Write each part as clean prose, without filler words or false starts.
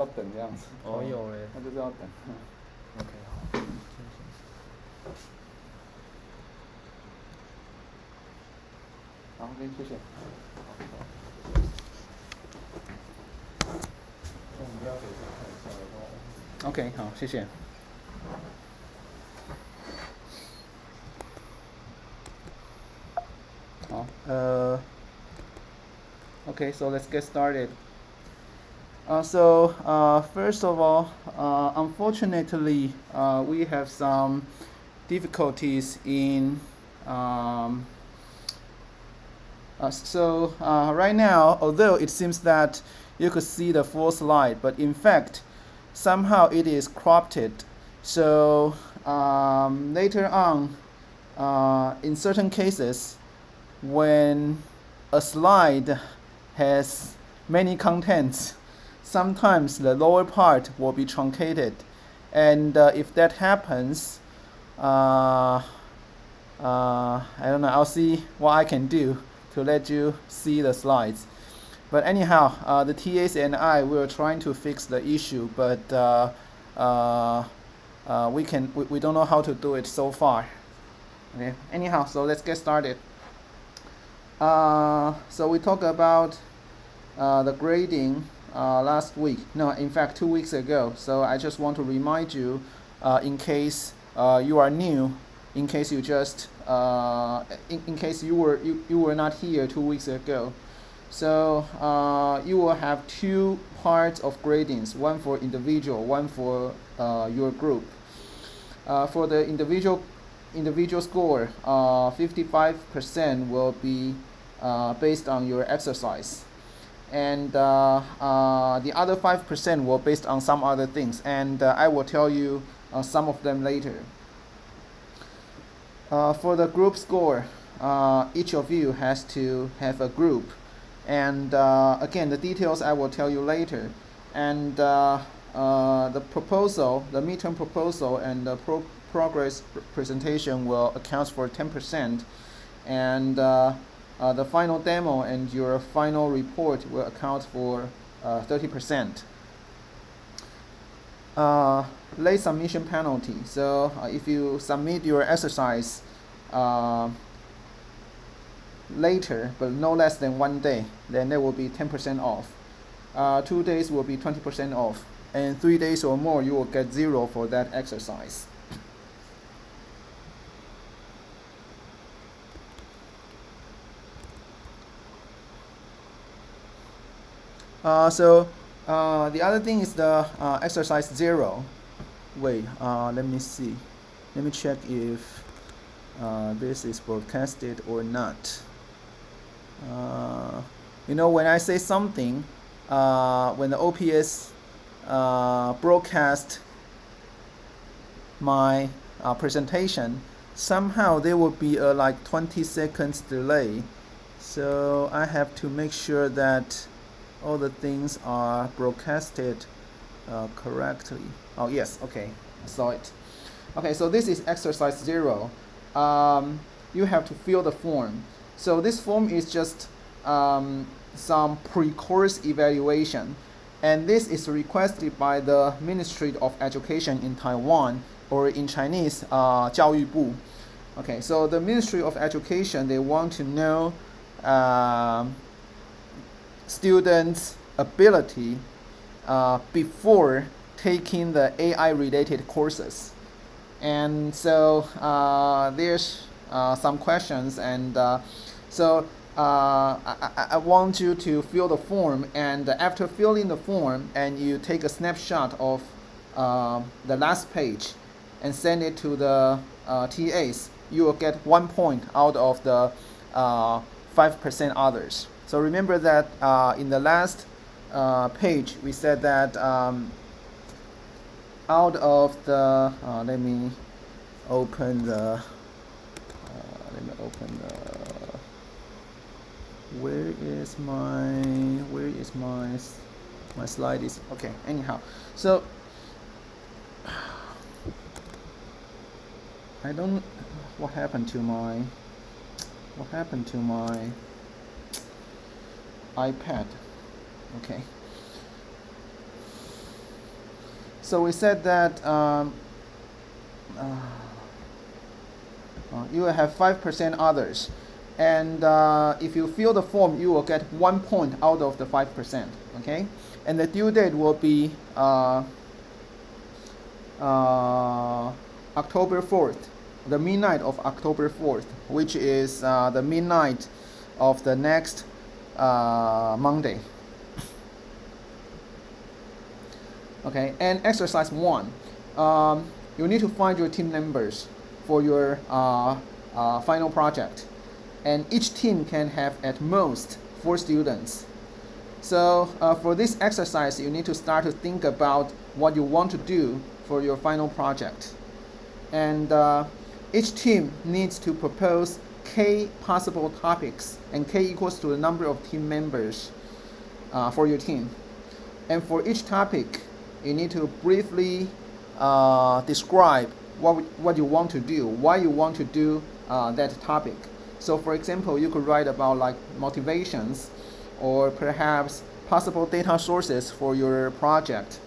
要等这样子。哦，有诶。那就是要等。OK， 好。好，OK，谢谢。OK， 好，谢谢。好，okay, so let's get started. First of all, unfortunately, we have some difficulties in. Right now, although it seems that you could see the full slide, but in fact, somehow it is cropped. So later on, in certain cases, when a slide has many contents, sometimes the lower part will be truncated. And if that happens, I don't know, I'll see what I can do to let you see the slides. But anyhow, the TAs and I were trying to fix the issue, but we don't know how to do it so far. Okay. Anyhow, so let's get started. So we talked about the grading last week. No, in fact, 2 weeks ago. So I just want to remind you, in case you are new, in case you just in case you were not here 2 weeks ago. So you will have two parts of gradings, one for individual, one for your group. For the individual score, 55% will be based on your exercise, and the other 5% will based on some other things, and I will tell you some of them later. For the group score, each of you has to have a group, and again, the details I will tell you later. And the proposal, the midterm proposal, and the progress presentation will account for 10%, and the final demo and your final report will account for 30%. Late submission penalty. So if you submit your exercise later, but no less than 1 day, then there will be 10% off. 2 days will be 20% off, and 3 days or more, you will get 0 for that exercise. The other thing is the exercise 0. Wait, let me see. Let me check if this is broadcasted or not. When I say something, when the OPS broadcast my presentation, somehow there will be a like 20 seconds delay. So I have to make sure that all the things are broadcasted correctly. Oh yes, okay, I saw it. Okay, so this is exercise 0. You have to fill the form. So this form is just some pre-course evaluation, and this is requested by the Ministry of Education in Taiwan, or in Chinese, 教育部. Okay, so the Ministry of Education, they want to know students' ability before taking the AI-related courses. And so there's some questions, and so I want you to fill the form, and after filling the form, and you take a snapshot of the last page and send it to the TAs, you will get 1 point out of the 5% others. So remember that in the last page, we said that out of the, let me open the, where is my slide is, okay, anyhow. So, I don't, what happened to my iPad? Okay. So we said that you will have 5% others, and if you fill the form, you will get 1 point out of the 5%. Okay, and the due date will be October 4th, the midnight of October 4th, which is the midnight of the next Monday. Okay, and exercise 1, you need to find your team members for your final project, and each team can have at most 4 students. So for this exercise, you need to start to think about what you want to do for your final project, and each team needs to propose k possible topics, and k equals to the number of team members for your team. And for each topic, you need to briefly describe what you want to do, why you want to do that topic. So for example, you could write about like motivations, or perhaps possible data sources for your project,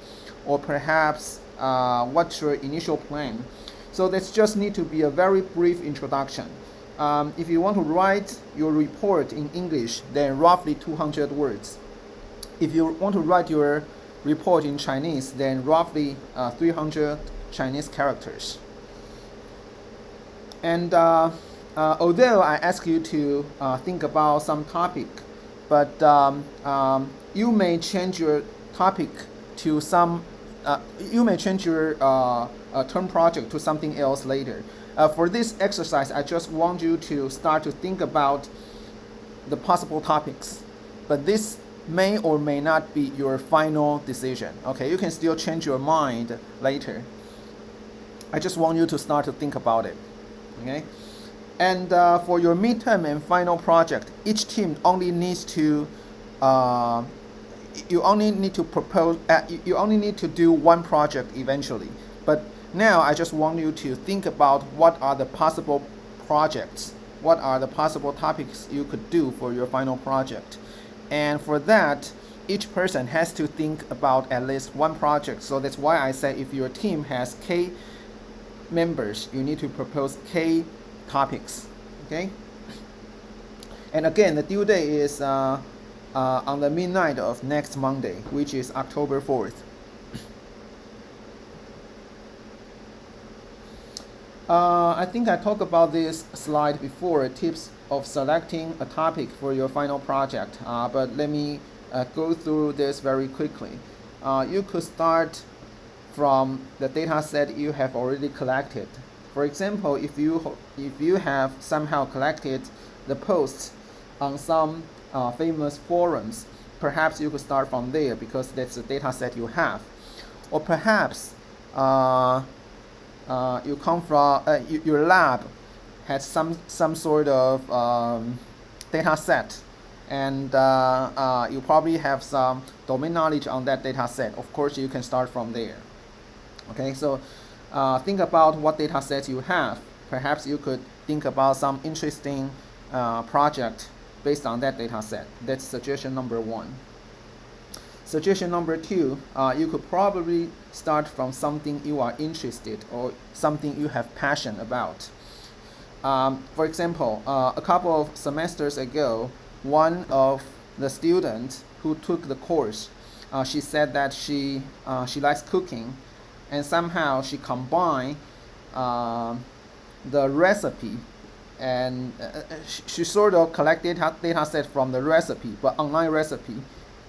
or perhaps what's your initial plan. So this just need to be a very brief introduction. If you want to write your report in English, then roughly 200 words. If you want to write your report in Chinese, then roughly 300 Chinese characters. And although I ask you to think about some topic, but you may change your topic to some, you may change your term project to something else later. For this exercise, I just want you to start to think about the possible topics, but this may or may not be your final decision. Okay, you can still change your mind later. I just want you to start to think about it. Okay, and for your midterm and final project, each team only needs to you only need to propose you only need to do one project eventually. But now I just want you to think about what are the possible projects, what are the possible topics you could do for your final project. And for that, each person has to think about at least one project. So that's why I say if your team has k members, you need to propose k topics. Okay, and again, the due date is on the midnight of next Monday, which is October 4th. I think I talked about this slide before, tips of selecting a topic for your final project, but let me go through this very quickly. You could start from the data set you have already collected. For example, if you have somehow collected the posts on some famous forums, perhaps you could start from there because that's the data set you have. Or perhaps you come from your lab has some sort of data set, and you probably have some domain knowledge on that data set. Of course, you can start from there. Okay, so think about what data sets you have. Perhaps you could think about some interesting project based on that data set. That's suggestion number 1. Suggestion number 2, you could probably start from something you are interested or something you have passion about. For example, a couple of semesters ago, one of the students who took the course, she said that she likes cooking, and somehow she combined the recipe, and she sort of collected data set from the recipe, but online recipe,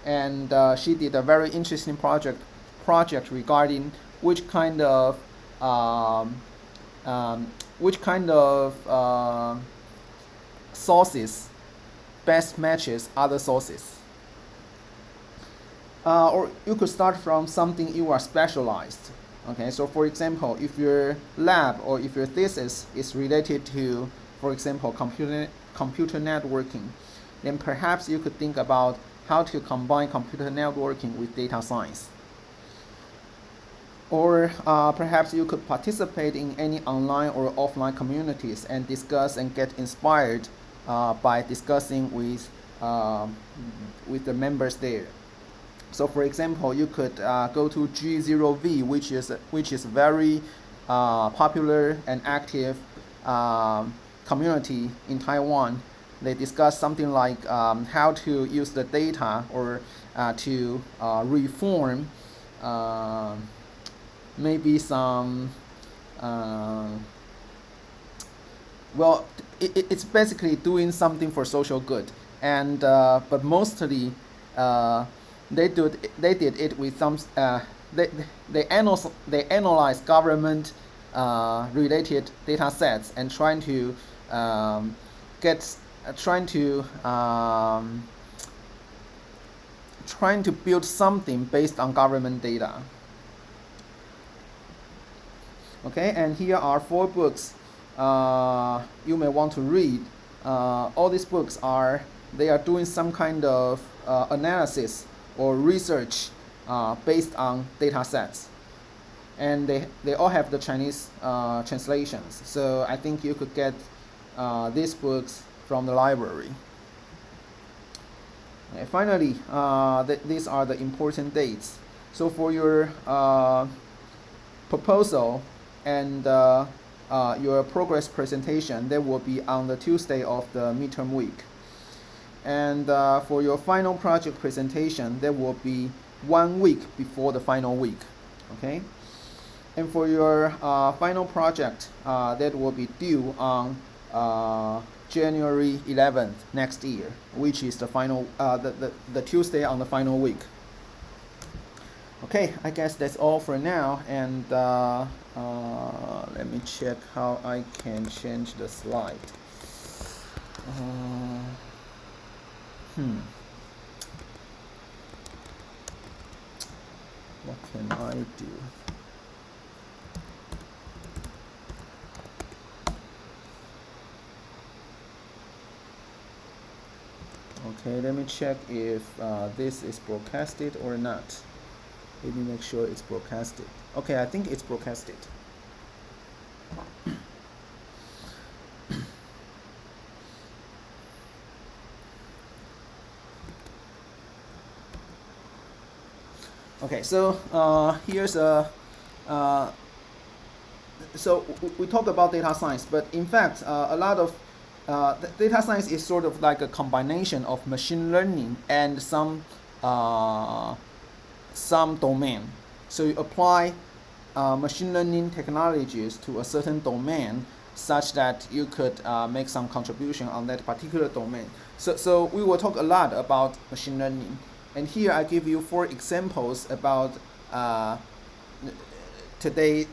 and she did a very interesting project regarding which kind of sauces best matches other sauces. Or you could start from something you are specialized. Okay, so for example, if your lab or if your thesis is related to, for example, computer networking, then perhaps you could think about how to combine computer networking with data science. Or perhaps you could participate in any online or offline communities and discuss and get inspired by discussing with the members there. So for example, you could go to G0V, which is very popular and active community in Taiwan. They discuss something like how to use the data or to reform maybe some well, it's basically doing something for social good, and but mostly they did it with some they analyze government related data sets and trying to get trying to build something based on government data. Okay, and here are 4 books you may want to read. All these books they are doing some kind of analysis or research based on data sets, and they all have the Chinese translations. So I think you could get these books from the library. Okay, finally, these are the important dates. So for your proposal and your progress presentation, that will be on the Tuesday of the midterm week. And for your final project presentation, that will be 1 week before the final week. Okay. And for your final project, that will be due on January 11th next year, which is the final the Tuesday on the final week. Okay, I guess that's all for now, and let me check how I can change the slide. What can I do? Okay, let me check if this is broadcasted or not. Let me make sure it's broadcasted. Okay, I think it's broadcasted. Okay, so here's a so we talk about data science, but in fact, a lot of data science is sort of like a combination of machine learning and some domain. So you apply machine learning technologies to a certain domain such that you could make some contribution on that particular domain. So we will talk a lot about machine learning. And here I give you 4 examples about today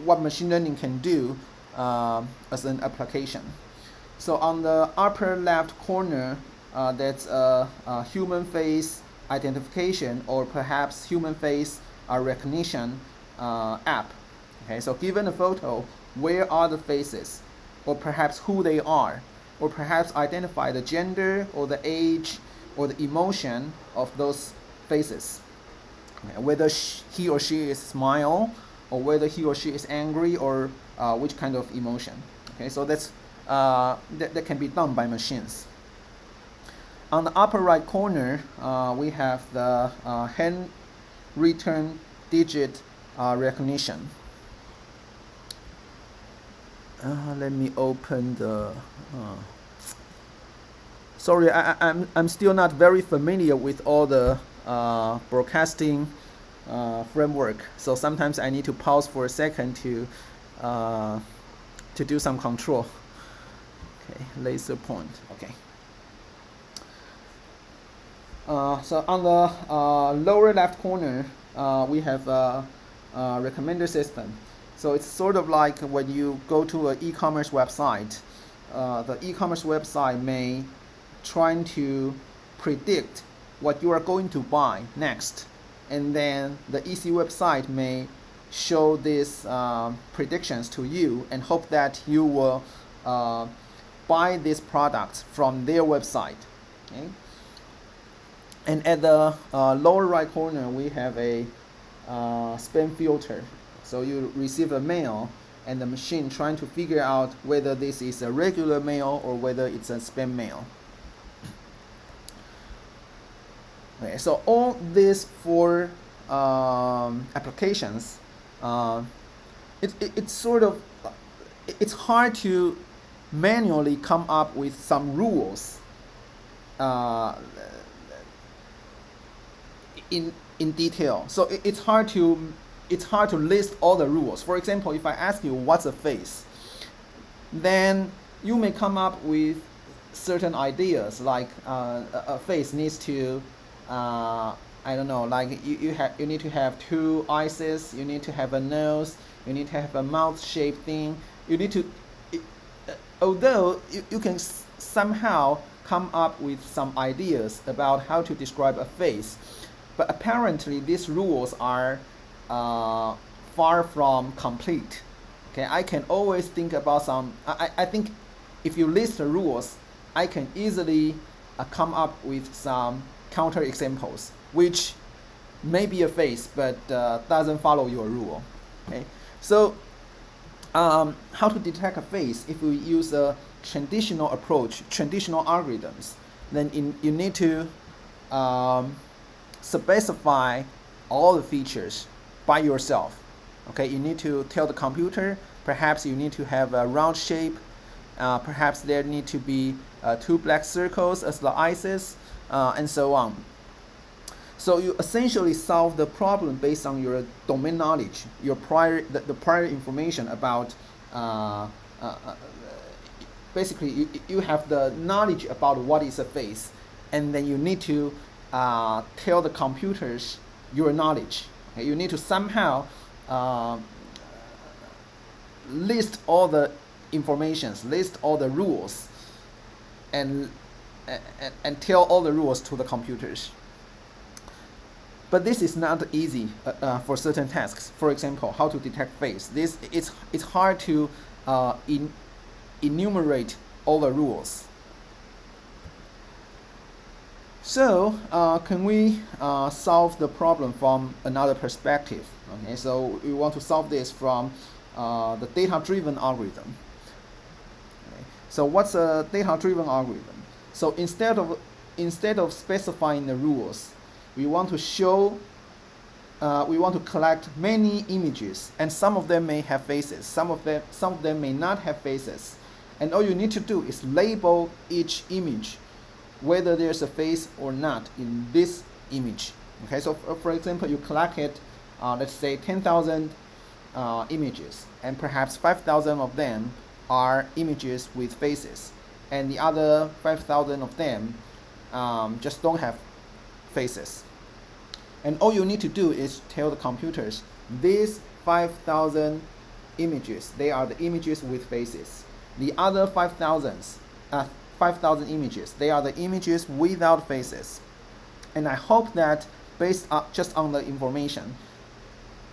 what machine learning can do as an application. So on the upper left corner, that's a human face identification or perhaps human face recognition app. Okay, so given a photo, where are the faces, or perhaps who they are, or perhaps identify the gender or the age or the emotion of those faces. Okay, whether he or she is smile, or whether he or she is angry, or which kind of emotion. Okay, so that's that can be done by machines. On the upper right corner, we have the handwritten digit recognition. Let me open the. Sorry, I'm still not very familiar with all the broadcasting framework, so sometimes I need to pause for a second to do some control. Okay, laser point. Okay. So on the lower left corner, we have a recommender system. So it's sort of like when you go to an e-commerce website, the e-commerce website may try to predict what you are going to buy next, and then the EC website may show these predictions to you and hope that you will buy these products from their website. Okay? And at the lower right corner, we have a spam filter. So you receive a mail, and the machine trying to figure out whether this is a regular mail or whether it's a spam mail. Okay, so all these four applications, it's sort of it's hard to manually come up with some rules uh, in detail. So it's hard to list all the rules. For example, if I ask you what's a face, then you may come up with certain ideas like a face needs to I don't know, like you need to have two eyes, you need to have a nose, you need to have a mouth shaped thing, you need to although you can somehow come up with some ideas about how to describe a face, but apparently these rules are far from complete. Okay, I can always think about some. I think if you list the rules, I can easily come up with some counter examples, which may be a face but doesn't follow your rule. Okay, so how to detect a face if we use a traditional approach, traditional algorithms, then you need to specify all the features by yourself. Okay, you need to tell the computer, perhaps you need to have a round shape, perhaps there need to be two black circles as the eyes, and so on. So you essentially solve the problem based on your domain knowledge, your the prior information about basically you have the knowledge about what is a face, and then you need to tell the computers your knowledge. Okay? You need to somehow list all the informations, list all the rules, and tell all the rules to the computers. But this is not easy for certain tasks. For example, how to detect face. It's hard to enumerate all the rules. So can we solve the problem from another perspective? Okay, so we want to solve this from the data-driven algorithm. Okay. So what's a data-driven algorithm? So instead of specifying the rules, we want to show, we want to collect many images, and some of them may have faces, some of them may not have faces, and all you need to do is label each image, whether there's a face or not in this image. Okay, so for example, you collected, let's say 10,000 images, and perhaps 5,000 of them are images with faces, and the other 5,000 of them just don't have faces. And all you need to do is tell the computers, these 5,000 images, they are the images with faces. The other 5,000 images, they are the images without faces. And I hope that based just on the information,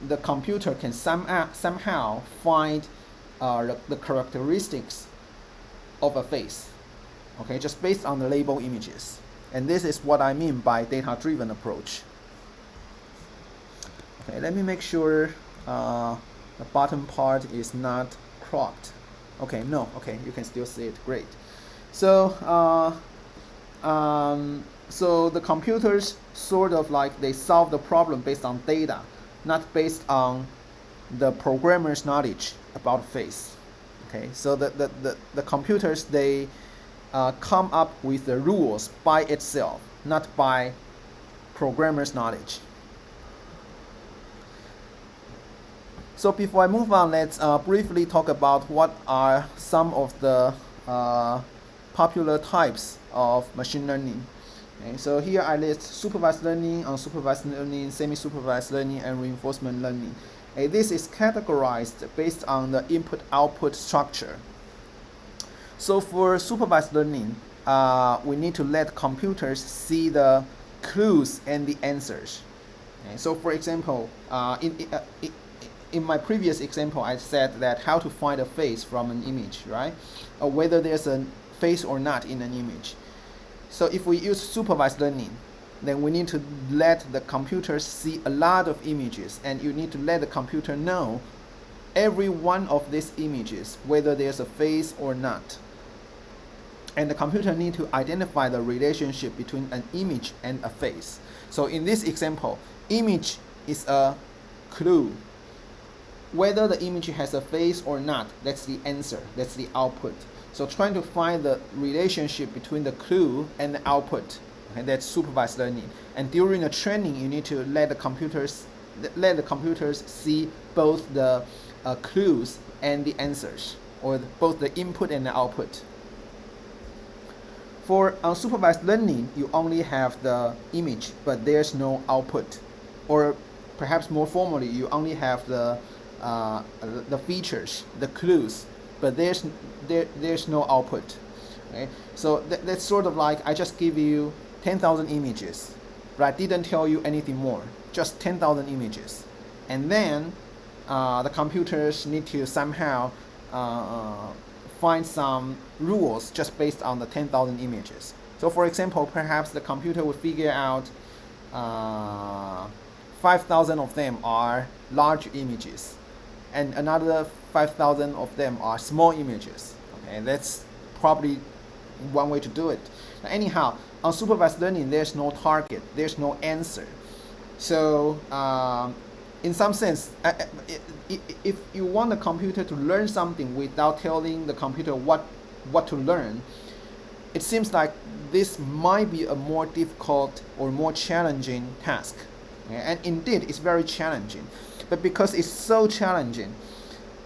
the computer can somehow find the characteristics of a face. Okay, just based on the label images. And this is what I mean by data-driven approach. Okay, let me make sure the bottom part is not cropped. Okay, no, okay, you can still see it, great. So, so the computers sort of like they solve the problem based on data, not based on the programmer's knowledge about face. Okay, so the computers, they come up with the rules by itself, not by programmer's knowledge. So before I move on, let's briefly talk about what are some of the popular types of machine learning. Okay, so here I list supervised learning, unsupervised learning, semi-supervised learning, and reinforcement learning. This is categorized based on the input-output structure. So for supervised learning, we need to let computers see the clues and the answers. Okay, so for example, in my previous example, I said that how to find a face from an image, right? Or whether there's a face or not in an image. So if we use supervised learning, then we need to let the computer see a lot of images, and you need to let the computer know every one of these images, whether there's a face or not. and the computer need to identify the relationship between an image and a face. So in this example, image is a clue. Whether the image has a face or not, that's the answer, that's the output. So trying to find the relationship between the clue and the output, okay, that's supervised learning. And during the training, you need to let the computers see both the clues and the answers, or both the input and the output. For unsupervised learning, you only have the image, but there's no output. Or perhaps more formally, you only have the features, the clues, but there's no output. Okay? So that's sort of like I just give you 10,000 images, but I didn't tell you anything more, just 10,000 images. And then the computers need to somehow find some rules just based on the 10,000 images. So for example, perhaps the computer would figure out 5,000 of them are large images, and another 5,000 of them are small images. Okay, that's probably one way to do it. Anyhow, on supervised learning, there's no target, there's no answer. So in some sense, if you want the computer to learn something without telling the computer what to learn, it seems like this might be a more difficult or more challenging task. Okay? And indeed, it's very challenging. But because it's so challenging,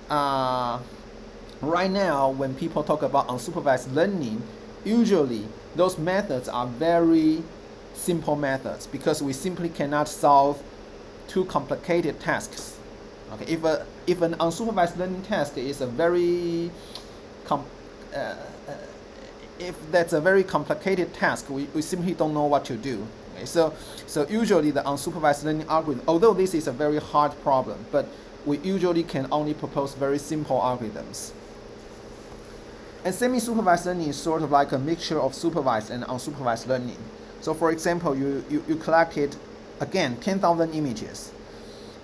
right now when people talk about unsupervised learning, usually those methods are very simple methods because we simply cannot solve too complicated tasks. Okay, if an unsupervised learning task is a very if that's a very complicated task, we simply don't know what to do. Okay, so usually the unsupervised learning algorithm, although this is a very hard problem, but we usually can only propose very simple algorithms. And semi-supervised learning is sort of like a mixture of supervised and unsupervised learning. So for example, you collected, again, 10,000 images.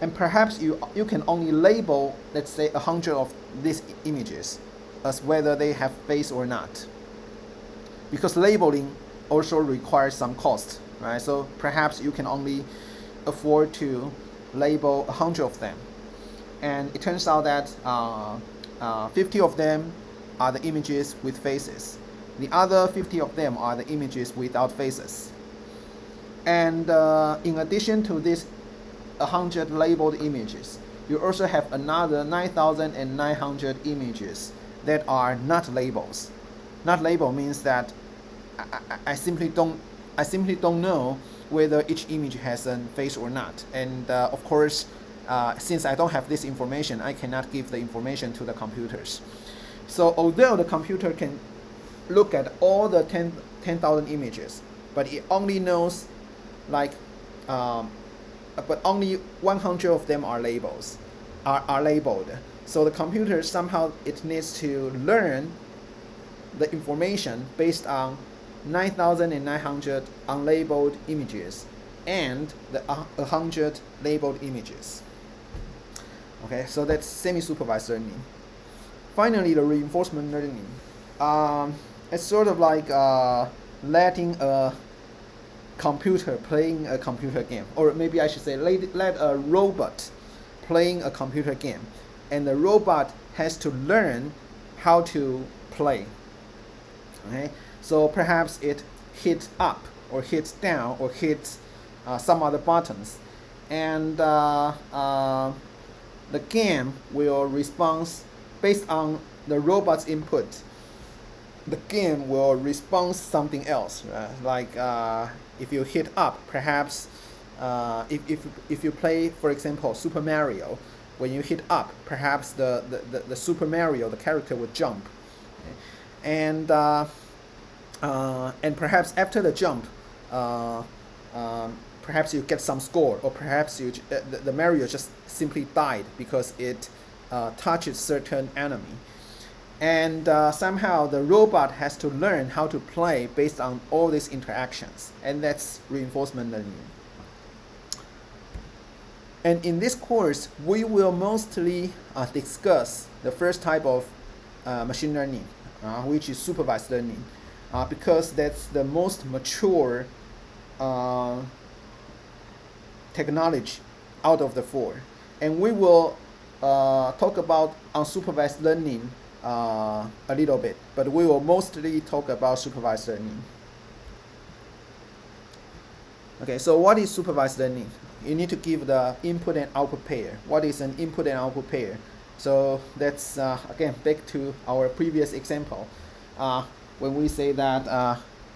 And perhaps you can only label, let's say, 100 of these images as whether they have face or not. Because labeling also requires some cost, right? So perhaps you can only afford to label 100 of them. And it turns out that 50 of them are the images with faces. The other 50 of them are the images without faces. And in addition to these 100 labeled images, you also have another 9,900 images that are not labels. Not label means that I simply don't know whether each image has a face or not. And of course, since I don't have this information, I cannot give the information to the computers. So although the computer can look at all the 10,000 images, but it only knows but only 100 of them are labeled. So the computer somehow it needs to learn the information based on 9,900 unlabeled images and the 100 labeled images. Okay, so that's semi-supervised learning. Finally, the reinforcement learning. It's sort of like letting a computer playing a computer game, or maybe I should say let a robot playing a computer game, and the robot has to learn how to play. Okay, so perhaps it hits up or hits down or hits some other buttons, and the game will respond based on the robot's input. The game will respond something else, right? Like if you hit up, perhaps if you play, for example, Super Mario, when you hit up, perhaps the Super Mario, the character would jump, okay? And perhaps after the jump, perhaps you get some score, or perhaps the Mario just simply died because it touches certain enemy. And somehow the robot has to learn how to play based on all these interactions, and that's reinforcement learning. And in this course, we will mostly discuss the first type of machine learning, which is supervised learning. because that's the most mature technology out of the four. And we will talk about unsupervised learning a little bit, but we will mostly talk about supervised learning. Okay, so what is supervised learning? You need to give the input and output pair. What is an input and output pair? So that's again back to our previous example. When we say that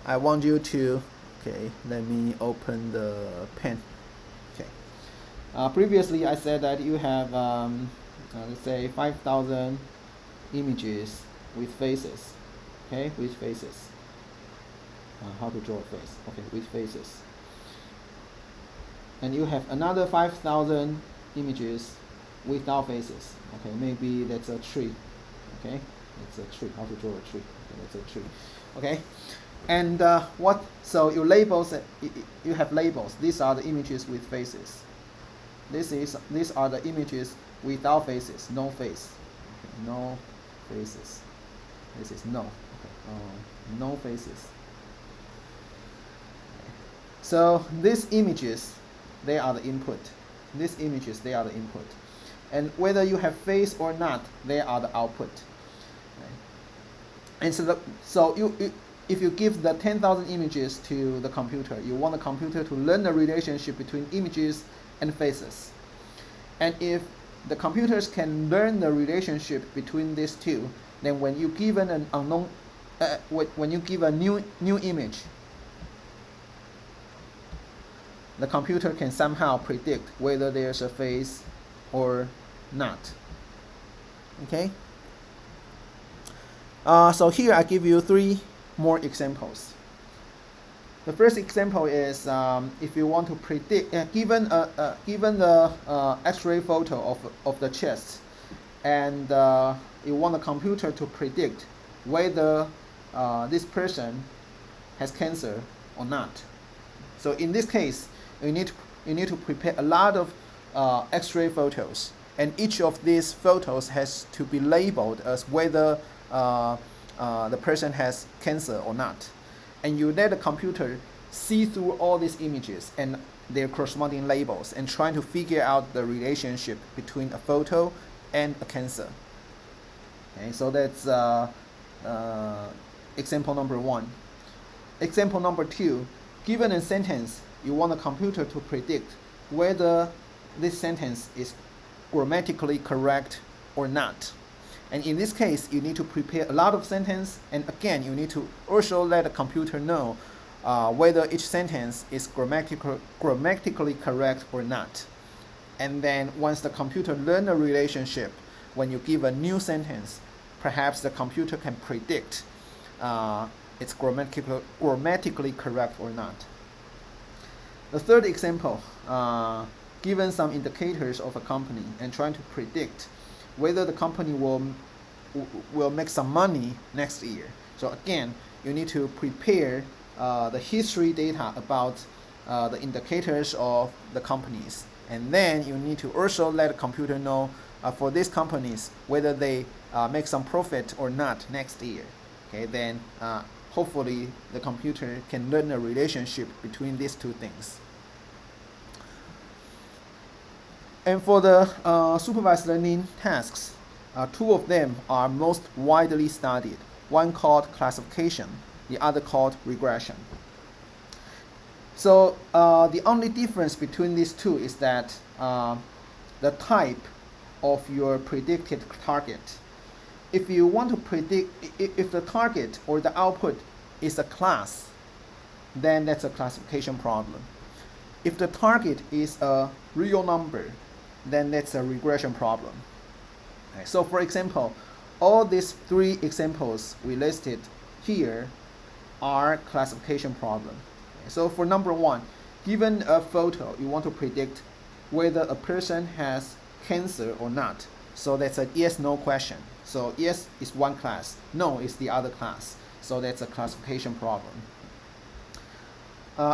I want you to, okay, let me open the pen. Okay. Previously I said that you have let's say 5,000 images with faces. Okay, with faces. How to draw a face? Okay, with faces. And you have another 5,000 images without faces. Okay, maybe that's a tree. Okay, it's a tree. How to draw a tree? Okay, that's a tree. Okay, and what? So your labels. You have labels. These are the images with faces. These are the images without faces. No face. Okay, no faces. This is no. Okay. No faces. So these images, they are the input. These images, they are the input. And whether you have face or not, they are the output. Okay. And so if you give the 10,000 images to the computer, you want the computer to learn the relationship between images and faces. And if the computers can learn the relationship between these two, then when you give an unknown, when you give a new image, the computer can somehow predict whether there's a face or not. Okay? So here I give you 3 more examples. The first example is if you want to predict, given the X-ray photo of the chest, and you want the computer to predict whether this person has cancer or not. So in this case, you need to prepare a lot of X-ray photos, and each of these photos has to be labeled as whether the person has cancer or not. And you let the computer see through all these images and their corresponding labels and trying to figure out the relationship between a photo and a cancer. Okay, so that's example number 1. Example number 2, given a sentence, you want a computer to predict whether this sentence is grammatically correct or not. And in this case, you need to prepare a lot of sentence, and again, you need to also let the computer know whether each sentence is grammatically correct or not. And then once the computer learns a relationship, when you give a new sentence, perhaps the computer can predict it's grammatically correct or not. The third example, given some indicators of a company and trying to predict whether the company will make some money next year. So again, you need to prepare the history data about the indicators of the companies. And then you need to also let the computer know for these companies whether they make some profit or not next year. Okay, then hopefully the computer can learn a relationship between these two things. And for the supervised learning tasks, 2 of them are most widely studied. One called classification, the other called regression. So the only difference between these 2 is that the type of your predicted target. If you want to predict, if the target or the output is a class, then that's a classification problem. If the target is a real number, then that's a regression problem. Okay, so for example, all these 3 examples we listed here are classification problem. Okay, so for number 1, given a photo, you want to predict whether a person has cancer or not. So that's a yes/no question. So yes is one class, no is the other class. So that's a classification problem.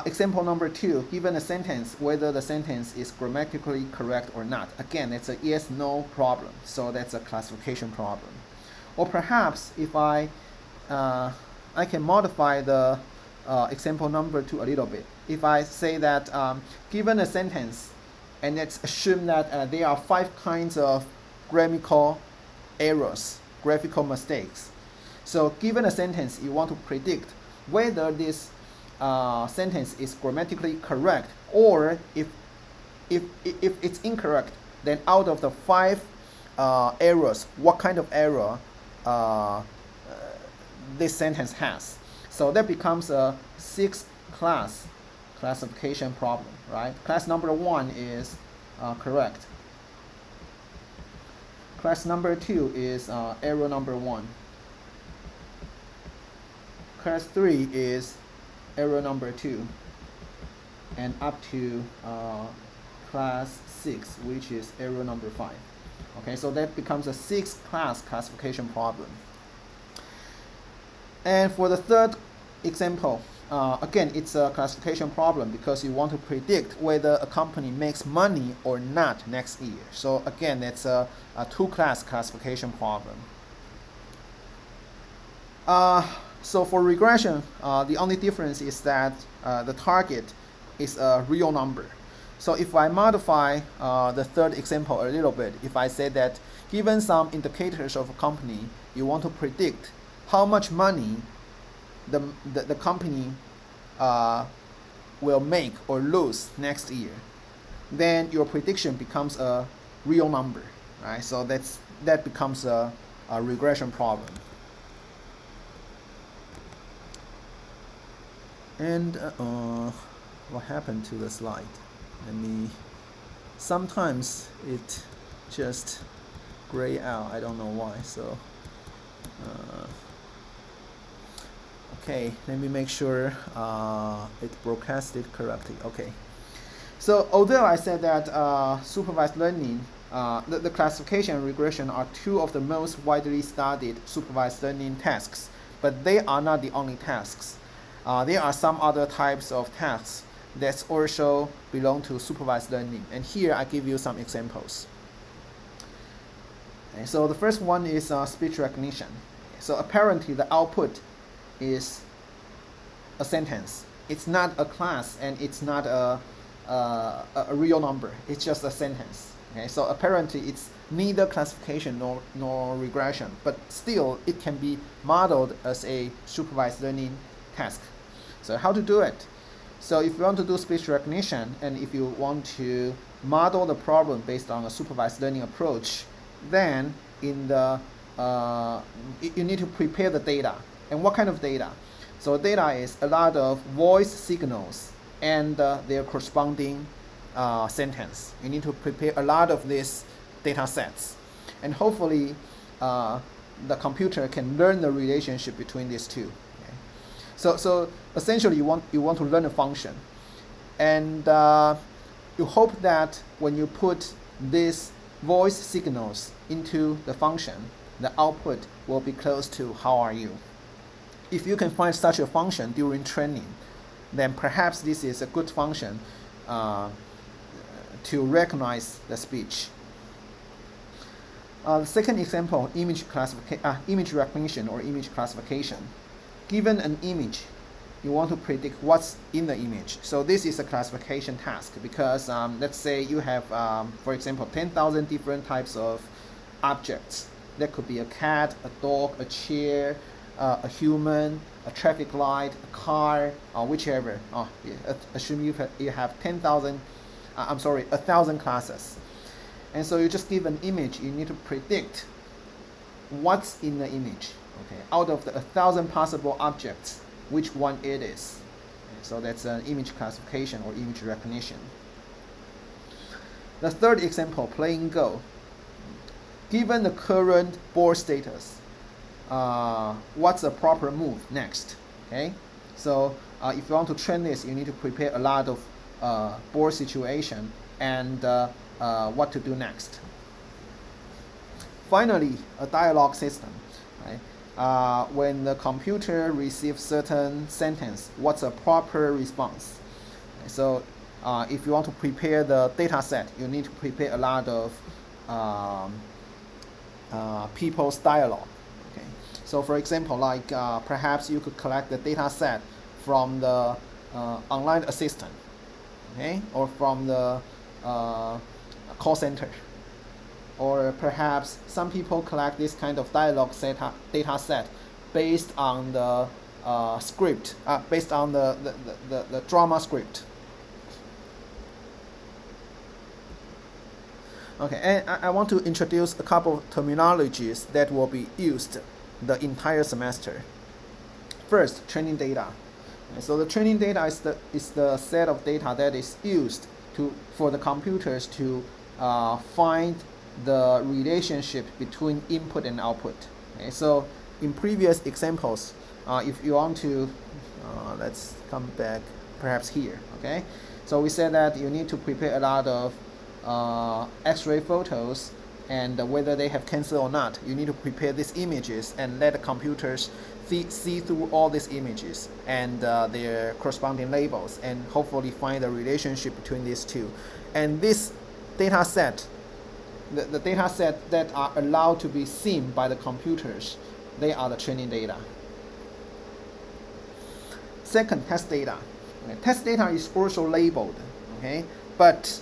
Example number 2, given a sentence, whether the sentence is grammatically correct or not. Again, it's a yes/no problem. So that's a classification problem. Or perhaps if I I can modify the example number 2 a little bit. If I say that given a sentence, and let's assume that there are 5 kinds of grammatical errors, graphical mistakes. So given a sentence, you want to predict whether this sentence is grammatically correct, or if it's incorrect, then out of the 5 errors, what kind of error this sentence has. So that becomes a 6th class classification problem, right? Class number 1 is correct. Class number 2 is error number 1. Class 3 is error number 2. And up to class 6, which is error number 5. Okay, so that becomes a 6th class classification problem. And for the third example, again, it's a classification problem because you want to predict whether a company makes money or not next year. So again, it's a 2-class classification problem. So for regression, the only difference is that the target is a real number. So if I modify the third example a little bit, if I say that given some indicators of a company, you want to predict how much money the company will make or lose next year, then your prediction becomes a real number, right? So that becomes a regression problem. And what happened to the slide? Sometimes it just gray out. I don't know why. So okay, let me make sure it broadcasted correctly. Okay. So although I said that supervised learning, the classification and regression are 2 of the most widely studied supervised learning tasks, but they are not the only tasks. There are some other types of tasks that also belong to supervised learning. And here I give you some examples. Okay, so the first one is speech recognition. So apparently the output is a sentence. It's not a class and it's not a real number. It's just a sentence. Okay, so apparently it's neither classification nor regression, but still it can be modeled as a supervised learning task. So how to do it? So if you want to do speech recognition and if you want to model the problem based on a supervised learning approach, then in the you need to prepare the data. And what kind of data? So data is a lot of voice signals and their corresponding sentence. You need to prepare a lot of these data sets. And hopefully the computer can learn the relationship between these two. So essentially you want to learn a function, and you hope that when you put these voice signals into the function, the output will be close to how are you. If you can find such a function during training, then perhaps this is a good function to recognize the speech. The second example, image recognition or image classification. Given an image, you want to predict what's in the image. So this is a classification task because let's say you have, for example, 10,000 different types of objects. That could be a cat, a dog, a chair, a human, a traffic light, a car, whichever. Assume you have 1,000 classes. And so you just give an image, you need to predict what's in the image. Okay, out of the 1,000 possible objects, which one it is. Okay, so that's an image classification or image recognition. The third example, playing Go. Given the current board status, what's the proper move next? Okay, so if you want to train this, you need to prepare a lot of board situation and what to do next. Finally, a dialogue system. Right? When the computer receives certain sentence, what's a proper response? So if you want to prepare the data set, you need to prepare a lot of people's dialogue. Okay. So for example, like perhaps you could collect the data set from the online assistant, okay, or from the call center, or perhaps some people collect this kind of dialogue data set based on the script, based on the drama script. Okay, and I want to introduce a couple of terminologies that will be used the entire semester. First, training data. Okay, so the training data is the set of data that is used for the computers to find the relationship between input and output. Okay, so in previous examples, if you want to, let's come back perhaps here. Okay, so we said that you need to prepare a lot of X-ray photos, and whether they have cancer or not, you need to prepare these images and let the computers see through all these images and their corresponding labels, and hopefully find a relationship between these two. And this data set, the data set that are allowed to be seen by the computers, they are the training data. Second, test data. Okay, test data is also labeled, okay, but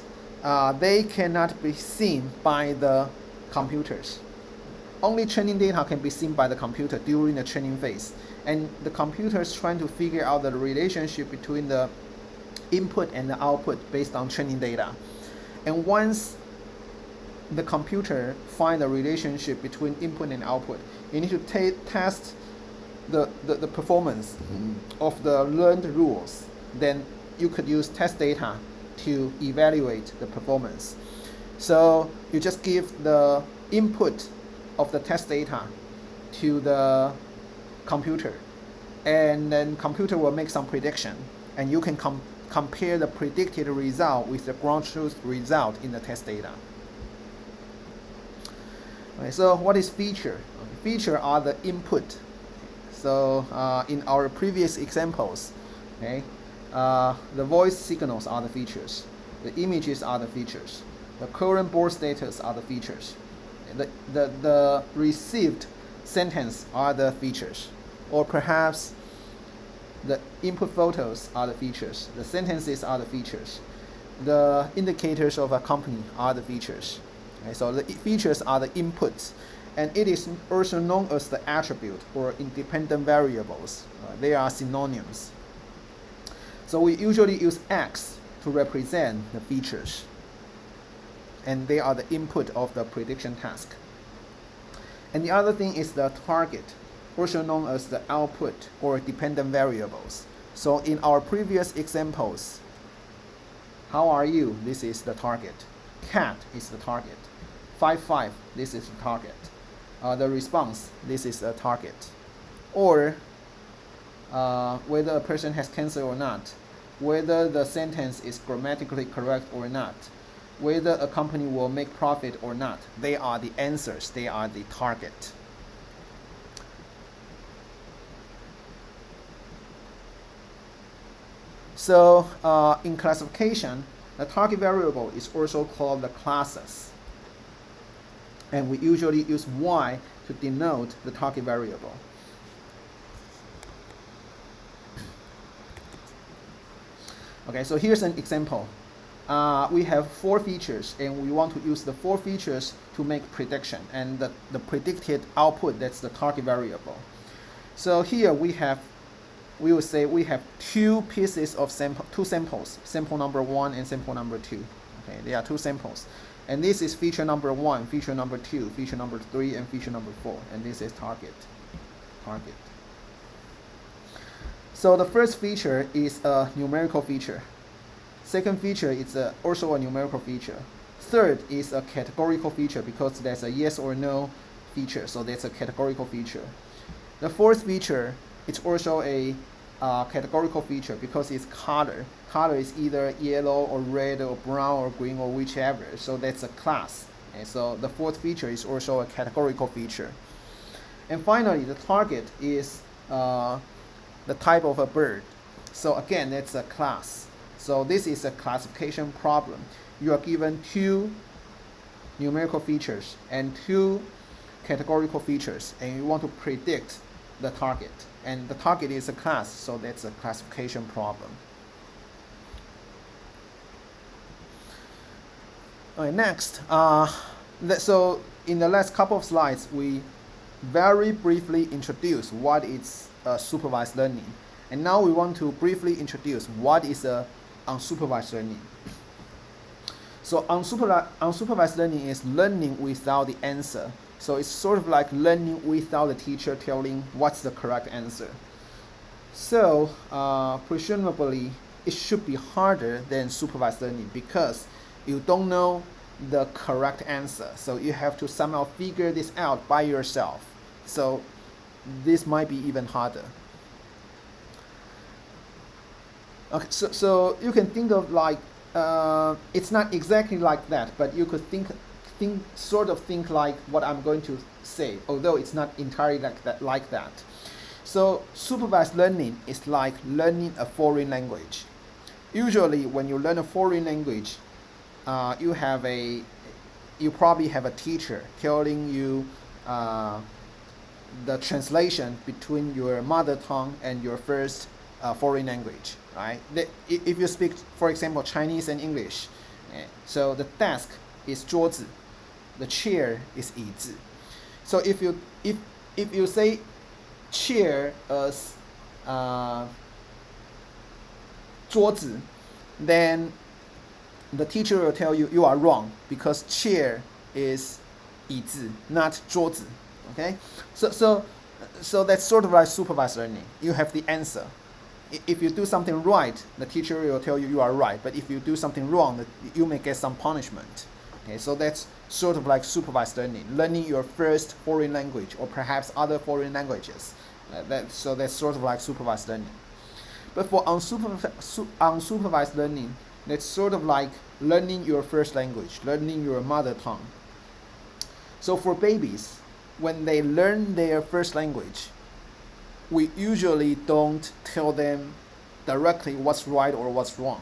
they cannot be seen by the computers. Only training data can be seen by the computer during the training phase, and the computer is trying to figure out the relationship between the input and the output based on training data. And once the computer finds a relationship between input and output, you need to test the performance of the learned rules. Then you could use test data to evaluate the performance. So you just give the input of the test data to the computer, and then computer will make some prediction, and you can compare the predicted result with the ground truth result in the test data. Okay, so what is feature? Feature are the input. So in our previous examples, okay, the voice signals are the features, the images are the features, the current board status are the features, the received sentence are the features, or perhaps the input photos are the features, the sentences are the features, the indicators of a company are the features. Okay, so the features are the inputs, and it is also known as the attribute or independent variables. They are synonyms. So we usually use X to represent the features, and they are the input of the prediction task. And the other thing is the target, also known as the output or dependent variables. So in our previous examples, how are you? This is the target. Cat is the target. 5, this is the target. The response, this is the target. Or whether a person has cancer or not, whether the sentence is grammatically correct or not, whether a company will make profit or not, they are the answers, they are the target. So in classification, the target variable is also called the classes, and we usually use Y to denote the target variable. Okay, so here's an example. We have 4 features, and we want to use the 4 features to make prediction, and the predicted output, that's the target variable. So here we will say we have 2 pieces of two samples, sample number 1 and sample number 2. Okay, there are 2 samples, and this is feature number 1, feature number 2, feature number 3, and feature number 4, and this is target. So the first feature is a numerical feature. Second feature is also a numerical feature. Third is a categorical feature because there's a yes or no feature, so that's a categorical feature. The fourth feature is also a categorical feature because it's color. Color is either yellow or red or brown or green or whichever, so that's a class. Okay, so the fourth feature is also a categorical feature. And finally, the target is the type of a bird. So again, that's a class. So this is a classification problem. You are given 2 numerical features and 2 categorical features, and you want to predict the target. And the target is a class, so that's a classification problem. Okay, next, so in the last couple of slides, we very briefly introduce what is supervised learning. And now we want to briefly introduce what is unsupervised learning. So unsupervised learning is learning without the answer. So it's sort of like learning without the teacher telling what's the correct answer. So presumably it should be harder than supervised learning because you don't know the correct answer. So you have to somehow figure this out by yourself. So this might be even harder. Okay, so you can think of like it's not exactly like that, but you could think like what I'm going to say, although it's not entirely like that. So supervised learning is like learning a foreign language. Usually when you learn a foreign language, you probably have a teacher telling you the translation between your mother tongue and your first foreign language, right? If you speak, for example, Chinese and English, so the desk is 桌子, the chair is 椅子. So if you say chair as 桌子, then the teacher will tell you are wrong because chair is 椅子, not 桌子. Okay, so that's sort of like supervised learning. You have the answer. If you do something right, the teacher will tell you are right. But if you do something wrong, you may get some punishment. Okay, so that's sort of like supervised learning, learning your first foreign language or perhaps other foreign languages. So that's sort of like supervised learning. But for unsupervised learning, that's sort of like learning your first language, learning your mother tongue. So for babies, when they learn their first language, we usually don't tell them directly what's right or what's wrong.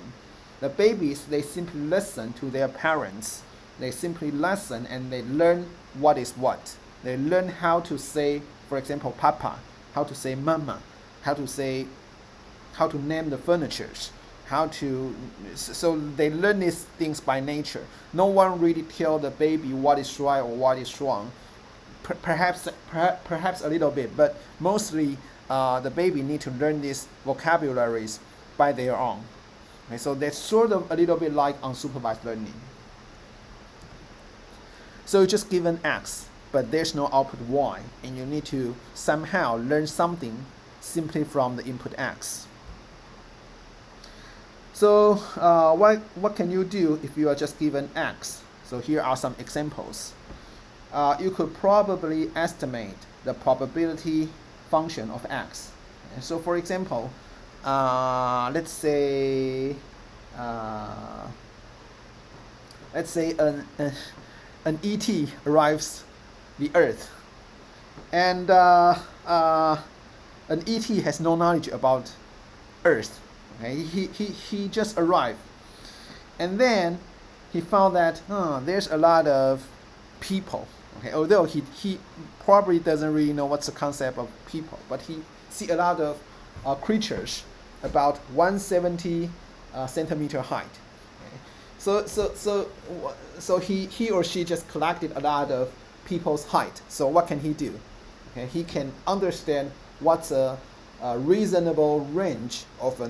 The babies, they simply listen to their parents. They simply listen and they learn what is what. They learn how to say, for example, papa, how to say mama, how to name the furnitures, so they learn these things by nature. No one really tell the baby what is right or what is wrong. Perhaps a little bit, but mostly the baby need to learn these vocabularies by their own. Okay, so that's sort of a little bit like unsupervised learning. So you just given X, but there's no output Y, and you need to somehow learn something simply from the input X. So what can you do if you are just given X? So here are some examples. You could probably estimate the probability function of X. And so for example, let's say an ET arrives the Earth, and an ET has no knowledge about Earth. Okay, he just arrived, and then he found that there's a lot of people. Okay, although he probably doesn't really know what's the concept of people, but he see a lot of creatures about 170 centimeter height. Okay. So he or she just collected a lot of people's height. So what can he do? Okay, he can understand what's a reasonable range of a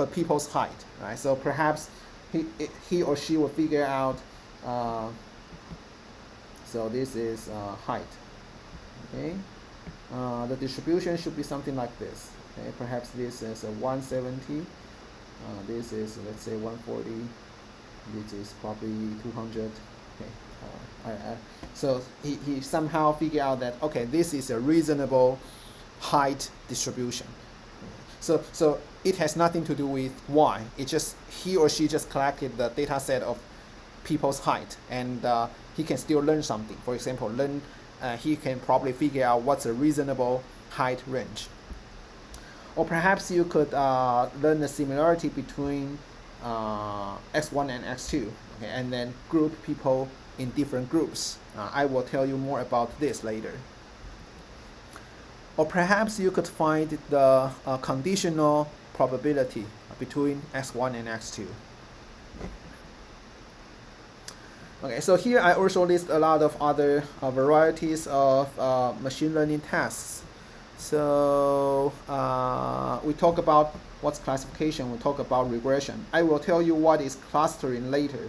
people's height, right? So perhaps he or she will figure out. So this is height. Okay, the distribution should be something like this. Okay, perhaps this is a 170. This is, let's say, 140. This is probably 200. Okay, so he somehow figured out that okay, this is a reasonable height distribution. So it has nothing to do with Y. It just he or she just collected the data set of people's height, and he can still learn something. For example, he can probably figure out what's a reasonable height range. Or perhaps you could learn the similarity between x1 and x2, okay, and then group people in different groups. I will tell you more about this later. Or perhaps you could find the conditional probability between x1 and x2. Okay, so here I also list a lot of other varieties of machine learning tasks. So we talk about what's classification, we talk about regression. I will tell you what is clustering later.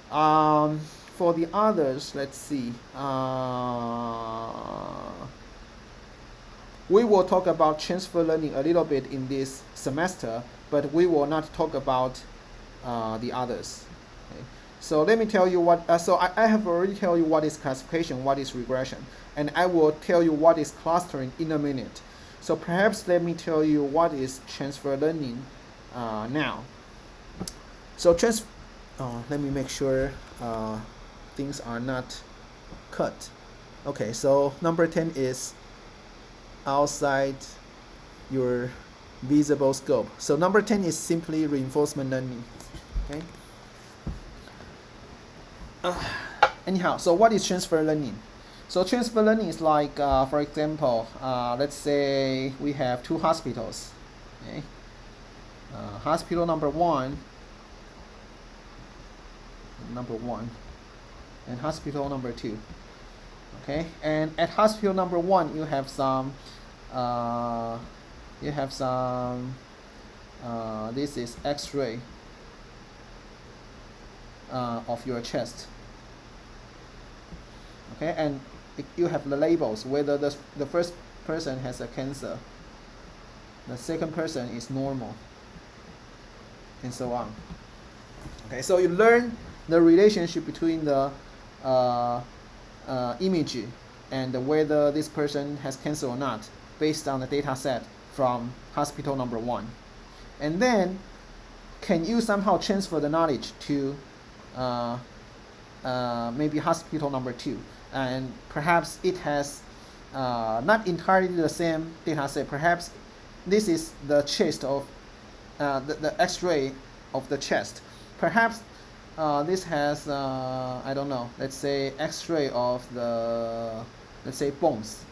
For the others, let's see. We will talk about transfer learning a little bit in this semester, but we will not talk about the others. Okay. So let me tell you what, I have already tell you what is classification, what is regression, and I will tell you what is clustering in a minute. So perhaps let me tell you what is transfer learning now. So let me make sure things are not cut. Okay, so number 10 is outside your visible scope. So number 10 is simply reinforcement learning. Okay. Anyhow, so what is transfer learning? So transfer learning is like, for example, let's say we have two hospitals. Okay. Hospital number one, and hospital number two. Okay, and at hospital number one, you have some. This is X-ray of your chest. Okay, and you have the labels whether the first person has a cancer, the second person is normal, and so on. Okay, so you learn the relationship between the image and whether this person has cancer or not based on the data set from hospital number one. And then can you somehow transfer the knowledge to maybe hospital number two, and perhaps it has not entirely the same data set. Perhaps this is the chest of the X-ray of the chest. Perhaps this has I don't know, let's say X-ray of the, let's say, bones.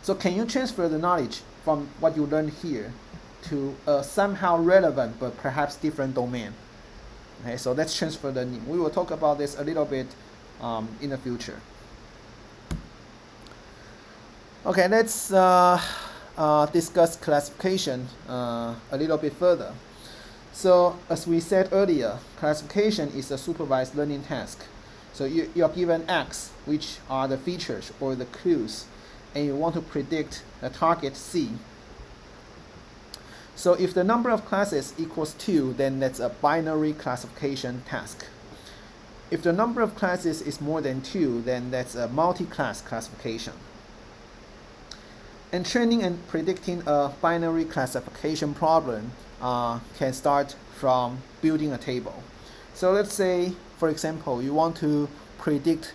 So can you transfer the knowledge from what you learned here to a somehow relevant but perhaps different domain? Okay, so that's transfer learning. We will talk about this a little bit in the future. Okay, let's discuss classification a little bit further. So as we said earlier, classification is a supervised learning task. So you are given X, which are the features or the clues, and you want to predict the target C. So if the number of classes equals 2, then that's a binary classification task. If the number of classes is more than 2, then that's a multi-class classification. And training and predicting a binary classification problem can start from building a table. So let's say, for example, you want to predict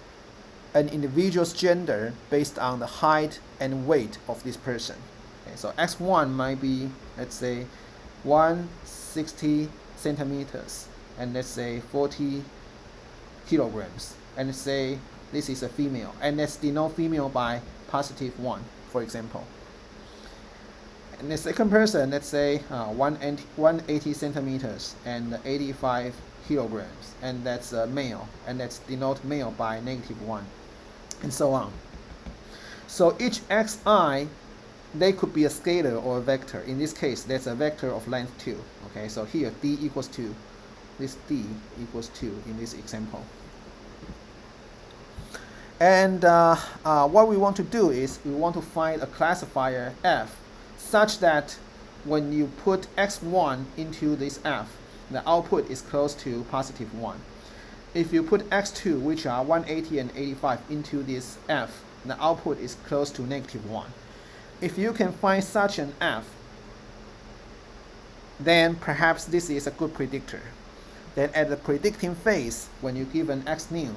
an individual's gender based on the height and weight of this person. Okay, so X1 might be, let's say, 160 centimeters and let's say 40 kilograms. And let's say this is a female, and let's denote female by +1, for example. And the second person, let's say 180 centimeters and 85 kilograms, and that's a male, and let's denote male by -1, and so on. So each xi, they could be a scalar or a vector. In this case, that's a vector of length 2. Okay, so here d equals 2. This d equals 2 in this example. And what we want to do is we want to find a classifier f such that when you put x1 into this f, the output is close to +1. If you put x2, which are 180 and 85, into this f, the output is close to -1. If you can find such an f, then perhaps this is a good predictor. Then at the predicting phase, when you give an x new,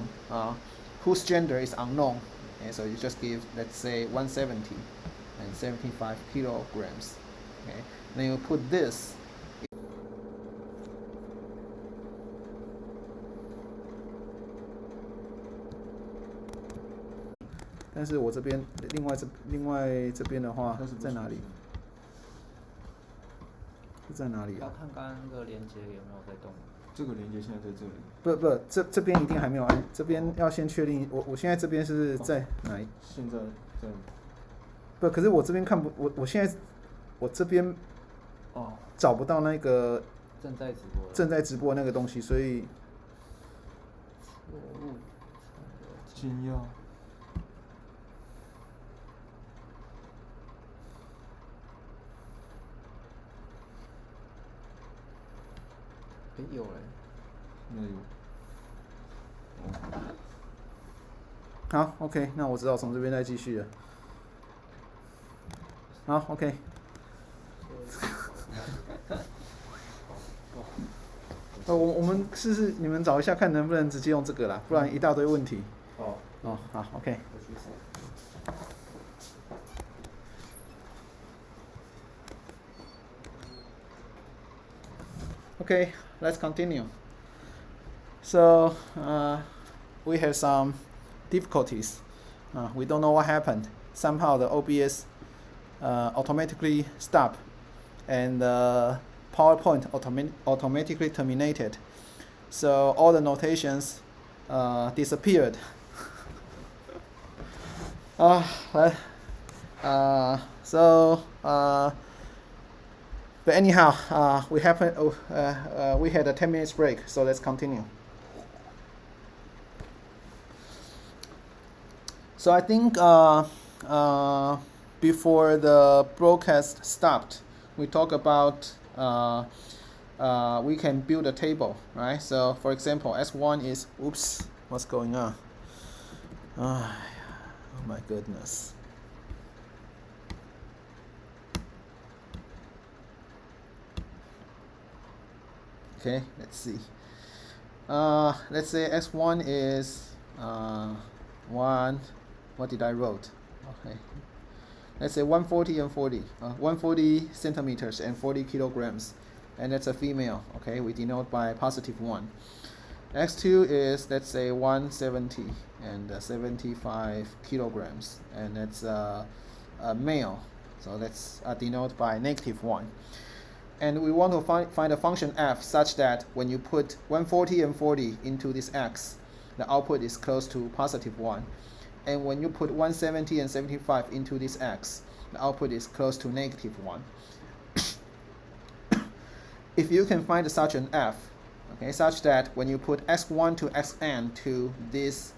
whose gender is unknown, okay, so you just give, let's say, 170 and 75 kilograms. Okay, then you put this. 但是我这边另外这边的话但是不在哪里？出是在哪里要啊？看刚刚那个连接有没有在动。这个连接现在在这里，不，这边一定还没有按，这边要先确定。我现在这边是在哪一？现在在不，可是我这边看不，我现在我这边哦，找不到那个正在直播。正在直播那个东西，所以错误。金钥。有嘞。那有。好 ，OK， 那我只好从这边再继续了。好，OK。我们试试，你们找一下看能不能直接用这个啦，不然一大堆问题。好。哦，好，OK。我去扫。Okay, let's continue. So we have some difficulties. We don't know what happened. Somehow the OBS automatically stopped, and the PowerPoint automatically terminated. So all the notations disappeared. But anyhow, we had a 10 minutes break, so let's continue. So I think before the broadcast stopped, we talked about we can build a table, right? So for example, S1 is, oops, what's going on? Oh my goodness. Okay, let's see. Let's say S1 is 1. What did I wrote? Okay. Let's say 140 and 40. 140 centimeters and 40 kilograms. And that's a female. Okay, we denote by positive 1. X2 is, let's say, 170 and 75 kilograms. And that's a male. So let's denote by negative 1. And we want to find a function f such that when you put 140 and 40 into this x, the output is close to positive 1. And when you put 170 and 75 into this x, the output is close to negative 1. If you can find such an f, okay, such that when you put x1 to xn to this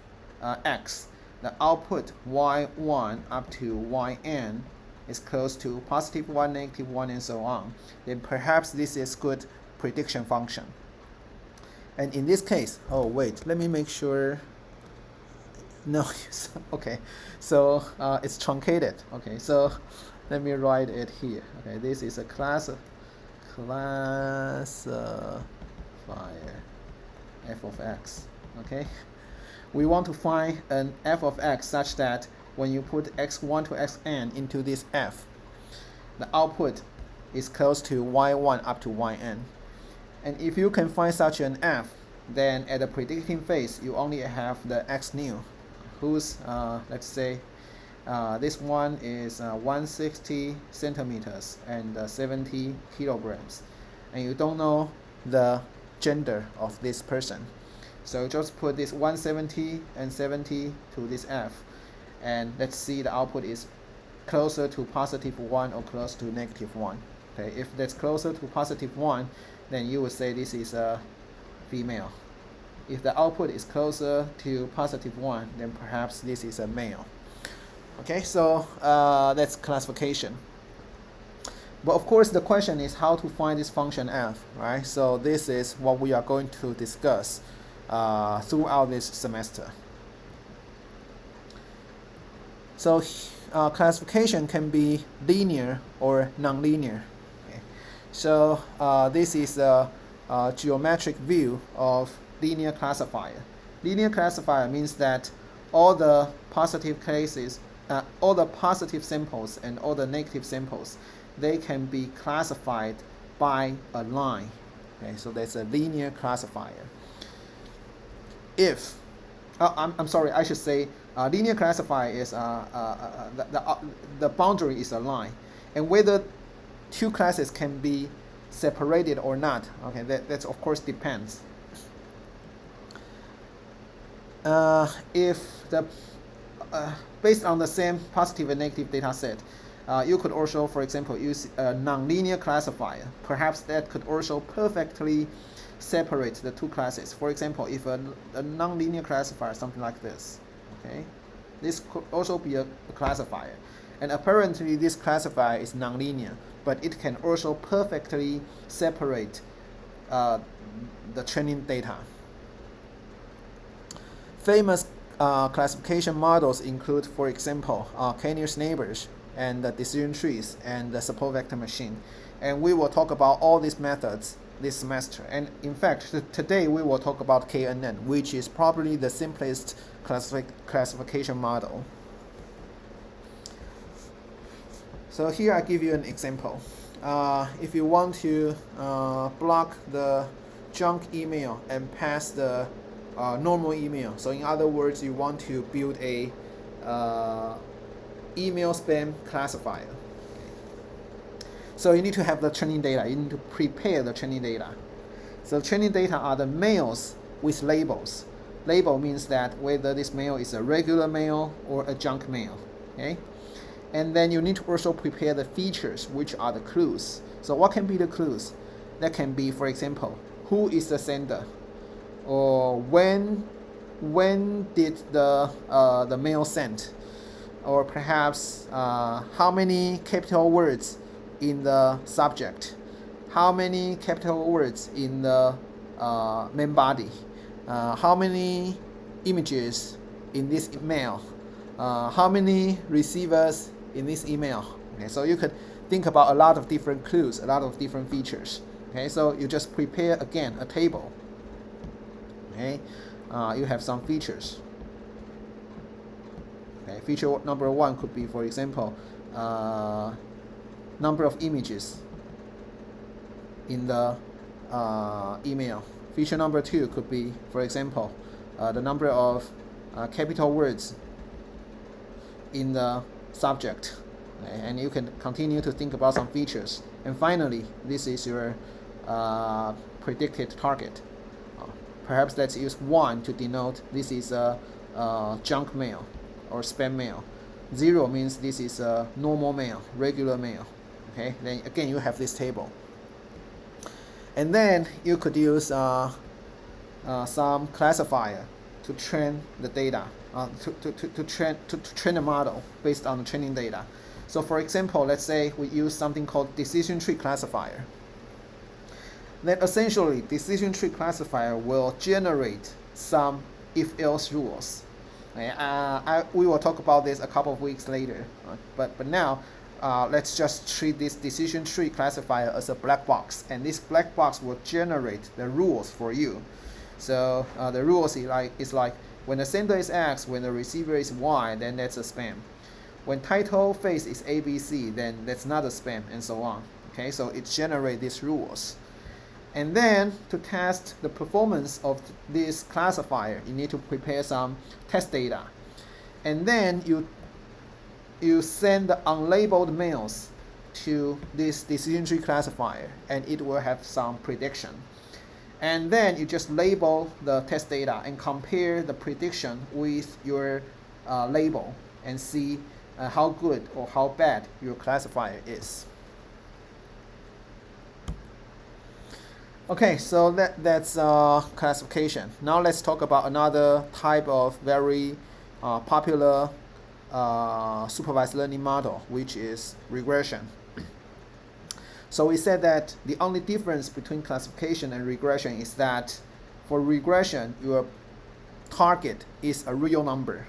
x, the output y1 up to yn is close to positive 1, negative 1, and so on, then perhaps this is good prediction function. And in this case, oh wait, let me make sure. No, okay, so it's truncated. Okay, so let me write it here. Okay, this is a classifier f of x. Okay, we want to find an f of x such that when you put x1 to xn into this f, the output is close to y1 up to yn. And if you can find such an f, then at the predicting phase, you only have the x new, whose, let's say, this one is 160 centimeters and 70 kilograms. And you don't know the gender of this person. So just put this 170 and 70 to this f. And let's see the output is closer to positive 1 or close to negative 1. Okay, if that's closer to positive 1, then you would say this is a female. If the output is closer to positive 1, then perhaps this is a male. Okay, so that's classification. But of course the question is how to find this function f, right? So this is what we are going to discuss throughout this semester. So classification can be linear or nonlinear. Okay. So this is a geometric view of linear classifier. Linear classifier means that all the positive cases, all the positive samples and all the negative samples, they can be classified by a line. Okay, so that's a linear classifier. If I'm sorry, I should say linear classifier is the boundary is a line, and whether two classes can be separated or not, okay, that's of course depends. If the based on the same positive and negative data set, you could also, for example, use a nonlinear classifier. Perhaps that could also perfectly separate the two classes. For example, if a nonlinear classifier, something like this, okay, this could also be a classifier. And apparently this classifier is nonlinear, but it can also perfectly separate the training data. Famous classification models include, for example, k-nearest neighbors and the decision trees and the support vector machine. And we will talk about all these methods this semester. And in fact, today we will talk about KNN, which is probably the simplest classification model. So here I give you an example. If you want to block the junk email and pass the normal email, so in other words, you want to build a email spam classifier. So you need to have the training data. You need to prepare the training data. So training data are the mails with labels. Label means that whether this mail is a regular mail or a junk mail. Okay? And then you need to also prepare the features, which are the clues. So what can be the clues? That can be, for example, who is the sender, or when did the mail sent, or perhaps how many capital words in the subject, how many capital words in the main body, how many images in this email, how many receivers in this email. Okay, so you could think about a lot of different clues, a lot of different features. Okay, so you just prepare again a table. Okay, you have some features. Okay, feature number one could be, for example, number of images in the email. Feature number two could be, for example, the number of capital words in the subject. Okay, and you can continue to think about some features. And finally, this is your predicted target. Perhaps let's use 1 to denote this is a junk mail or spam mail. 0 means this is a normal mail, regular mail. Okay, then again you have this table. And then you could use some classifier to train the data, to train a model based on the training data. So for example, let's say we use something called decision tree classifier. Then essentially, decision tree classifier will generate some if-else rules. We will talk about this a couple of weeks later. But now, let's just treat this decision tree classifier as a black box, and this black box will generate the rules for you. So the rules is like when the sender is X, when the receiver is Y, then that's a spam. When title face is ABC, then that's not a spam, and so on. Okay, so it generates these rules. And then to test the performance of this classifier, you need to prepare some test data. And then you send the unlabeled mails to this decision tree classifier, and it will have some prediction. And then you just label the test data and compare the prediction with your label and see how good or how bad your classifier is. Okay, so that's classification. Now let's talk about another type of very popular supervised learning model, which is regression. So we said that the only difference between classification and regression is that for regression, your target is a real number.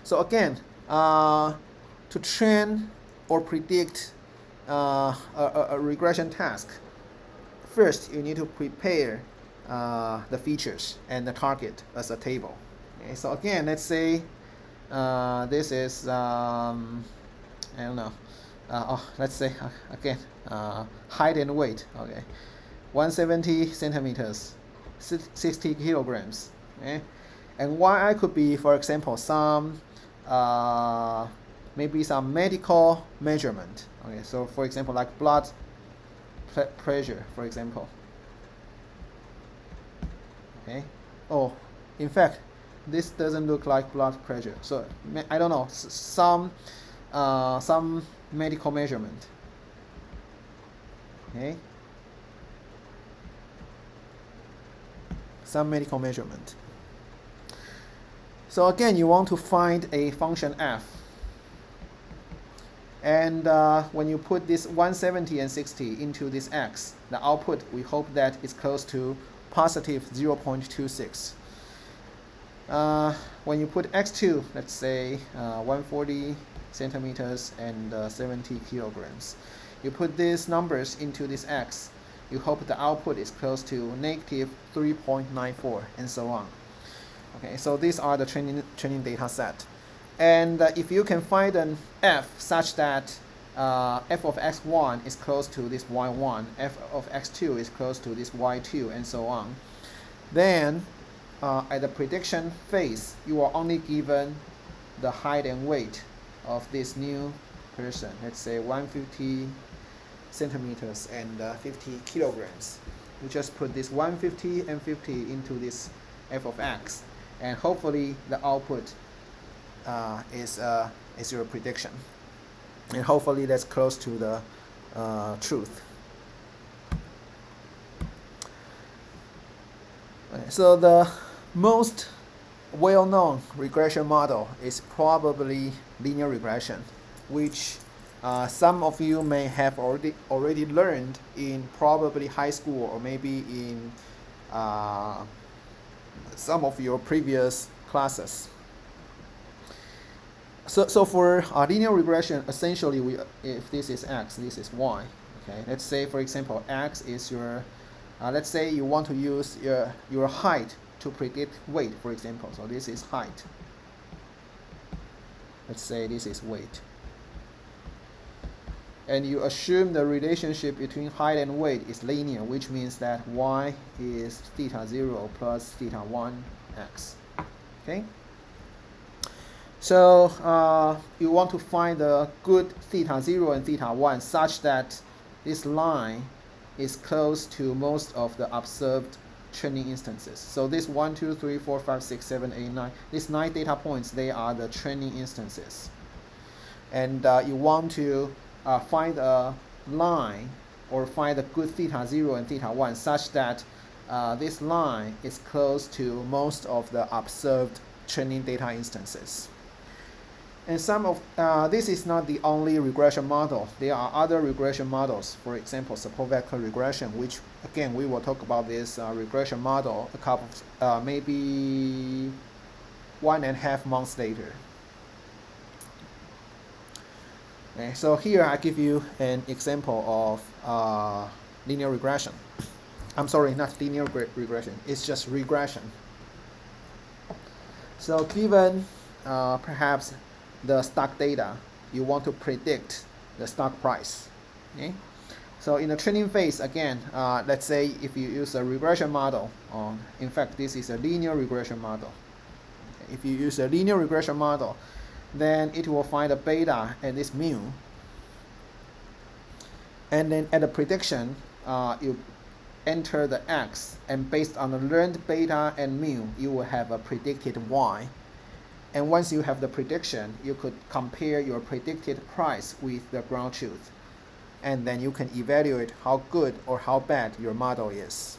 So again, to train or predict a regression task, first you need to prepare the features and the target as a table. Okay, so again, let's say this is I don't know. Let's say again height and weight. Okay, 170 centimeters, 60 kilograms. Okay? And yi could be, for example, some maybe some medical measurement. Okay, so for example, like blood pressure, for example. Okay. Oh, in fact, this doesn't look like blood pressure. So I don't know, some medical measurement. Okay. Some medical measurement. So again, you want to find a function f. And when you put this 170 and 60 into this x, the output, we hope that is close to positive 0.26. When you put x2, let's say 140 centimeters and 70 kilograms, you put these numbers into this x, you hope the output is close to negative 3.94 and so on. Okay, so these are the training data set. And if you can find an f such that f of x1 is close to this y1, f of x2 is close to this y2, and so on, then at the prediction phase, you are only given the height and weight of this new person, let's say 150 centimeters and 50 kilograms. You just put this 150 and 50 into this f of x, and hopefully the output is your prediction, and hopefully that's close to the truth. Okay, so the most well-known regression model is probably linear regression, which some of you may have already learned in probably high school, or maybe in some of your previous classes. So for linear regression, essentially, if this is x, this is y. Okay, let's say, for example, x is your, let's say you want to use your height to predict weight, for example. So this is height. Let's say this is weight. And you assume the relationship between height and weight is linear, which means that y is theta 0 plus theta 1 x. Okay? So you want to find the good theta 0 and theta 1 such that this line is close to most of the observed training instances. So this 1, 2, 3, 4, 5, 6, 7, 8, 9, these 9 data points, they are the training instances. And you want to find a line, or find a good theta 0 and theta 1 such that this line is close to most of the observed training data instances. And some of this is not the only regression model. There are other regression models. For example, support vector regression, which again we will talk about this regression model a couple of, maybe 1.5 months later. Okay, so here I give you an example of linear regression. I'm sorry, not linear regression. It's just regression. So given perhaps the stock data, you want to predict the stock price. Okay? So in the training phase, again, let's say if you use a regression model, in fact this is a linear regression model. If you use a linear regression model, then it will find a beta and this mu. And then at the prediction, you enter the x, and based on the learned beta and mu, you will have a predicted y. And once you have the prediction, you could compare your predicted price with the ground truth. And then you can evaluate how good or how bad your model is.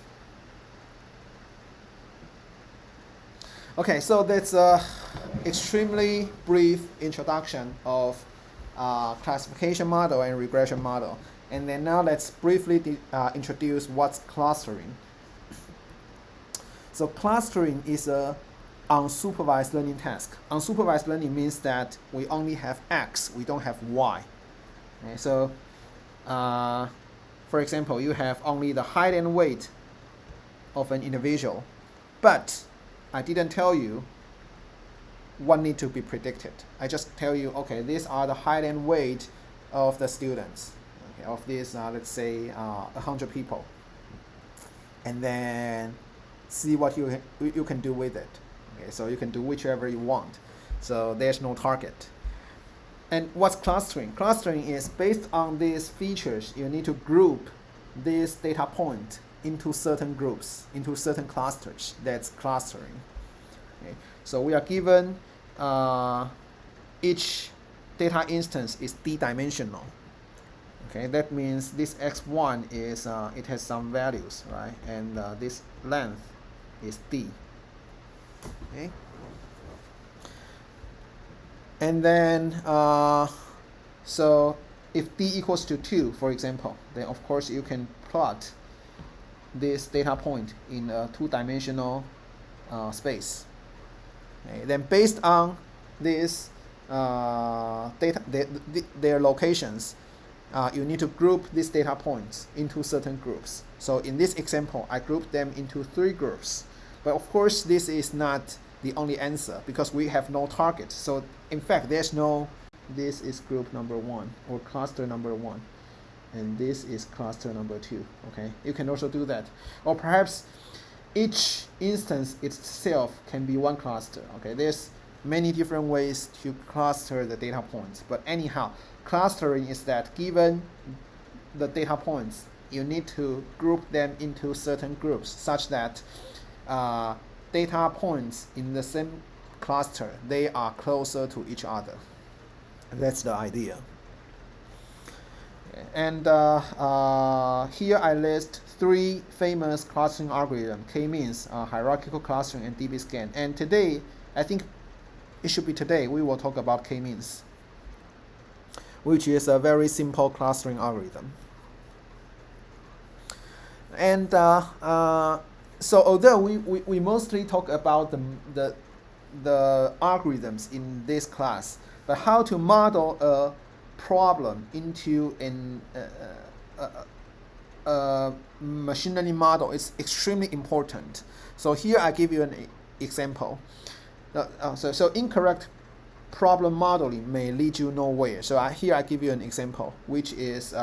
Okay, so that's an extremely brief introduction of classification model and regression model. And then now let's briefly introduce what's clustering. So clustering is a unsupervised learning task. Unsupervised learning means that we only have x, we don't have y. Okay, so for example, you have only the height and weight of an individual, but I didn't tell you what need to be predicted. I just tell you, okay, these are the height and weight of the students, okay, of these, let's say, 100 people. And then see what you can do with it. Okay, so you can do whichever you want. So there's no target. And what's clustering? Clustering is based on these features. You need to group this data point into certain groups, into certain clusters. That's clustering. Okay. So we are given each data instance is d-dimensional. Okay, that means this x1 is it has some values, right? And this length is d. Okay. And then so if d equals to 2, for example, then of course you can plot this data point in a two-dimensional space. Okay. Then based on this their locations, you need to group these data points into certain groups. So in this example, I grouped them into 3 groups. But of course, this is not the only answer because we have no target. So in fact, there's no, this is group number 1 or cluster number 1. And this is cluster number 2. Okay, you can also do that. Or perhaps each instance itself can be one cluster. Okay, there's many different ways to cluster the data points. But anyhow, clustering is that given the data points, you need to group them into certain groups such that data points in the same cluster, they are closer to each other. That's the idea. And here I list 3 famous clustering algorithms: k-means, hierarchical clustering, and dbScan. And today, I think it should be today, we will talk about k-means, which is a very simple clustering algorithm. And so although we mostly talk about the algorithms in this class, but how to model a problem into a machine learning model is extremely important. So here I give you an example. So incorrect problem modeling may lead you nowhere. So here I give you an example, which is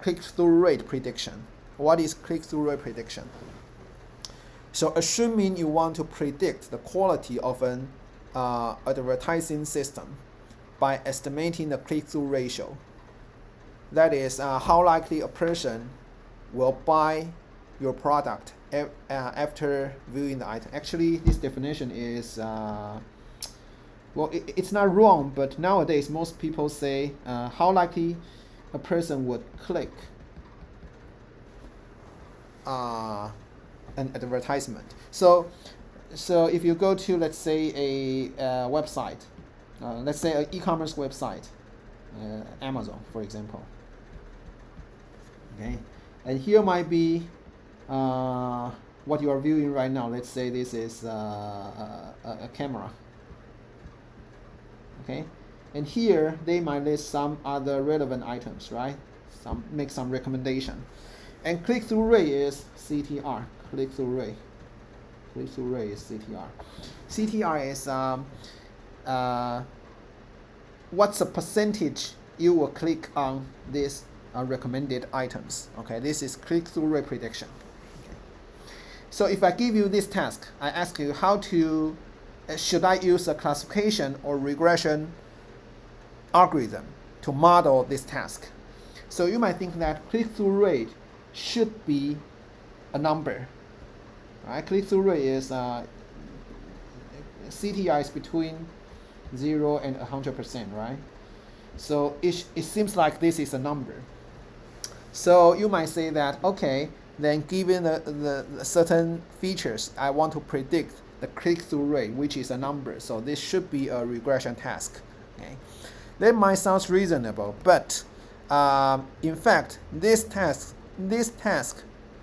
click-through rate prediction. What is click-through rate prediction? So assuming you want to predict the quality of an advertising system by estimating the click-through ratio. That is how likely a person will buy your product after viewing the item. Actually, this definition is, well, it's not wrong, but nowadays most people say how likely a person would click an advertisement. So if you go to, let's say, a website, let's say an e-commerce website, Amazon, for example. Okay, and here might be what you are viewing right now. Let's say this is a camera. Okay, and here they might list some other relevant items, right? Make some recommendation. And click-through rate is CTR. Click-through rate. Click-through rate is CTR. CTR is what's the percentage you will click on these recommended items. Okay, this is click-through rate prediction. Okay. So if I give you this task, I ask you how to, should I use a classification or regression algorithm to model this task? So you might think that click-through rate should be a number. Right? Click-through rate is CTR is between 0 and 100%, right? So it seems like this is a number. So you might say that, okay, then given the certain features, I want to predict the click-through rate, which is a number. So this should be a regression task. Okay, that might sound reasonable, but in fact, this task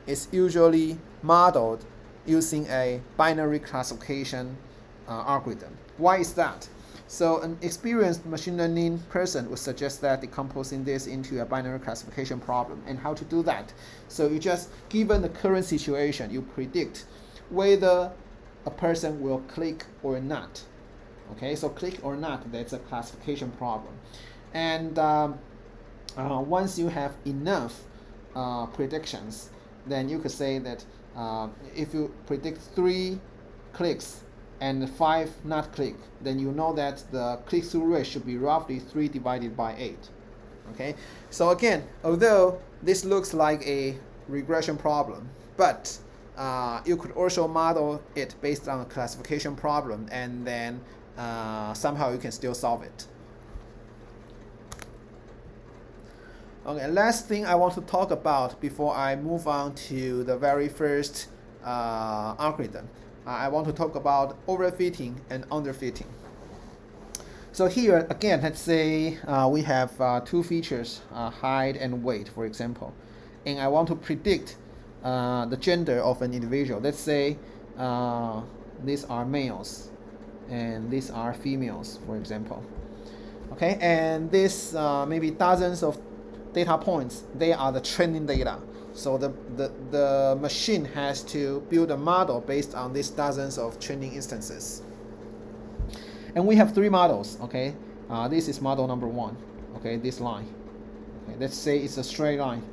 is usually modeled using a binary classification algorithm. Why is that? So an experienced machine learning person would suggest that decomposing this into a binary classification problem. And how to do that? So you just, given the current situation, you predict whether a person will click or not. Okay, so click or not, that's a classification problem. And once you have enough predictions, then you could say that if you predict 3 clicks and 5 not click, then you know that the click-through rate should be roughly 3 divided by 8. Okay, so again, although this looks like a regression problem, but you could also model it based on a classification problem, and then somehow you can still solve it. Okay, last thing I want to talk about before I move on to the very first algorithm. I want to talk about overfitting and underfitting. So here, again, let's say we have 2 features, height and weight, for example. And I want to predict the gender of an individual. Let's say these are males and these are females, for example. Okay, and this maybe dozens of data points, they are the training data. So the machine has to build a model based on these dozens of training instances. And we have 3 models, okay? This is model number 1, okay, this line. Okay, let's say it's a straight line.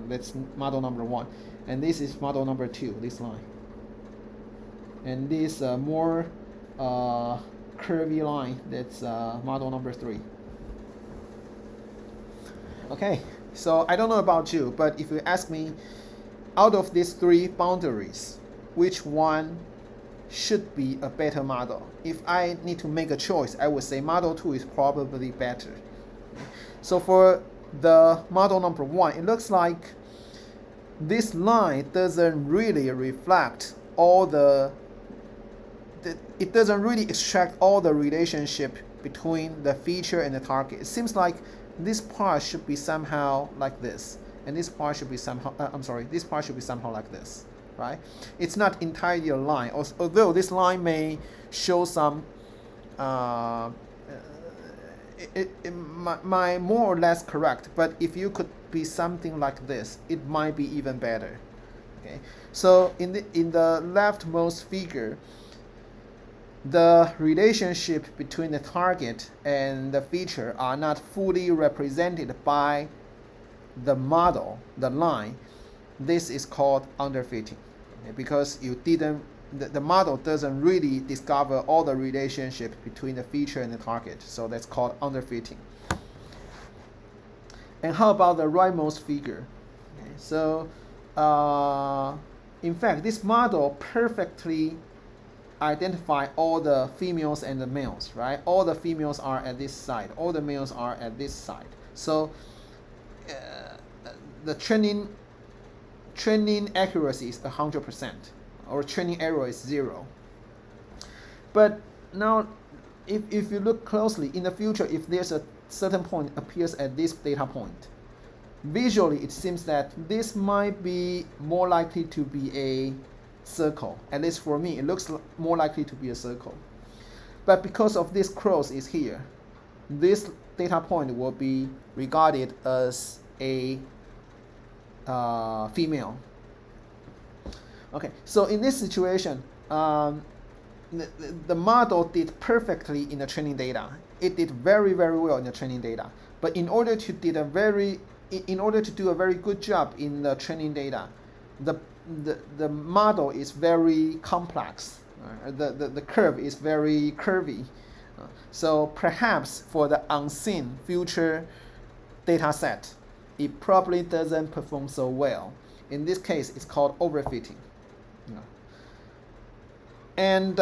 That's model number 1. And this is model number 2, this line. And this more curvy line, that's model number 3. Okay, so I don't know about you, but if you ask me, out of these 3 boundaries, which one should be a better model? If I need to make a choice, I would say model 2 is probably better. So for the model number 1, it looks like this line doesn't really reflect all it doesn't really extract all the relationship between the feature and the target. It seems like this part should be somehow like this, and this part should be somehow, this part should be somehow like this, right? It's not entirely a line, although this line may show some, it might more or less correct, but if you could be something like this, it might be even better. Okay, so in the leftmost figure, the relationship between the target and the feature are not fully represented by the model, the line. This is called underfitting, okay, because you didn't, the model doesn't really discover all the relationship between the feature and the target, so that's called underfitting. And how about the rightmost figure? Okay, so in fact, this model perfectly identify all the females and the males, right? All the females are at this side, all the males are at this side. So the training accuracy is 100%, or training error is 0. But now, if you look closely in the future, if there's a certain point appears at this data point, visually it seems that this might be more likely to be a circle. At least for me, it looks more likely to be a circle. But because of this cross is here, this data point will be regarded as a female. Okay, so in this situation, the model did perfectly in the training data. It did very, very well in the training data. But in order to do a very good job in the training data, the model is very complex. The curve is very curvy. So perhaps for the unseen future data set, it probably doesn't perform so well. In this case, it's called overfitting. And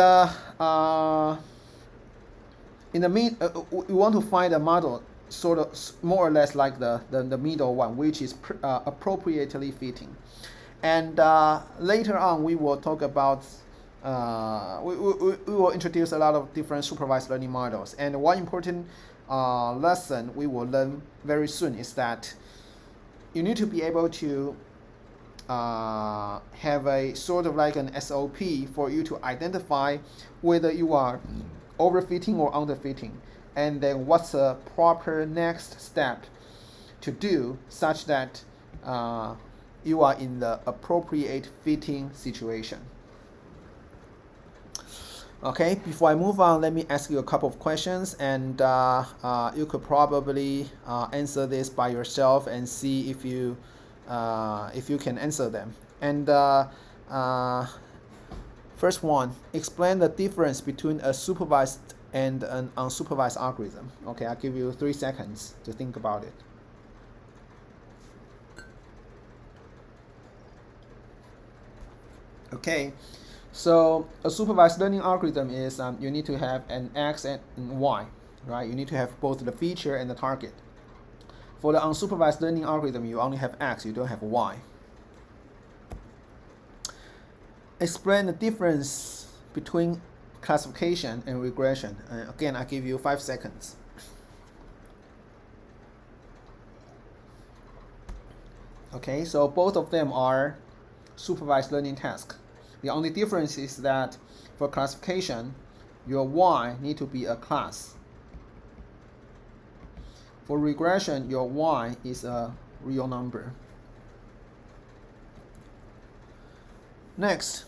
in the we want to find a model sort of more or less like the middle one, which is appropriately fitting. And later on, we will talk about, we will introduce a lot of different supervised learning models. And one important lesson we will learn very soon is that you need to be able to have a sort of like an SOP for you to identify whether you are overfitting or underfitting, and then what's a proper next step to do such that you are in the appropriate fitting situation. Okay, before I move on, let me ask you a couple of questions, and you could probably answer this by yourself and see if you can answer them. And First one, explain the difference between a supervised and an unsupervised algorithm. Okay, I'll give you 3 seconds to think about it. Okay, so a supervised learning algorithm is you need to have an X and Y, right? You need to have both the feature and the target. For the unsupervised learning algorithm, you only have X, you don't have Y. Explain the difference between classification and regression. Again, I give you 5 seconds. Okay, so both of them are supervised learning tasks. The only difference is that for classification, your Y need to be a class. For regression, your Y is a real number. Next,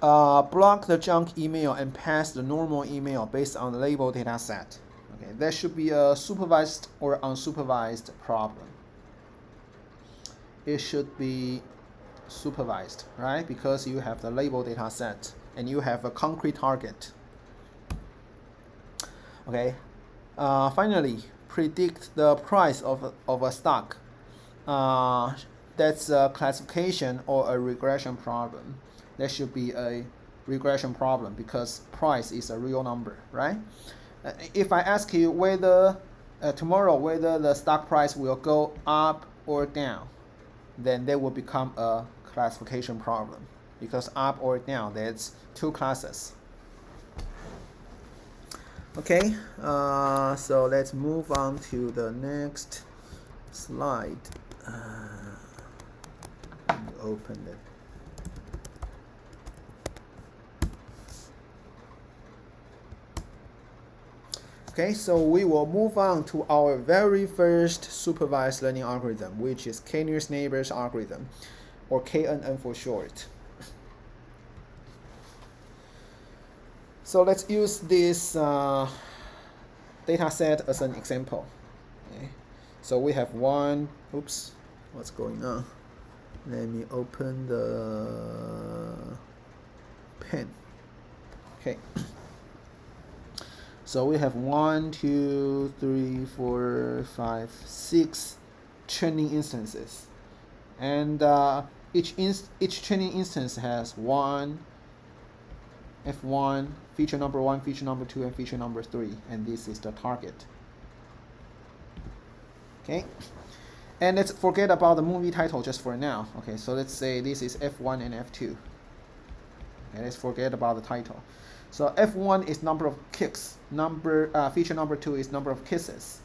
block the junk email and pass the normal email based on the label data set. Okay, that should be a supervised or unsupervised problem. It should be supervised, right? Because you have the label data set and you have a concrete target. Okay. Finally, predict the price of a stock. That's a classification or a regression problem. That should be a regression problem because price is a real number, right? If I ask you whether tomorrow whether the stock price will go up or down, then that will become a classification problem because up or down, that's 2 classes. Okay, so let's move on to the next slide. Open it. Okay, so we will move on to our very first supervised learning algorithm, which is K-nearest neighbors algorithm, or KNN for short. So let's use this data set as an example. Okay. So we have one, oops, what's going on? Let me open the pen. Okay. So we have 1, 2, 3, 4, 5, 6 training instances, and each training instance has one F1, feature number 1, feature number 2, and feature number 3, and this is the target. Okay, and let's forget about the movie title just for now. Okay, so let's say this is F1 and F2. Okay, let's forget about the title. So F1 is number of kicks, feature number 2 is number of kisses,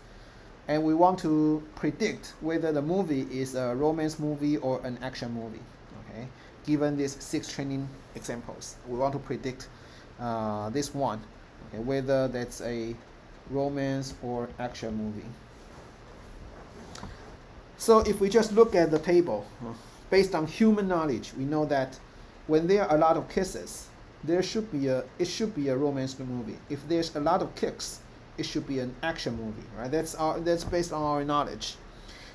and we want to predict whether the movie is a romance movie or an action movie. Okay, given these 6 training examples, we want to predict this one, okay, whether that's a romance or action movie. So if we just look at the table, based on human knowledge, we know that when there are a lot of kisses, it should be a romance movie. If there's a lot of kicks, it should be an action movie, right? That's based on our knowledge.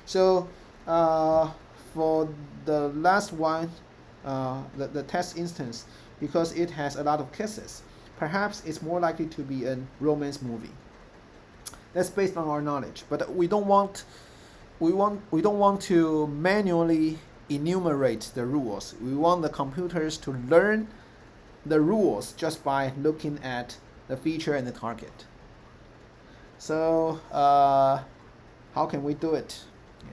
So for the last one, the test instance, because it has a lot of kisses, perhaps it's more likely to be a romance movie. That's based on our knowledge, but we don't want to manually enumerate the rules. We want the computers to learn the rules just by looking at the feature and the target. So how can we do it?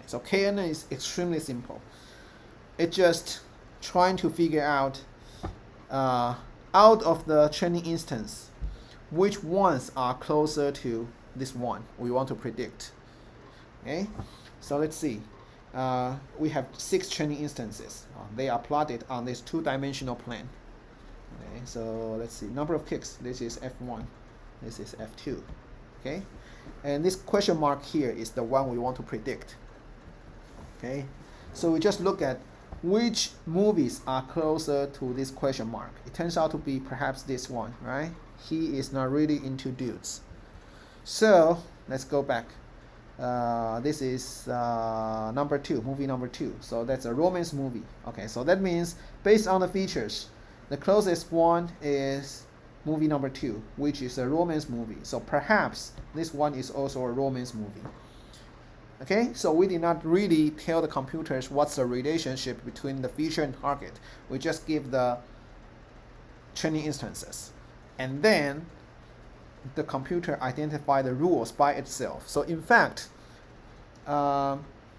So KNN is extremely simple. It's just trying to figure out of the training instance, which ones are closer to this one we want to predict. Okay, so let's see. We have 6 training instances. They are plotted on this 2-dimensional plane. Okay, so let's see. Number of kicks. This is F1. This is F2. Okay, and this question mark here is the one we want to predict. Okay, so we just look at which movies are closer to this question mark. It turns out to be perhaps this one, right? He is not really into dudes. So let's go back. this is number 2, movie number 2. So that's a romance movie. Okay, so that means based on the features, the closest one is movie number 2, which is a romance movie. So perhaps this one is also a romance movie. Okay, so we did not really tell the computers what's the relationship between the feature and target. We just give the training instances. And then the computer identify the rules by itself. So in fact,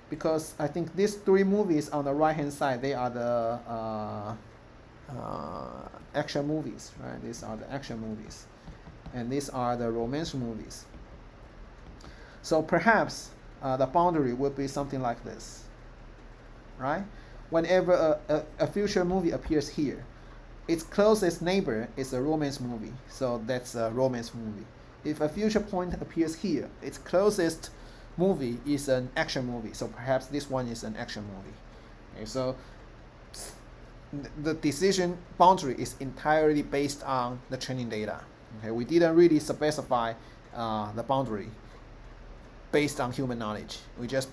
because I think these 3 movies on the right hand side, they are the action movies, right? These are the action movies. And these are the romance movies. So perhaps the boundary would be something like this, right? Whenever a future movie appears here, its closest neighbor is a romance movie, so that's a romance movie. If a future point appears here, its closest movie is an action movie, so perhaps this one is an action movie. Okay, so the decision boundary is entirely based on the training data. Okay, we didn't really specify the boundary based on human knowledge. We just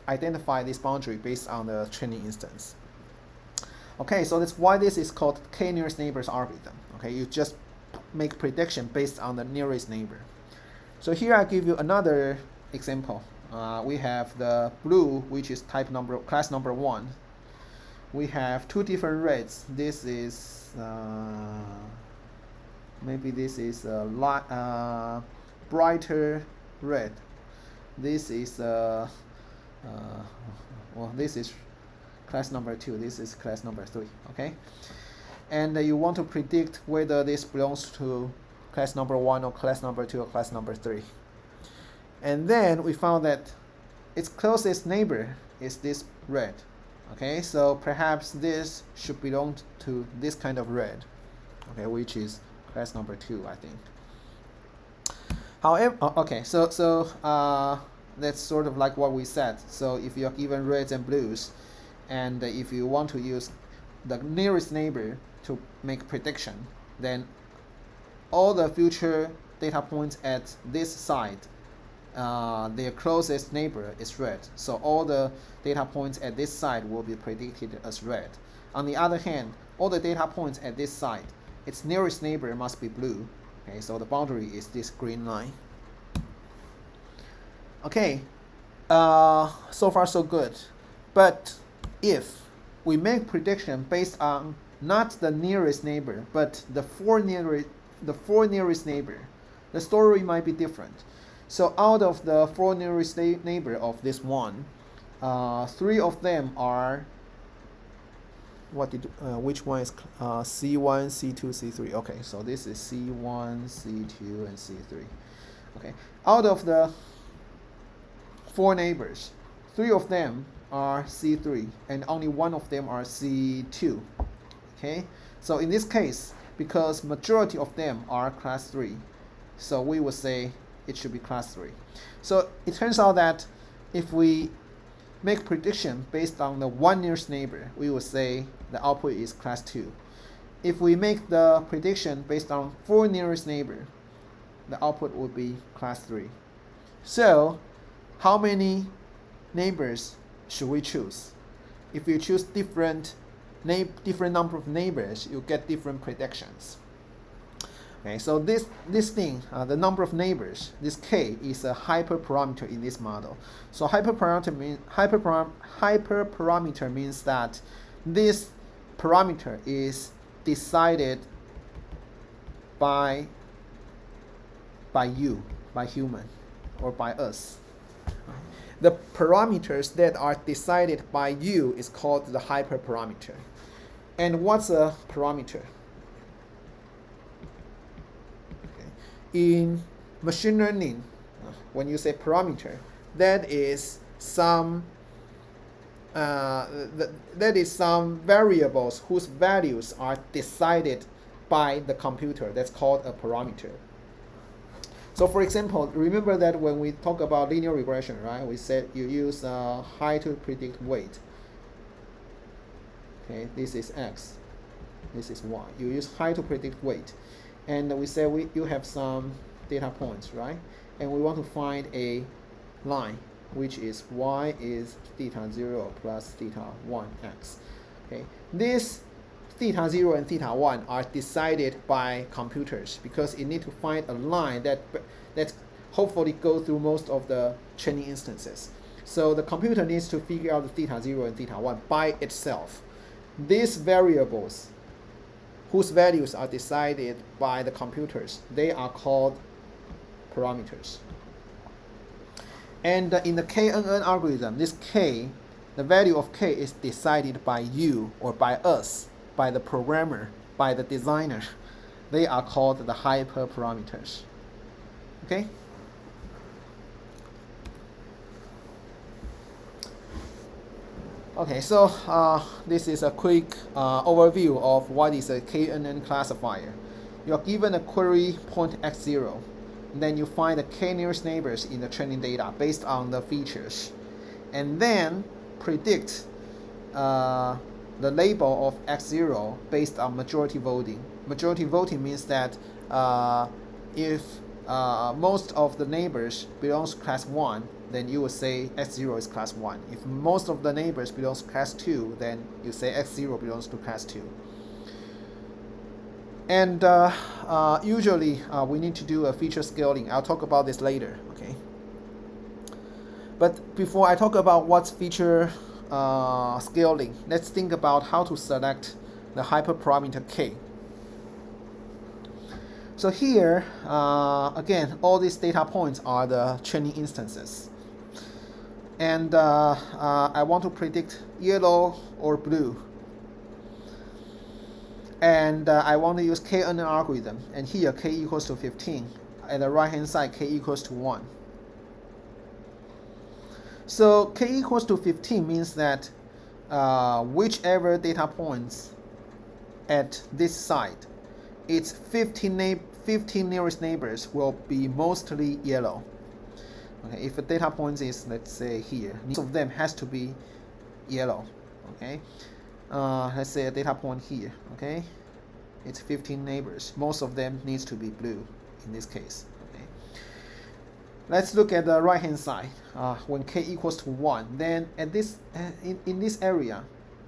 identify this boundary based on the training instance. Okay, so that's why this is called k-nearest neighbors algorithm. Okay, you just make prediction based on the nearest neighbor. So here I give you another example. We have the blue, which is class number 1. We have 2 different reds. This is maybe this is a brighter red. This is well, this is class number 2. This is class number 3. Okay, and you want to predict whether this belongs to class number 1 or class number 2 or class number 3. And then we found that its closest neighbor is this red. Okay, so perhaps this should belong to this kind of red. Okay, which is class number 2, I think. However, okay, so that's sort of like what we said. So if you're given reds and blues, and if you want to use the nearest neighbor to make prediction, then all the future data points at this side, their closest neighbor is red. So all the data points at this side will be predicted as red. On the other hand, all the data points at this side, its nearest neighbor must be blue. Okay, so the boundary is this green line. Okay, so far so good. But if we make prediction based on not the nearest neighbor, but the four nearest neighbor, the story might be different. So out of the 4 nearest neighbor of this one, 3 of them are which one is C1, C2, C3? Okay, so this is C1, C2, and C3. Okay, out of the 4 neighbors, 3 of them are C3, and only 1 of them are C2. Okay, so in this case, because majority of them are class 3, so we would say it should be class 3. So it turns out that if we make prediction based on the 1 nearest neighbor, we would say the output is class 2. If we make the prediction based on 4 nearest neighbor, the output would be class 3. So how many neighbors should we choose? If you choose different number of neighbors, you get different predictions. Okay, so this thing, the number of neighbors, this k is a hyperparameter in this model. So hyperparameter means that this parameter is decided by you, by human, or by us. The parameters that are decided by you is called the hyperparameter. And what's a parameter? In machine learning, when you say parameter, that is some variables whose values are decided by the computer. That's called a parameter. So for example, remember that when we talk about linear regression, right? We said you use height to predict weight. Okay, this is x, this is y. You use height to predict weight. And we say you have some data points, right? And we want to find a line, which is y is theta 0 plus theta 1 x. Okay, this theta 0 and theta 1 are decided by computers because it need to find a line that hopefully go through most of the training instances. So the computer needs to figure out the theta 0 and theta 1 by itself. These variables, whose values are decided by the computers, they are called parameters. And in the KNN algorithm, this k, the value of k is decided by you or by us, by the programmer, by the designer. They are called the hyperparameters. Okay? Okay, so this is a quick overview of what is a KNN classifier. You are given a query point x0. Then you find the k nearest neighbors in the training data based on the features. And then predict the label of x0 based on majority voting. Majority voting means that if most of the neighbors belongs to class 1, then you will say x0 is class 1. If most of the neighbors belongs to class 2, then you say x0 belongs to class 2. And usually we need to do a feature scaling. I'll talk about this later, okay? But before I talk about what's feature scaling, let's think about how to select the hyperparameter k. So here, again, all these data points are the training instances. And I want to predict yellow or blue. And I want to use KNN algorithm. And here, k equals to 15. At the right-hand side, k equals to 1. So k equals to 15 means that whichever data points at this site, its 15 nearest neighbors will be mostly yellow. Okay, if a data point is, let's say here, most of them has to be yellow. Okay, let's say a data point here. Okay, it's 15 neighbors. Most of them needs to be blue in this case. Okay, let's look at the right hand side. When k equals to 1, then at this in this area,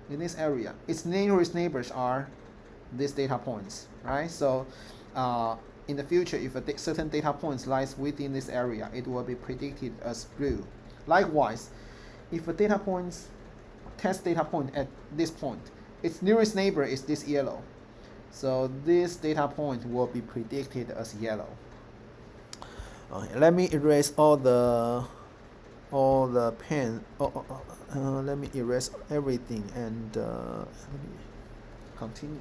its nearest neighbors are these data points, right? So in the future, if a certain data points lies within this area, it will be predicted as blue. Likewise, if a test data point at this point, its nearest neighbor is this yellow. So this data point will be predicted as yellow. Okay, let me erase all the pen. Let me erase everything and let me continue.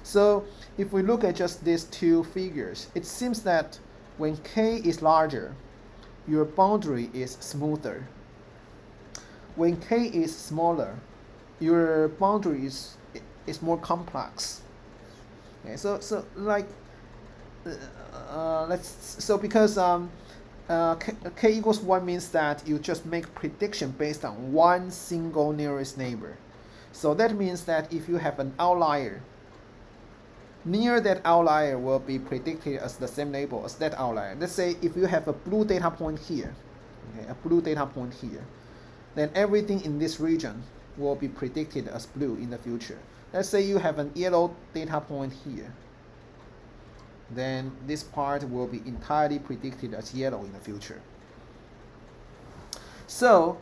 So if we look at just these two figures, it seems that when k is larger, your boundary is smoother. When k is smaller, your boundary is more complex. Okay, so like because k equals 1 means that you just make prediction based on one single nearest neighbor. So that means that if you have an outlier, near that outlier will be predicted as the same label as that outlier. Let's say if you have a blue data point here, okay, a blue data point here, then everything in this region will be predicted as blue in the future. Let's say you have an yellow data point here, then this part will be entirely predicted as yellow in the future. So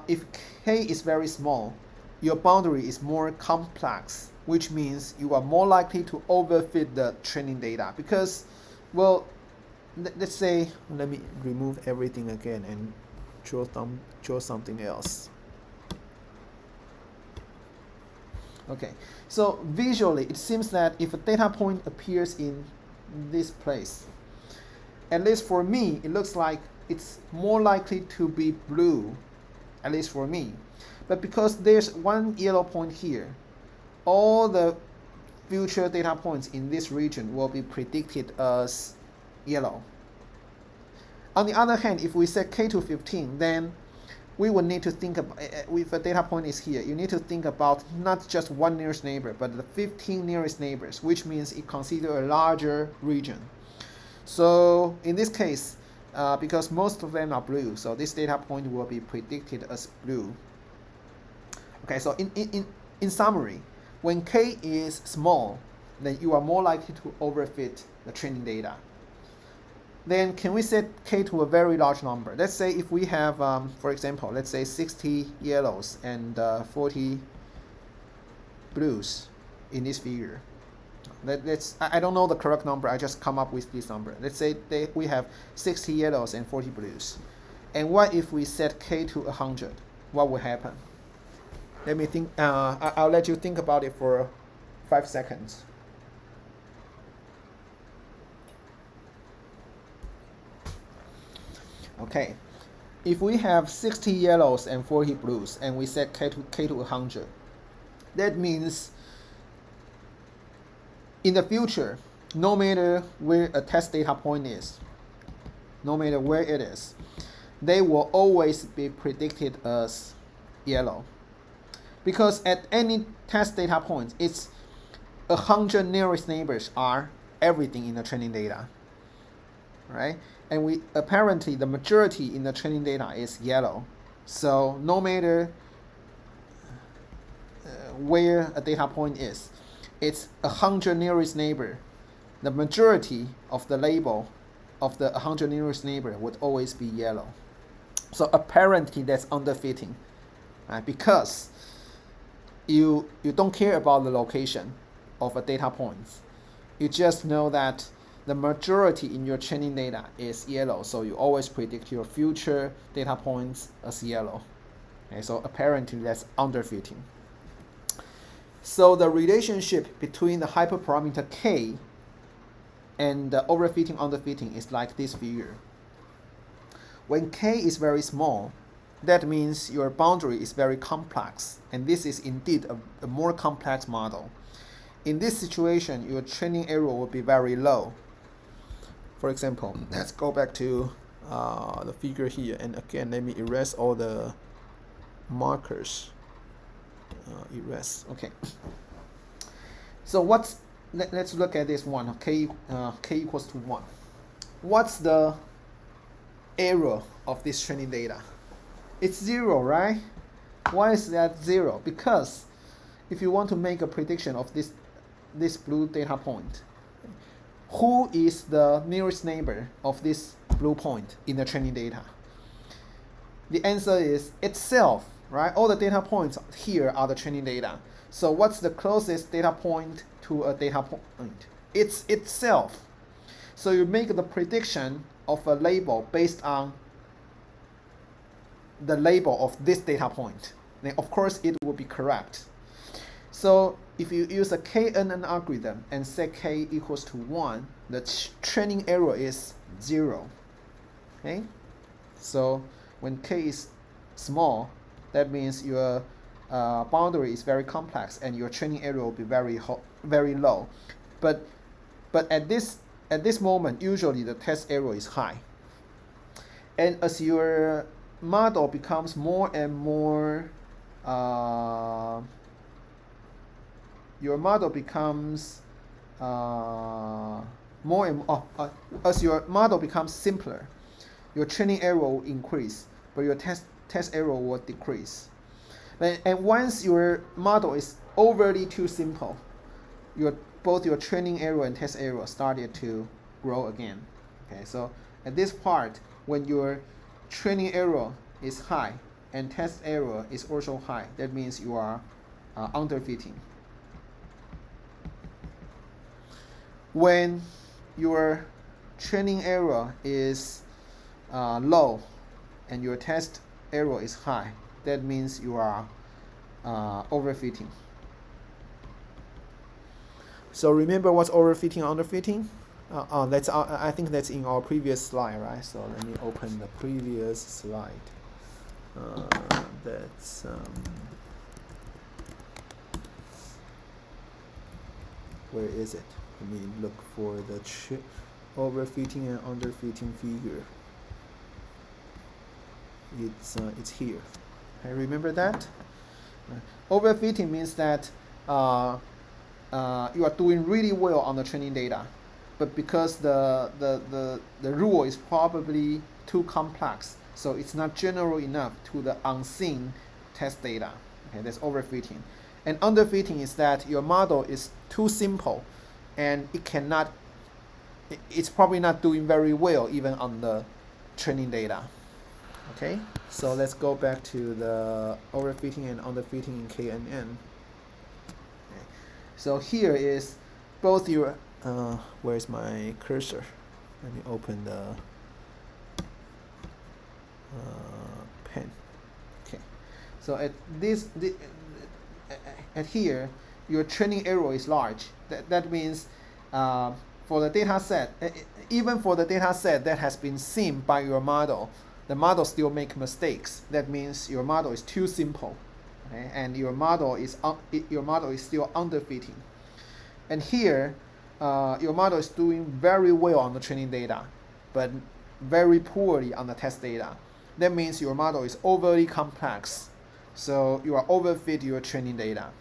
if k is very small, your boundary is more complex, which means you are more likely to overfit the training data because, well, let's say, let me remove everything again and draw something else. Okay, so visually it seems that if a data point appears in this place, at least for me, it looks like it's more likely to be blue, at least for me. But because there's one yellow point here, all the future data points in this region will be predicted as yellow. On the other hand, if we set k to 15, then we will need to think about, if a data point is here, you need to think about not just one nearest neighbor, but the 15 nearest neighbors, which means it considers a larger region. So in this case, because most of them are blue, so this data point will be predicted as blue. Okay, so in summary, when k is small, then you are more likely to overfit the training data. Then can we set k to a very large number? Let's say if we have, for example, let's say 60 yellows and 40 blues in this figure. I don't know the correct number, I just come up with this number. Let's say we have 60 yellows and 40 blues. And what if we set k to 100? What will happen? Let me think, I'll let you think about it for 5 seconds. Okay, if we have 60 yellows and 40 blues and we set k to 100, that means in the future, no matter where a test data point is, no matter where it is, they will always be predicted as yellow. Because at any test data point, it's 100 nearest neighbors are everything in the training data, right? And we apparently the majority in the training data is yellow. So no matter where a data point is, it's 100 nearest neighbor. The majority of the label of the 100 nearest neighbor would always be yellow. So apparently that's underfitting, right? Because you don't care about the location of a data point. You just know that the majority in your training data is yellow, so you always predict your future data points as yellow. Okay, so apparently that's underfitting. So the relationship between the hyperparameter k and the overfitting underfitting is like this figure. When k is very small, that means your boundary is very complex, and this is indeed a more complex model. In this situation, your training error will be very low. For example, let's go back to the figure here, and again, let me erase all the markers. Erase. Okay. So let's look at this one. K equals to 1. What's the error of this training data? It's 0, right? Why is that 0? Because if you want to make a prediction of this blue data point, who is the nearest neighbor of this blue point in the training data? The answer is itself, right? All the data points here are the training data. So what's the closest data point to a data point? It's itself. So you make the prediction of a label based on the label of this data point. Then of course it will be correct. So if you use a KNN algorithm and set k equals to 1, the training error is 0. Okay? So when k is small, that means your boundary is very complex and your training error will be very low. But at this moment, usually the test error is high. And as your model becomes more and more as your model becomes simpler, your training error will increase, but your test error will decrease. And once your model is overly too simple, both your training error and test error started to grow again. Okay, so at this part, when your training error is high and test error is also high, that means you are underfitting. When your training error is low and your test error is high, that means you are overfitting. So remember what's overfitting and underfitting? I think that's in our previous slide, right? So let me open the previous slide. Where is it? Let me look for the overfitting and underfitting figure. It's here. Okay, remember that? Overfitting means that you are doing really well on the training data, but because the rule is probably too complex, so it's not general enough to the unseen test data. Okay, that's overfitting. And underfitting is that your model is too simple, and it's probably not doing very well even on the training data. Okay, so let's go back to the overfitting and underfitting in KNN. Okay. So here is both your, where's my cursor? Let me open the pen. Okay, so at here, your training error is large. That means for the data set, even for the data set that has been seen by your model, the model still make mistakes. That means your model is too simple, okay? And your model is still underfitting. And here, your model is doing very well on the training data, but very poorly on the test data. That means your model is overly complex, so you are overfit your training data.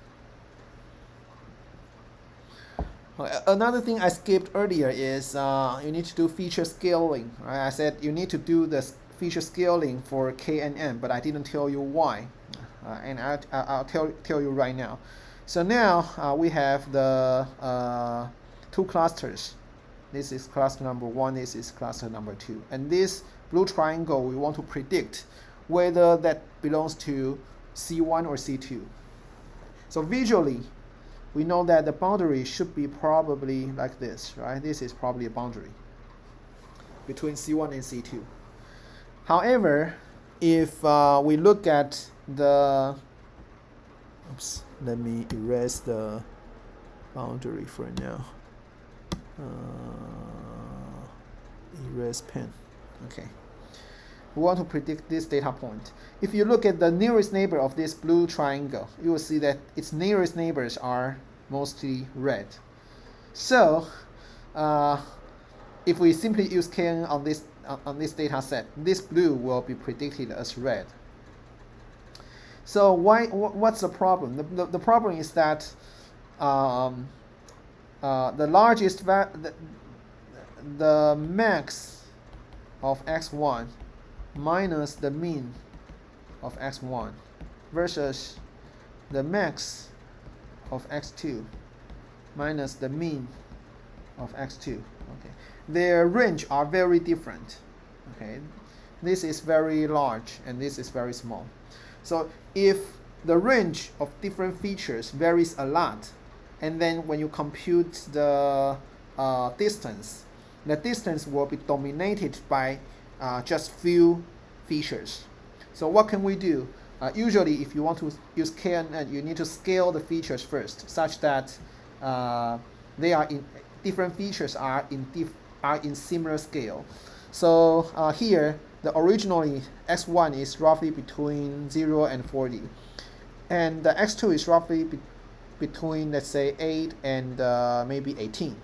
Another thing I skipped earlier is you need to do feature scaling. Right? I said you need to do the feature scaling for KNN, but I didn't tell you why, and I'll tell you right now. So now we have the two clusters. This is cluster number 1, this is cluster number 2. And this blue triangle, we want to predict whether that belongs to C1 or C2. So visually, we know that the boundary should be probably like this, right? This is probably a boundary between C1 and C2. However, if we look at the, oops, let me erase the boundary for now. Erase pen. Okay. We want to predict this data point. If you look at the nearest neighbor of this blue triangle, you will see that its nearest neighbors are mostly red. So, if we simply use KN on this data set, this blue will be predicted as red. So what's the problem? The problem is that the largest the max of x1 minus the mean of x1 versus the max of x2 minus the mean of x2. Okay, their range are very different. Okay, this is very large and this is very small. So if the range of different features varies a lot, and then when you compute the distance, the distance will be dominated by just few features. So what can we do? Usually, if you want to use KNN, you need to scale the features first, such that they are in different features are in similar scale. So here, the originally x1 is roughly between 0 and 40, and the x2 is roughly between, let's say, 8 and maybe 18.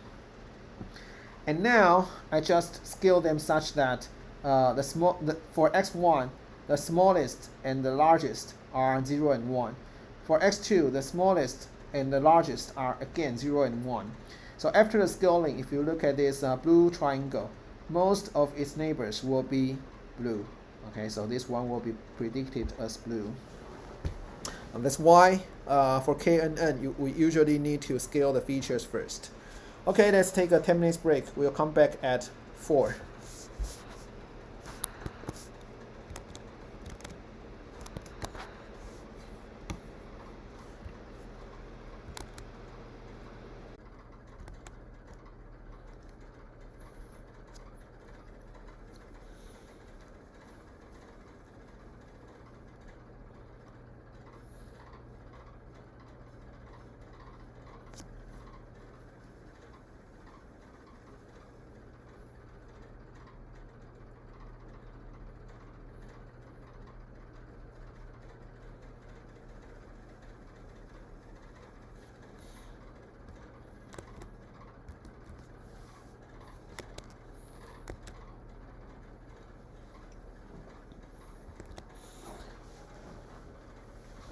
And now I just scale them such that for x1, the smallest and the largest are 0 and 1. For x2, the smallest and the largest are again 0 and 1. So after the scaling, if you look at this blue triangle, most of its neighbors will be blue. Okay, so this one will be predicted as blue. And that's why for KNN, we usually need to scale the features first. Okay, let's take a 10 minutes break. We'll come back at 4.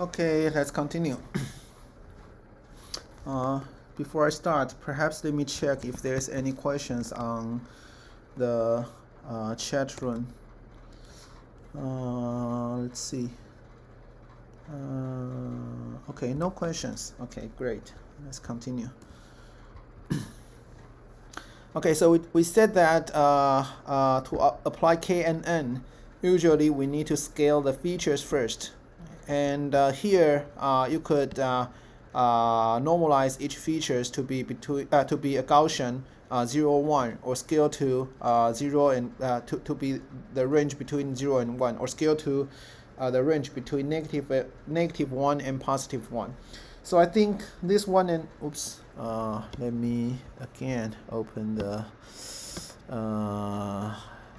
Okay, let's continue. before I start, perhaps let me check if there's any questions on the chat room. Let's see. Okay, no questions. Okay, great. Let's continue. Okay, so we said that to apply KNN, usually we need to scale the features first. And here you could normalize each features to be between to be a Gaussian 0, 1, or scale to 0 and to be the range between 0 and 1, or scale to the range between negative 1 and positive 1. So I think this one and oops, let me again open the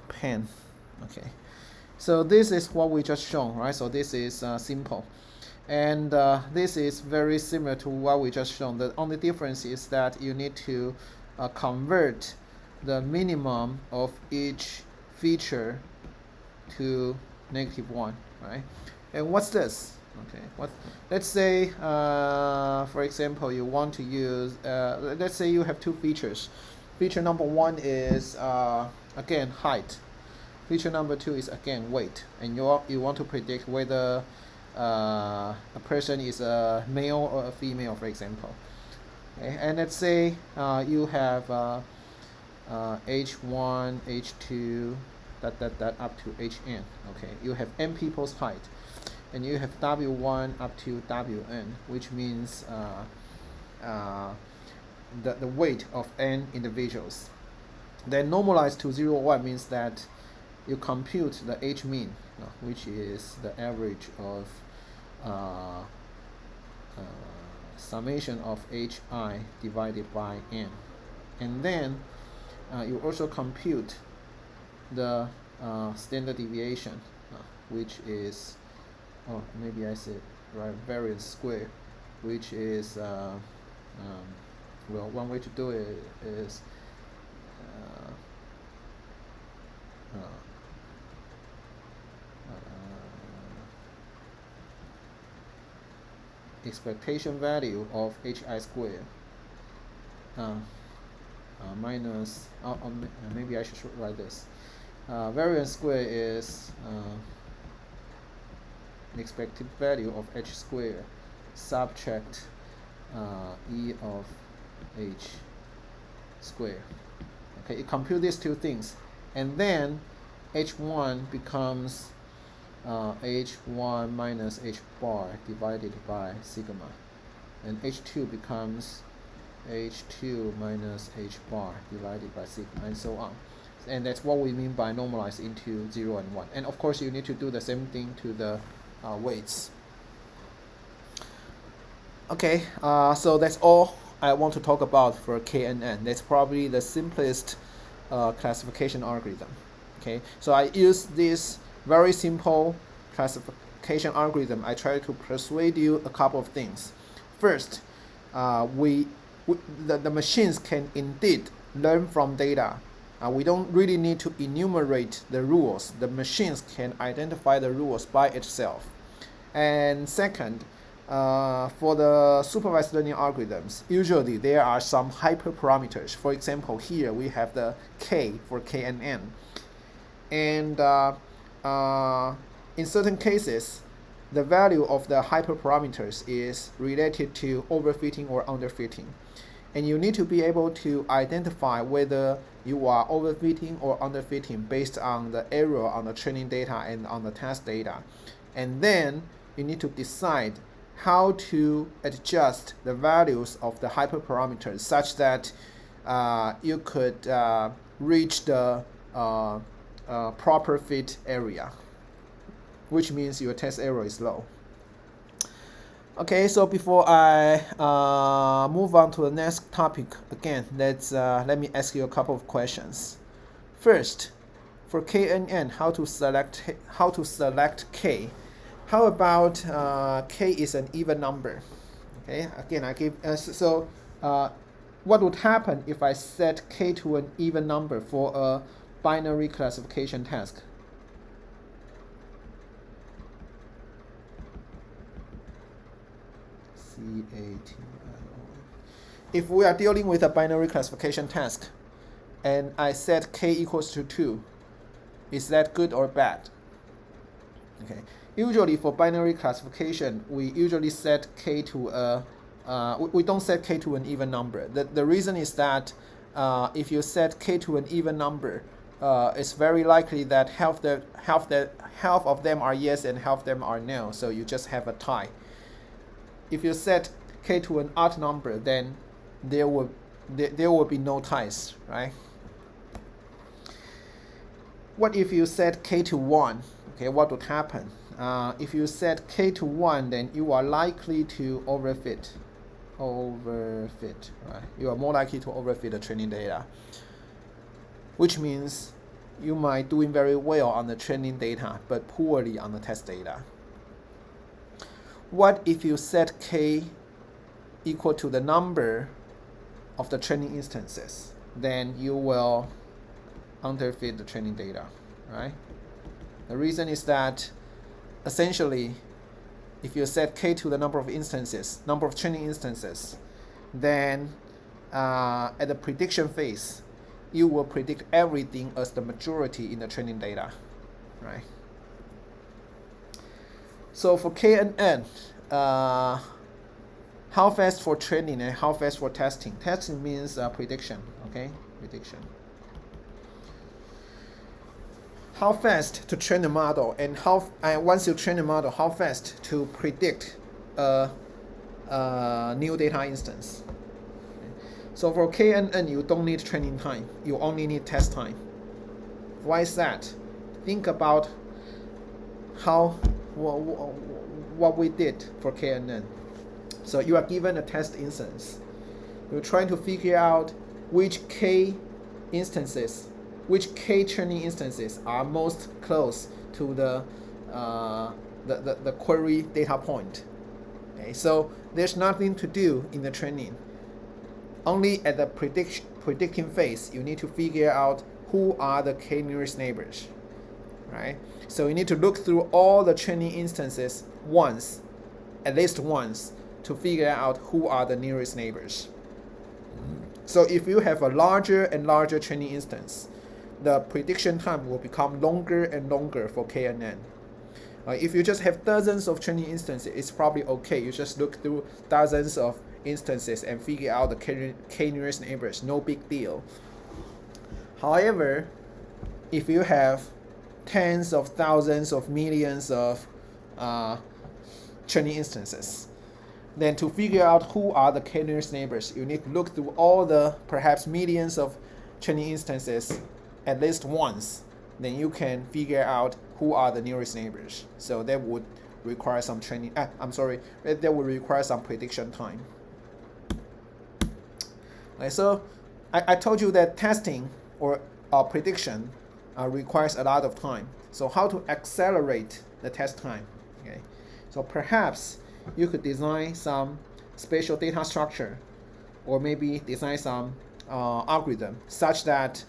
pen. Okay. So this is what we just shown, right? So this is simple. And this is very similar to what we just shown. The only difference is that you need to convert the minimum of each feature to -1, right? And what's this? Okay, let's say, for example, you want to use, let's say you have two features. Feature number 1 is, again, height. Feature number 2 is, again, weight. And you want to predict whether a person is a male or a female, for example. Okay? And let's say you have H1, H2, that up to Hn. Okay, you have n people's height, and you have W1 up to Wn, which means the weight of n individuals. Then normalized to 0, 1 means that you compute the H mean, which is the average of summation of Hi divided by n. And then you also compute the standard deviation, which is, oh, maybe I said right, variance square, which is, well, one way to do it is expectation value of Hi squared minus, maybe I should write this. Variance square is expected value of H squared subtract E of H squared. Okay, you compute these two things, and then H1 becomes H1 minus H bar divided by sigma, and H2 becomes H2 minus H bar divided by sigma, and so on. And that's what we mean by normalize into 0 and 1. And of course you need to do the same thing to the weights. Okay, so that's all I want to talk about for KNN. That's probably the simplest classification algorithm. Okay, so I use this very simple classification algorithm. I try to persuade you a couple of things. First, the machines can indeed learn from data. We don't really need to enumerate the rules. The machines can identify the rules by itself. And second, for the supervised learning algorithms, usually there are some hyperparameters. For example, here we have the K for KNN. And in certain cases, the value of the hyperparameters is related to overfitting or underfitting. And you need to be able to identify whether you are overfitting or underfitting based on the error on the training data and on the test data. And then you need to decide how to adjust the values of the hyperparameters such that you could reach the proper fit area, which means your test error is low. Okay, so before I move on to the next topic, again, let me ask you a couple of questions. First, for KNN, how to select K? How about K is an even number? Okay, again, I give what would happen if I set K to an even number for a binary classification task? CATIO. if we are dealing with a binary classification task, and I set k equals to 2, is that good or bad? Okay. Usually for binary classification, we usually set k to a we don't set k to an even number. The reason is that if you set k to an even number, it's very likely that half of them are yes and half of them are no, so you just have a tie. If you set k to an odd number, then there will be no ties, right? What if you set k to 1? Okay, what would happen? If you set k to 1, then you are likely to overfit, right? You are more likely to overfit the training data, which means you might doing very well on the training data, but poorly on the test data. What if you set k equal to the number of the training instances? Then you will underfit the training data, right? The reason is that essentially, if you set k to the number of training instances, then at the prediction phase, you will predict everything as the majority in the training data, right? So for k and n, how fast for training and how fast for testing? Testing means prediction, okay? Prediction. How fast to train the model, and once you train the model, how fast to predict a new data instance. Okay. So for k and n, you don't need training time. You only need test time. Why is that? Think about what we did for k and n. So you are given a test instance. You're trying to figure out which k training instances are most close to the query data point. Okay, so there's nothing to do in the training. Only at the predicting phase, you need to figure out who are the k nearest neighbors, right? So you need to look through all the training instances at least once, to figure out who are the nearest neighbors. So if you have a larger and larger training instance, the prediction time will become longer and longer for k and n. If you just have dozens of training instances, it's probably okay. You just look through dozens of instances and figure out the k nearest neighbors, no big deal. However, if you have tens of thousands of millions of training instances, then to figure out who are the k nearest neighbors, you need to look through all the perhaps millions of training instances at least once. Then you can figure out who are the nearest neighbors. So that would require some training. That would require some prediction time. Okay, so I told you that testing or prediction requires a lot of time. So how to accelerate the test time? Okay, so perhaps you could design some spatial data structure, or maybe design some algorithm such that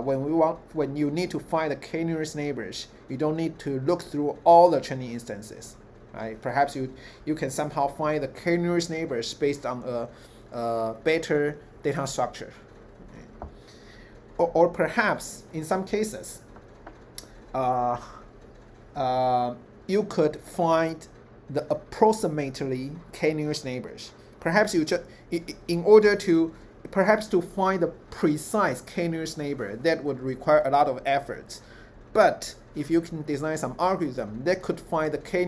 when you need to find the k nearest neighbors, you don't need to look through all the training instances, right? Perhaps you can somehow find the k nearest neighbors based on a better data structure. Okay. Or perhaps in some cases, you could find the approximately k nearest neighbors. Perhaps you just perhaps to find the precise k nearest neighbor, that would require a lot of effort. But if you can design some algorithm that could find the k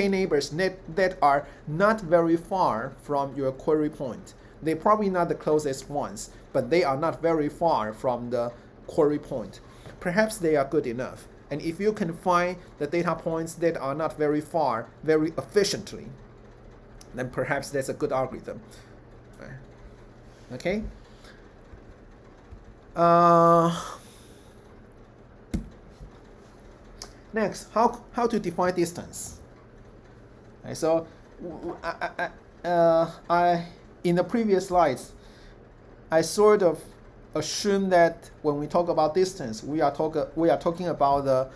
neighbors that are not very far from your query point, they're probably not the closest ones, but they are not very far from the query point, perhaps they are good enough. And if you can find the data points that are not very far very efficiently, then perhaps that's a good algorithm. Okay. Next, how to define distance? Okay, so I in the previous slides, I sort of assume that when we talk about distance, we are talking about the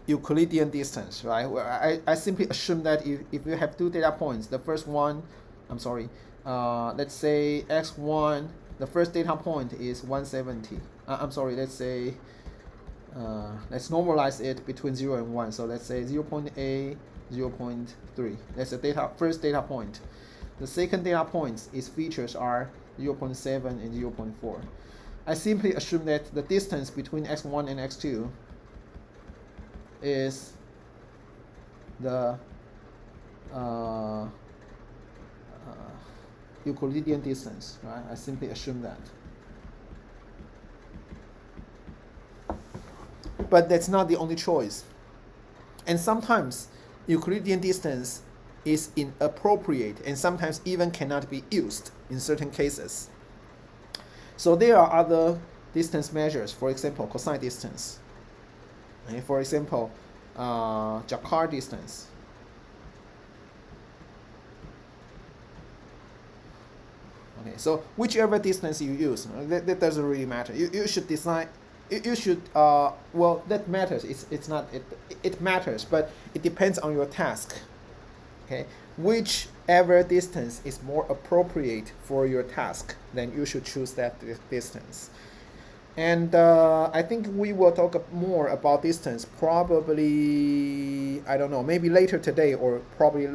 Euclidean distance, right? Where I simply assume that if you have two data points, the let's say x1, the first data point is 170. I'm sorry, let's say, let's normalize it between 0 and 1. So let's say 0.8, 0.3. That's the first data point. The second data point is features are 0.7 and 0.4. I simply assume that the distance between x1 and x2 is the Euclidean distance, right? I simply assume that. But that's not the only choice. And sometimes Euclidean distance is inappropriate and sometimes even cannot be used in certain cases. So there are other distance measures, for example, cosine distance. Okay, for example, Jacquard distance. Okay, so whichever distance you use, that doesn't really matter. You should design. You should well, that matters. It's not it matters, but it depends on your task. Okay, whichever distance is more appropriate for your task, then you should choose that distance. And I think we will talk more about distance probably, I don't know, maybe later today or probably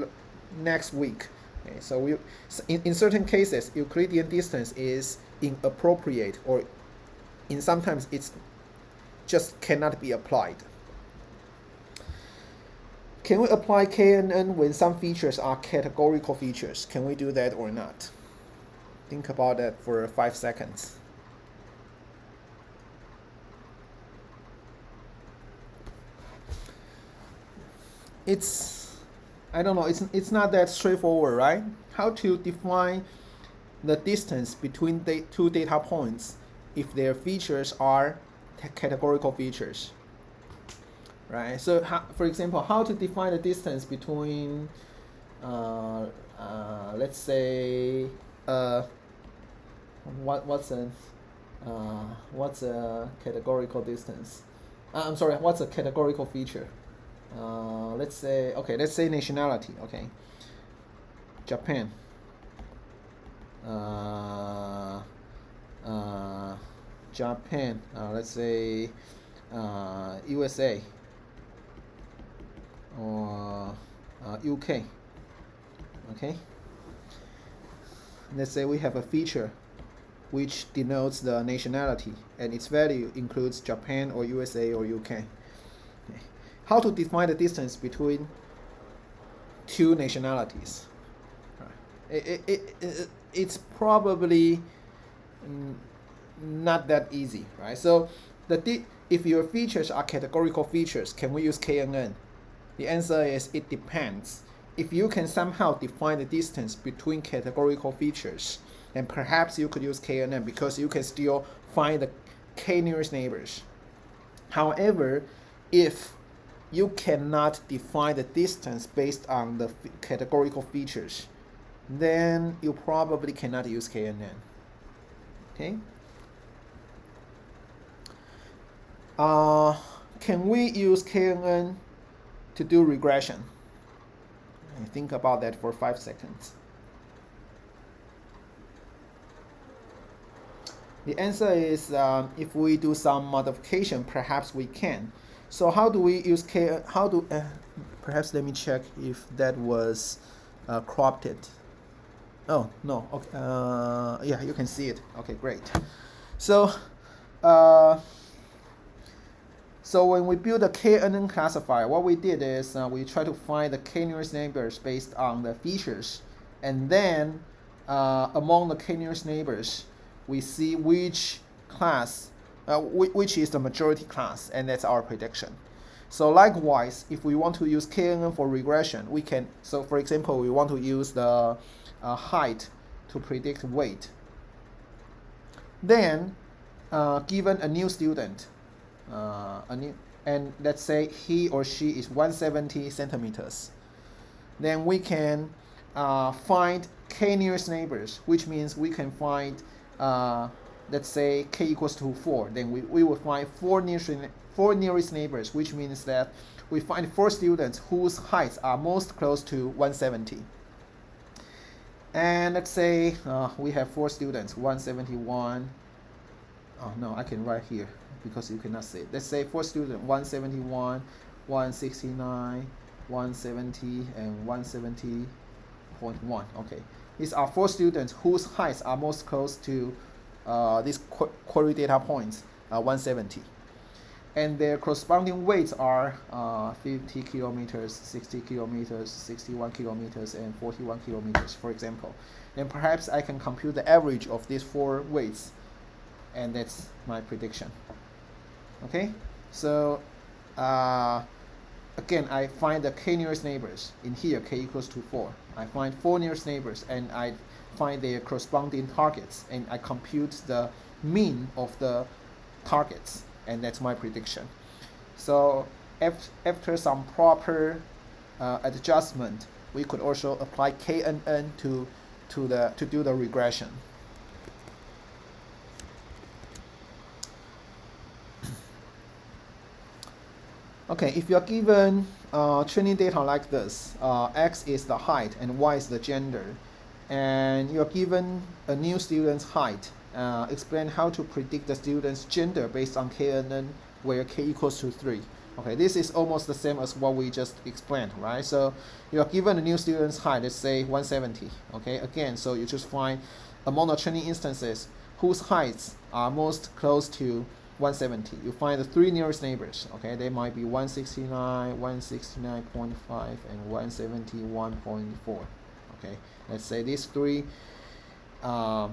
next week. Okay, so in certain cases, Euclidean distance is inappropriate, or in sometimes it's just cannot be applied. Can we apply KNN when some features are categorical features? Can we do that or not? Think about that for 5 seconds. I don't know, it's not that straightforward, right? How to define the distance between the two data points if their features are categorical features, right? So for example, how to define the distance between let's say what's a categorical distance? I'm sorry, what's a categorical feature? Let's say nationality. Okay, Japan, Japan, let's say USA or UK. Okay, let's say we have a feature which denotes the nationality and its value includes Japan or USA or UK. Okay. How to define the distance between two nationalities? It's probably not that easy, right? So if your features are categorical features, can we use KNN? The answer is it depends. If you can somehow define the distance between categorical features, then perhaps you could use KNN because you can still find the k nearest neighbors. However, if you cannot define the distance based on the categorical features, then you probably cannot use KNN. Okay? Can we use KNN to do regression? Think about that for 5 seconds. The answer is if we do some modification, perhaps we can. So how do we use perhaps let me check if that was cropped it. Oh, no, okay, yeah, you can see it. Okay, great. So when we build a KNN classifier, what we did is we try to find the k nearest neighbors based on the features, and then among the k nearest neighbors, we see which class which is the majority class, and that's our prediction. So likewise, if we want to use KNN for regression, we can, so for example, we want to use the height to predict weight. Then, given a new student, and let's say he or she is 170 centimeters, then we can find k nearest neighbors, which means we can find let's say k equals to 4, then we will find four nearest neighbors, which means that we find 4 students whose heights are most close to 170. And let's say we have 4 students, 171. Oh no, I can write here because you cannot see it. Let's say 4 students, 171, 169, 170, and 170.1. Okay, these are 4 students whose heights are most close to these query data points, 170. And their corresponding weights are 50 kilometers, 60 kilometers, 61 kilometers, and 41 kilometers, for example. And perhaps I can compute the average of these 4 weights, and that's my prediction. Okay, so again, I find the k nearest neighbors. In here, k equals to 4. I find 4 nearest neighbors, and I find their corresponding targets, and I compute the mean of the targets. And that's my prediction. So after some proper adjustment, we could also apply KNN to do the regression. Okay, if you are given training data like this, X is the height and Y is the gender, and you are given a new student's height, explain how to predict the student's gender based on KNN where k equals to 3. Okay, this is almost the same as what we just explained, right? So you are given a new student's height, let's say 170. Okay, again, so you just find among the training instances whose heights are most close to 170. You find the 3 nearest neighbors. Okay, they might be 169, 169.5, and 171.4. Okay, let's say these 3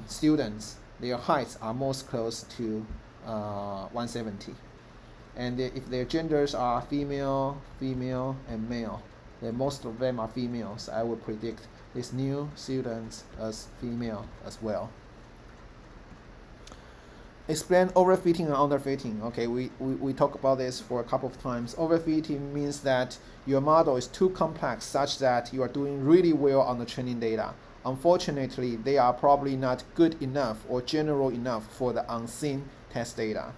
students, their heights are most close to 170. And if their genders are female, and male, then most of them are females. I would predict these new students as female as well. Explain overfitting and underfitting. Okay, we talked about this for a couple of times. Overfitting means that your model is too complex such that you are doing really well on the training data. Unfortunately, they are probably not good enough or general enough for the unseen test data.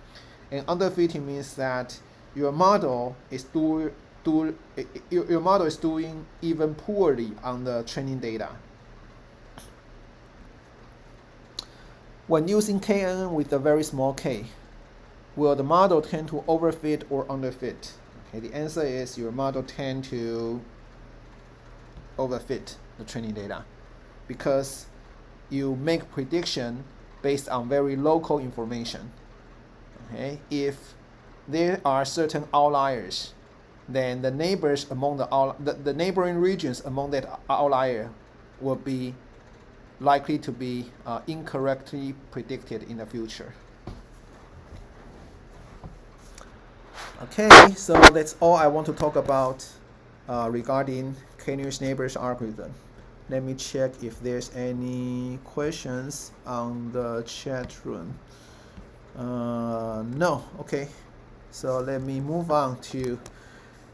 And underfitting means that your model is doing even poorly on the training data. When using KNN with a very small k, will the model tend to overfit or underfit? Okay, the answer is your model tend to overfit the training data, because you make prediction based on very local information. Okay, if there are certain outliers, then the neighbors among the neighboring regions among that outlier will be likely to be incorrectly predicted in the future. Okay, so that's all I want to talk about regarding k-nearest neighbors algorithm. Let me check if there's any questions on the chat room. No, okay. So let me move on to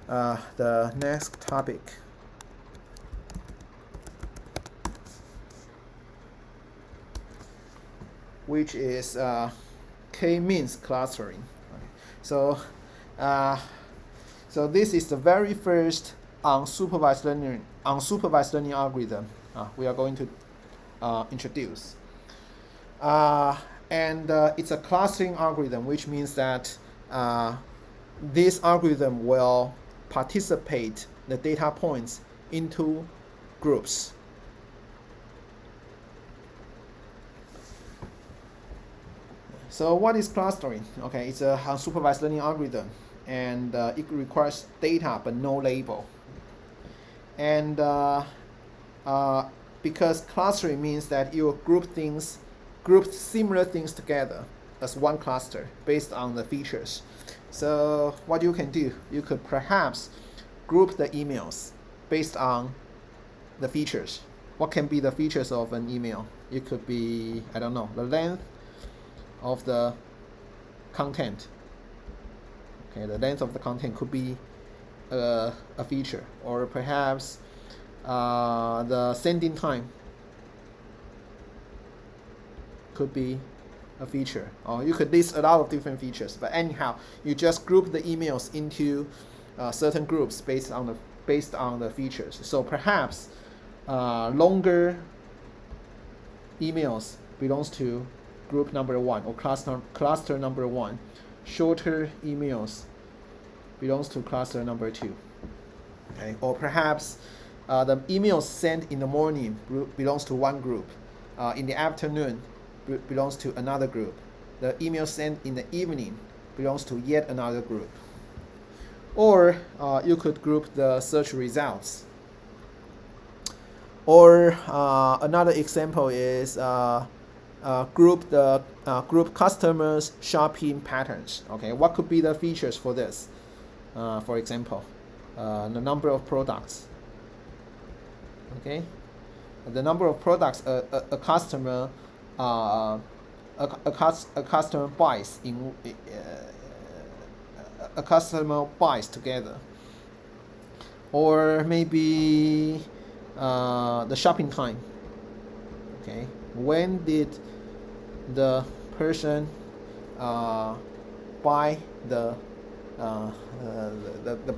the next topic. Which is k-means clustering. Okay. So this is the very first unsupervised learning algorithm we are going to introduce. And it's a clustering algorithm, which means that this algorithm will participate the data points into groups. So what is clustering? Okay, it's a unsupervised learning algorithm, and it requires data but no label. And because clustering means that you group similar things together as one cluster based on the features. So what you can do, you could perhaps group the emails based on the features. What can be the features of an email? It could be, I don't know, the length of the content. Okay, the length of the content could be a feature, or perhaps the sending time could be a feature, or you could list a lot of different features. But anyhow, you just group the emails into certain groups based on the features. So perhaps longer emails belongs to group number 1 or cluster number 1. Shorter emails belongs to cluster number 2. Okay, or perhaps the emails sent in the morning belongs to one group. In the afternoon belongs to another group. The email sent in the evening belongs to yet another group. Or you could group the search results. Or another example is group the group customers' shopping patterns. Okay, what could be the features for this? For example, the number of products. Okay, the number of products a customer customer buys in a customer buys together. Or maybe the shopping time. Okay, when did the person buy the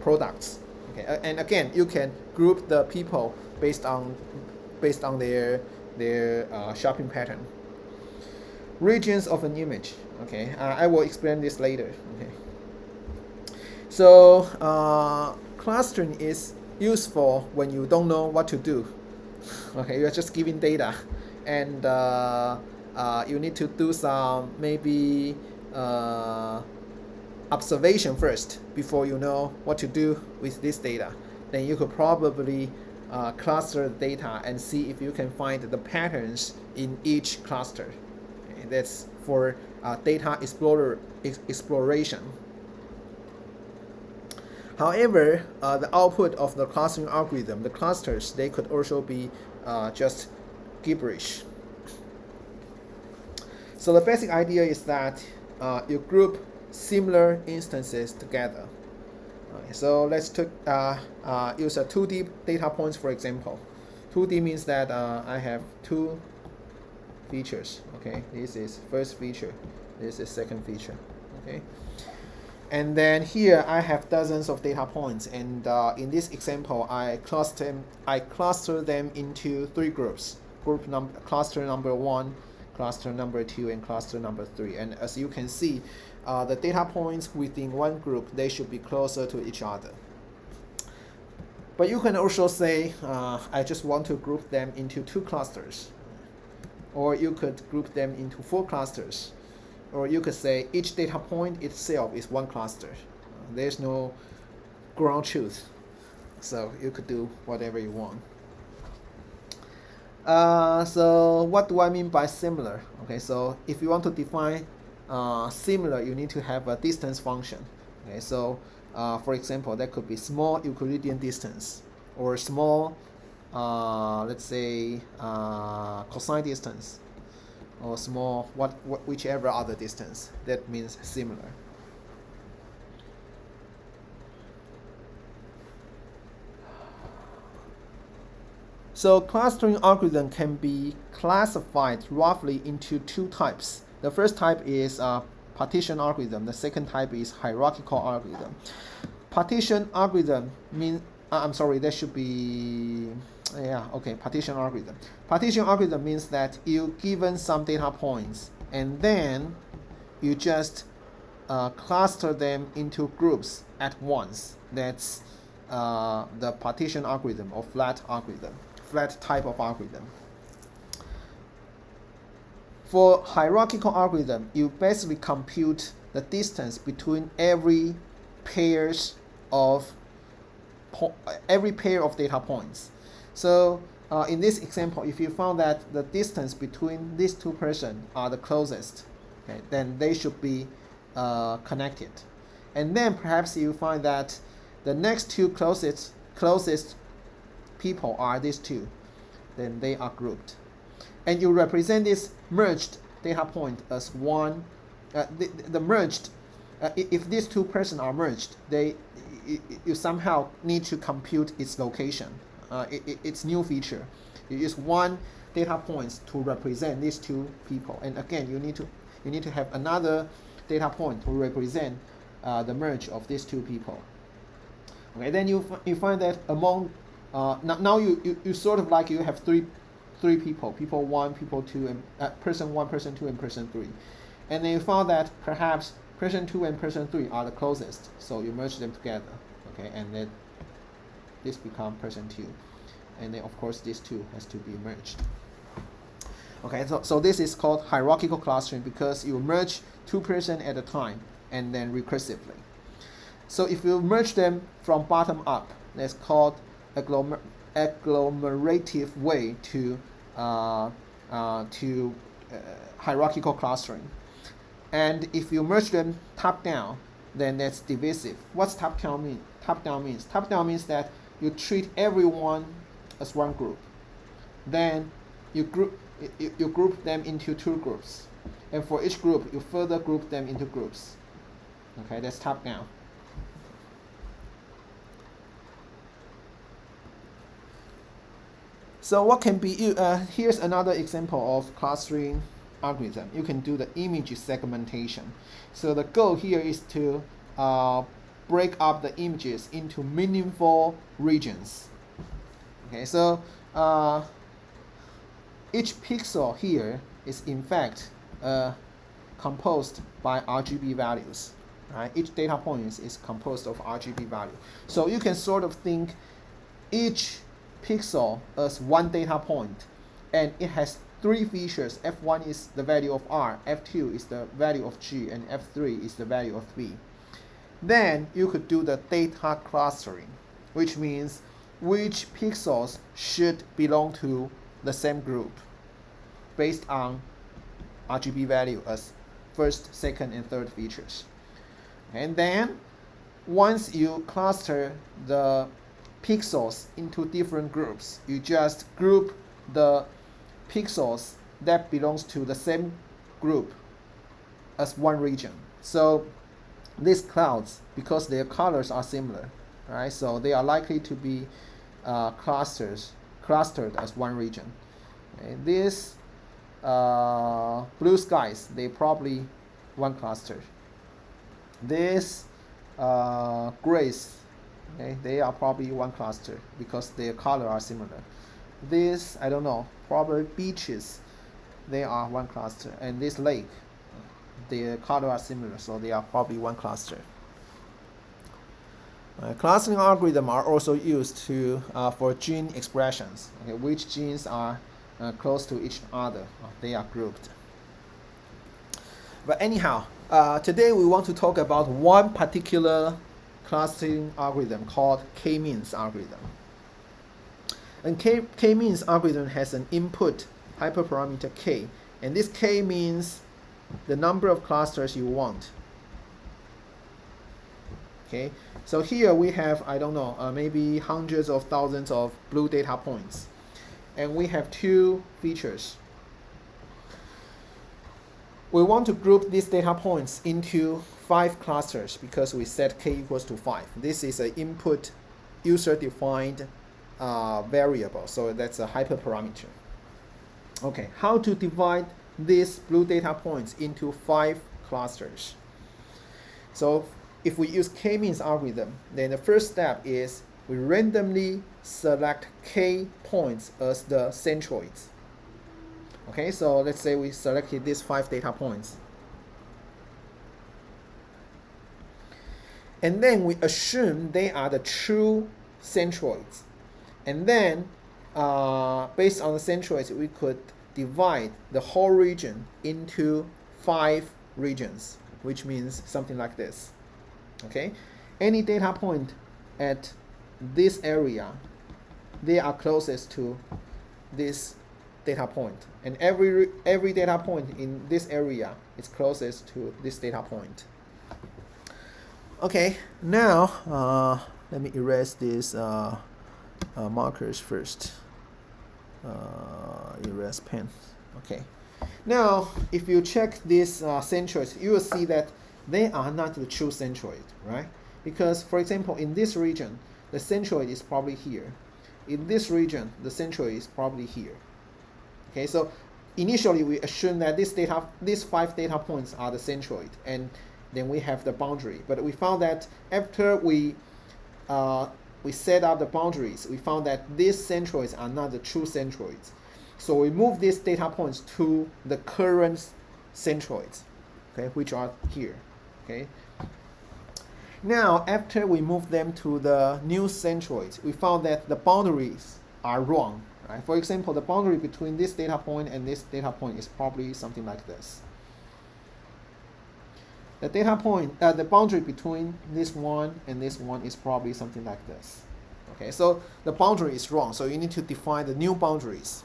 products? Okay, and again, you can group the people based on their shopping pattern. Regions of an image. Okay, I will explain this later. Okay, so clustering is useful when you don't know what to do. Okay, you're just giving data, and you need to do some maybe observation first before you know what to do with this data. Then you could probably cluster the data and see if you can find the patterns in each cluster. Okay, that's for data exploration. However, the output of the clustering algorithm, the clusters, they could also be just gibberish. So the basic idea is that you group similar instances together. Okay, so let's use a 2D data points for example. 2D means that I have two features. Okay, this is first feature, this is second feature. Okay. And then here I have dozens of data points, and in this example I cluster them into three groups. Cluster number 1, cluster number 2, and cluster number 3. And as you can see, the data points within one group, they should be closer to each other. But you can also say I just want to group them into 2 clusters, or you could group them into 4 clusters. Or you could say each data point itself is one cluster. There's no ground truth. So you could do whatever you want. So what do I mean by similar? Okay, so if you want to define similar, you need to have a distance function. Okay, so for example, that could be small Euclidean distance, or small, let's say, cosine distance, or small whichever other distance. That means similar. So clustering algorithm can be classified roughly into 2 types. The first type is partition algorithm. The second type is hierarchical algorithm. Partition algorithm means that should be partition algorithm. Partition algorithm means that you given some data points, and then you just cluster them into groups at once. That's the partition algorithm, or flat type of algorithm. For hierarchical algorithm, you basically compute the distance between every pair of data points. So in this example, if you found that the distance between these 2 persons are the closest, okay, then they should be connected. And then perhaps you find that the next 2 closest people are these 2, then they are grouped. And you represent this merged data point as one. The merged, if these 2 persons are merged, you somehow need to compute its location, its new feature. You use one data point to represent these 2 people, and again you need to have another data point to represent the merge of these 2 people. Okay, then you find that among now you sort of like you have three people, people 1, people 2, and person 1, person 2, and person 3. And then you found that perhaps person 2 and person 3 are the closest, so you merge them together, okay, and then this become person 2. And then of course this 2 has to be merged. Okay, so this is called hierarchical clustering because you merge 2 persons at a time and then recursively. So if you merge them from bottom up, that's called agglomerative way to hierarchical clustering. And if you merge them top down, then that's divisive. What's top down mean? Top down means that you treat everyone as one group. Then you group them into 2 groups, and for each group you further group them into groups. Okay, that's top down. So what can be here's another example of clustering algorithm. You can do the image segmentation. So the goal here is to break up the images into meaningful regions. Okay, so each pixel here is in fact composed by RGB values. Right? Each data point is composed of RGB value. So you can sort of think each pixel as one data point, and it has 3 features. F1 is the value of R, F2 is the value of G, and F3 is the value of V. Then you could do the data clustering, which means which pixels should belong to the same group based on RGB value as first, second, and third features. And then once you cluster the pixels into different groups, you just group the pixels that belongs to the same group as one region. So these clouds, because their colors are similar, right? So they are likely to be clustered as one region. Okay? These blue skies, they probably one cluster. These grays, okay, they are probably one cluster because their color are similar. This, I don't know, probably beaches, they are one cluster. And this lake, their color are similar, so they are probably one cluster. Clustering algorithms are also used to for gene expressions. Okay, which genes are close to each other? They are grouped. But anyhow, today we want to talk about one particular clustering algorithm called k-means algorithm. And k-means algorithm has an input hyperparameter k, and this k means the number of clusters you want. Okay, so here we have, I don't know, maybe hundreds of thousands of blue data points, and we have 2 features. We want to group these data points into 5 clusters because we set k equals to 5. This is an input user-defined variable, so that's a hyperparameter. Okay, how to divide these blue data points into 5 clusters? So if we use k-means algorithm, then the first step is we randomly select k points as the centroids. Okay, so let's say we selected these 5 data points. And then we assume they are the true centroids. And then, based on the centroids, we could divide the whole region into 5 regions, which means something like this. Okay, any data point at this area, they are closest to this data point, and every data point in this area is closest to this data point. Okay, now let me erase these markers first. Erase pen. Okay, now if you check these centroids, you will see that they are not the true centroid, right? Because, for example, in this region, the centroid is probably here. In this region, the centroid is probably here. Okay, so initially we assume that these 5 data points are the centroid, and then we have the boundary. But we found that after we set up the boundaries, we found that these centroids are not the true centroids. So we move these data points to the current centroids, okay, which are here, okay. Now, after we move them to the new centroids, we found that the boundaries are wrong, right? For example, the boundary between this data point and this data point is probably something like this. The the boundary between this one and this one is probably something like this. Okay, so the boundary is wrong, so you need to define the new boundaries.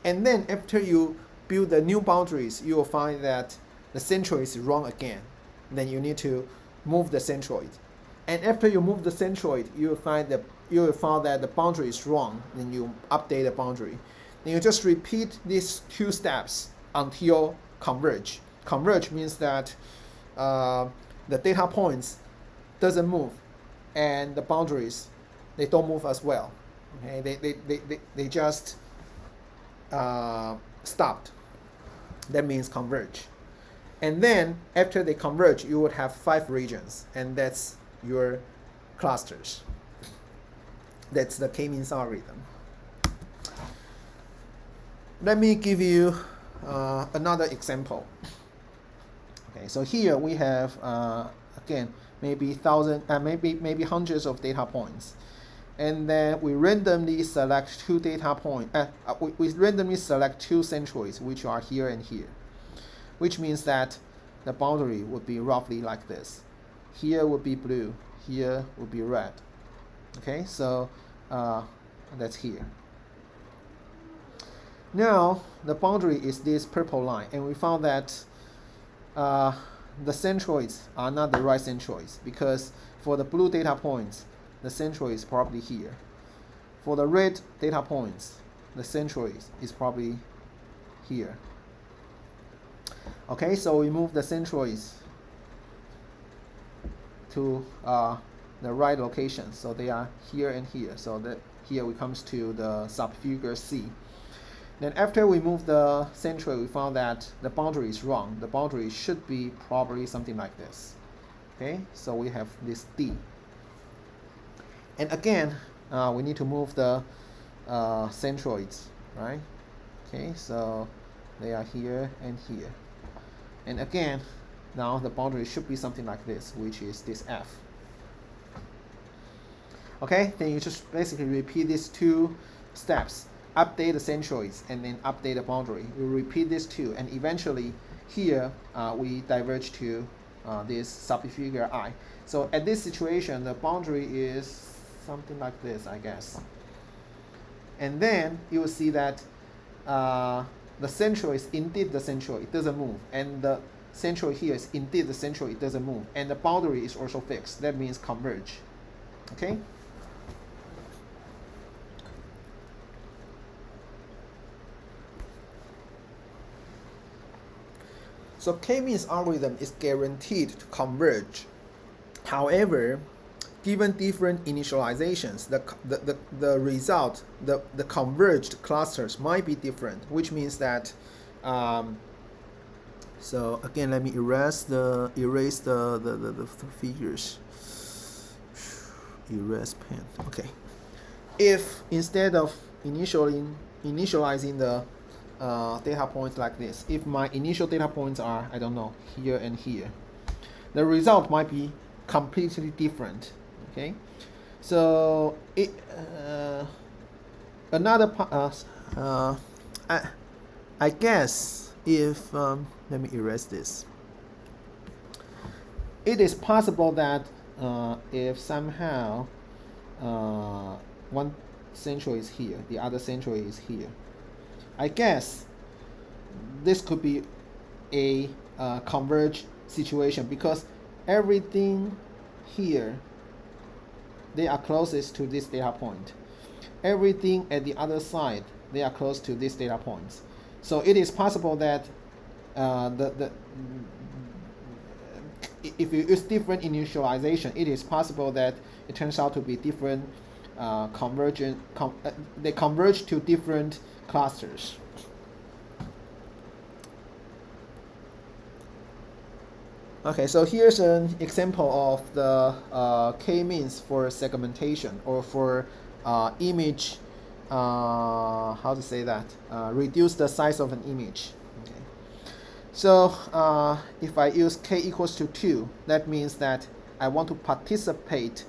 And then after you build the new boundaries, you will find that the centroid is wrong again. Then you need to move the centroid. And after you move the centroid, you will find that the boundary is wrong. Then you update the boundary. Then you just repeat these two steps until converge. Converge means that the data points doesn't move, and the boundaries, they don't move as well. Okay, they just stopped. That means converge. And then after they converge, you would have 5 regions, and that's your clusters. That's the k-means algorithm. Let me give you another example. Okay, so here we have again maybe maybe hundreds of data points, and then we randomly select 2 data points. We randomly select 2 centroids, which are here and here, which means that the boundary would be roughly like this. Here would be blue, here would be red. Okay, so that's here. Now the boundary is this purple line, and we found that the centroids are not the right centroids, because for the blue data points, the centroid is probably here. For the red data points, the centroid is probably here. Okay, so we move the centroids to the right location. So they are here and here. So that here we comes to the subfigure C. Then after we move the centroid, we found that the boundary is wrong. The boundary should be probably something like this. Okay, so we have this D. And again, we need to move the centroids, right? Okay, so they are here and here. And again, now the boundary should be something like this, which is this F. Okay, then you just basically repeat these 2 steps. Update the centroids and then update the boundary. We repeat these 2, and eventually here we diverge to this subfigure I. So at this situation, the boundary is something like this, I guess. And then you will see that the centroid is indeed the centroid, it doesn't move, and the centroid here is indeed the centroid, it doesn't move, and the boundary is also fixed. That means converge. Okay. So k-means algorithm is guaranteed to converge. However, given different initializations, the result, the converged clusters might be different, which means that so again, let me erase the figures. Erase pen. Okay. If instead of initializing the data points like this, if my initial data points are, I don't know, here and here, the result might be completely different. Okay, so it another I guess if let me erase this. It is possible that if somehow one centroid is here, the other centroid is here, I guess this could be a converge situation, because everything here, they are closest to this data point. Everything at the other side, they are close to this data points. So it is possible that if you use different initialization, it is possible that it turns out to be different they converge to different clusters. Okay, so here's an example of the k-means for segmentation, or for image how to say that, reduce the size of an image. Okay. So if I use k equals to 2, that means that I want to participate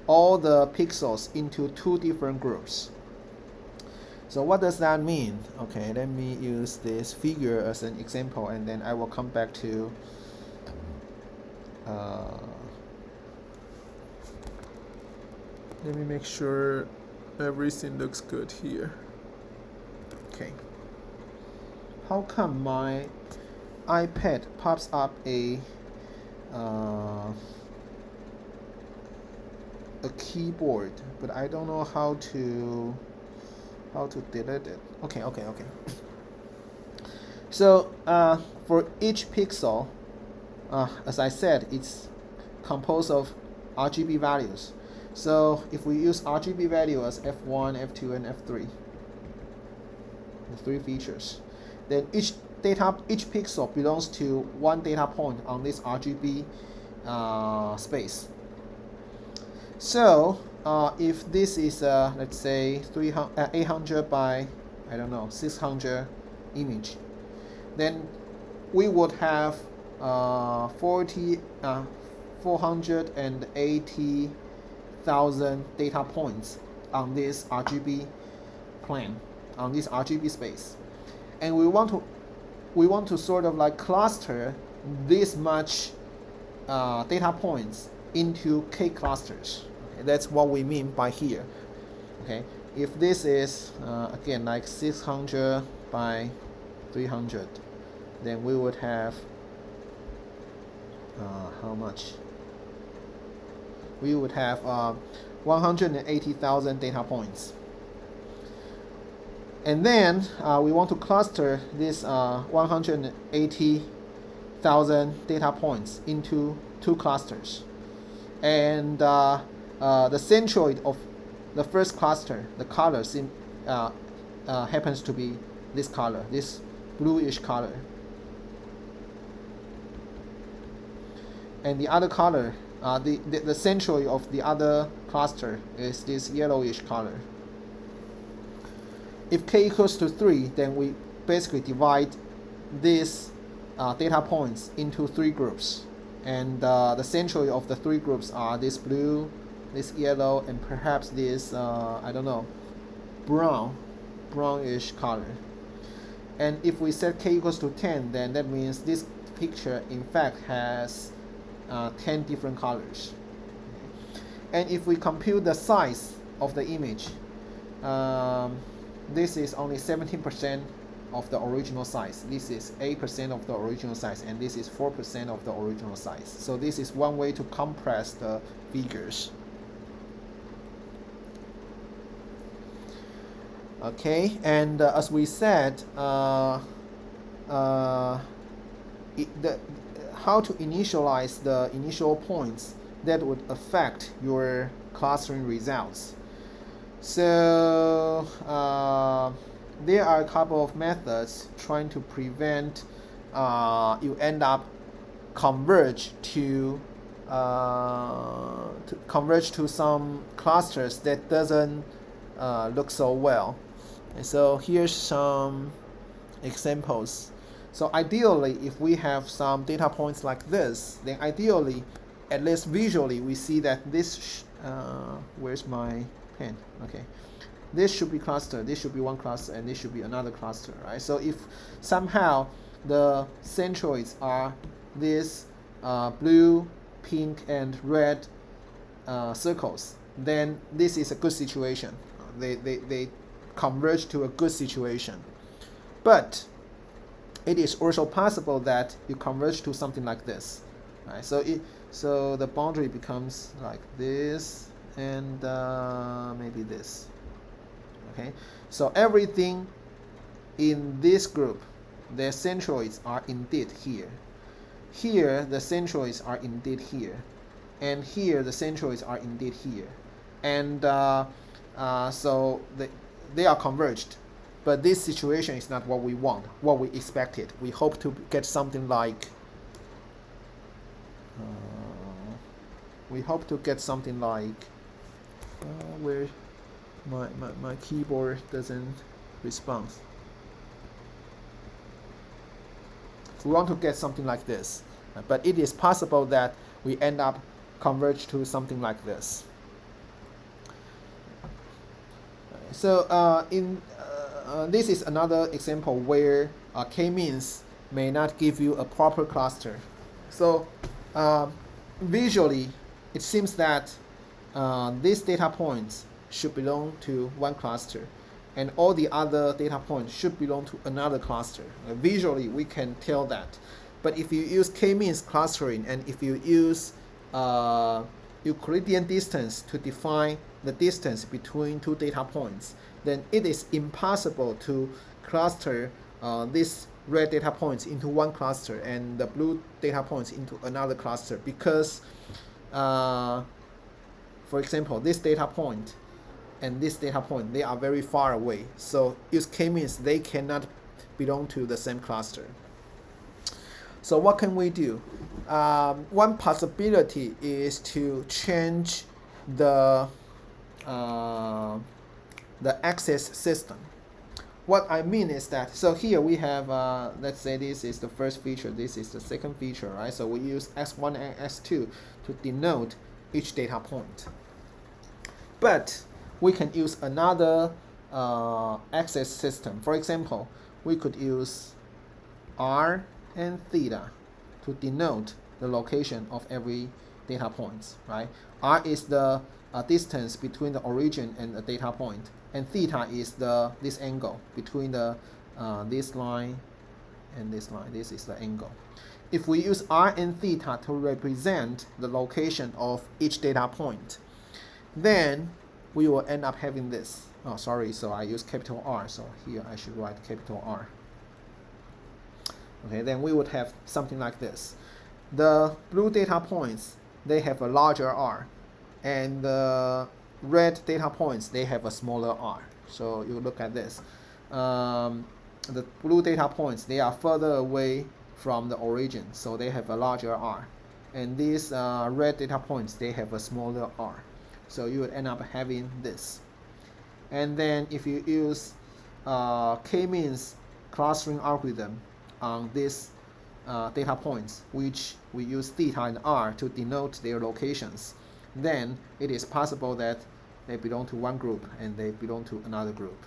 all the pixels into two different groups. So what does that mean? Okay, let me use this figure as an example, and then I will come back to let me make sure everything looks good here. Okay. How come my iPad pops up a keyboard, but I don't know how to delete it? Okay. So for each pixel, as I said, it's composed of RGB values. So if we use RGB value as F1, F2, and F3, the three features, then each pixel belongs to one data point on this RGB space. So if this is let's say 800 by 600 image, then we would have 480,000 data points on this RGB plane, on this RGB space, and we want to sort of like cluster this much data points into k clusters. Okay, that's what we mean by here. Okay, if this is again like 600 by 300, then we would have how much? We would have 180,000 data points. And then we want to cluster this 180,000 data points into two clusters. And the centroid of the first cluster, the color happens to be this color, this bluish color. And the other color, the centroid of the other cluster is this yellowish color. If k equals to 3, then we basically divide these data points into three groups. And the centroid of the three groups are this blue, this yellow, and perhaps this, brownish color. And if we set k equals to 10, then that means this picture in fact has 10 different colors. And if we compute the size of the image, this is only 17% of the original size. This is 8% of the original size, and this is 4% of the original size. So this is one way to compress the figures. Okay, and as we said, how to initialize the initial points that would affect your clustering results. So there are a couple of methods trying to prevent you end up converge to some clusters that doesn't look so well. And so here's some examples. So ideally, if we have some data points like this, then ideally, at least visually, we see that this where's my pen? Okay, this should be clustered, this should be one cluster, and this should be another cluster, right? So if somehow the centroids are these blue, pink, and red circles, then this is a good situation. They converge to a good situation. But it is also possible that you converge to something like this, right? So the boundary becomes like this, and maybe this. Okay, so everything in this group, the centroids are indeed here. Here the centroids are indeed here, and here the centroids are indeed here, and so they are converged. But this situation is not what we want, what we expected. We hope to get something like where My keyboard doesn't respond. We want to get something like this, but it is possible that we end up converge to something like this. So this is another example where k-means may not give you a proper cluster. So visually, it seems that these data points should belong to one cluster, and all the other data points should belong to another cluster. Visually, we can tell that. But if you use k-means clustering, and if you use Euclidean distance to define the distance between two data points, then it is impossible to cluster these red data points into one cluster and the blue data points into another cluster, because for example, this data point and this data point, they are very far away. So use k-means, they cannot belong to the same cluster. So what can we do? One possibility is to change the access system. What I mean is that, so here we have, let's say this is the first feature, this is the second feature, right? So we use S1 and S2 to denote each data point. But we can use another access system. For example, we could use R and theta to denote the location of every data point, right? R is the distance between the origin and the data point, and theta is this angle between the this line and this line. This is the angle. If we use R and theta to represent the location of each data point, then we will end up having this. Oh, sorry, so I use capital R, so here I should write capital R. Okay, then we would have something like this. The blue data points, they have a larger R, and the red data points, they have a smaller R. So you look at this. The blue data points, they are further away from the origin, so they have a larger R. And these red data points, they have a smaller R. So you would end up having this. And then if you use k-means clustering algorithm on these data points, which we use theta and R to denote their locations, then it is possible that they belong to one group and they belong to another group.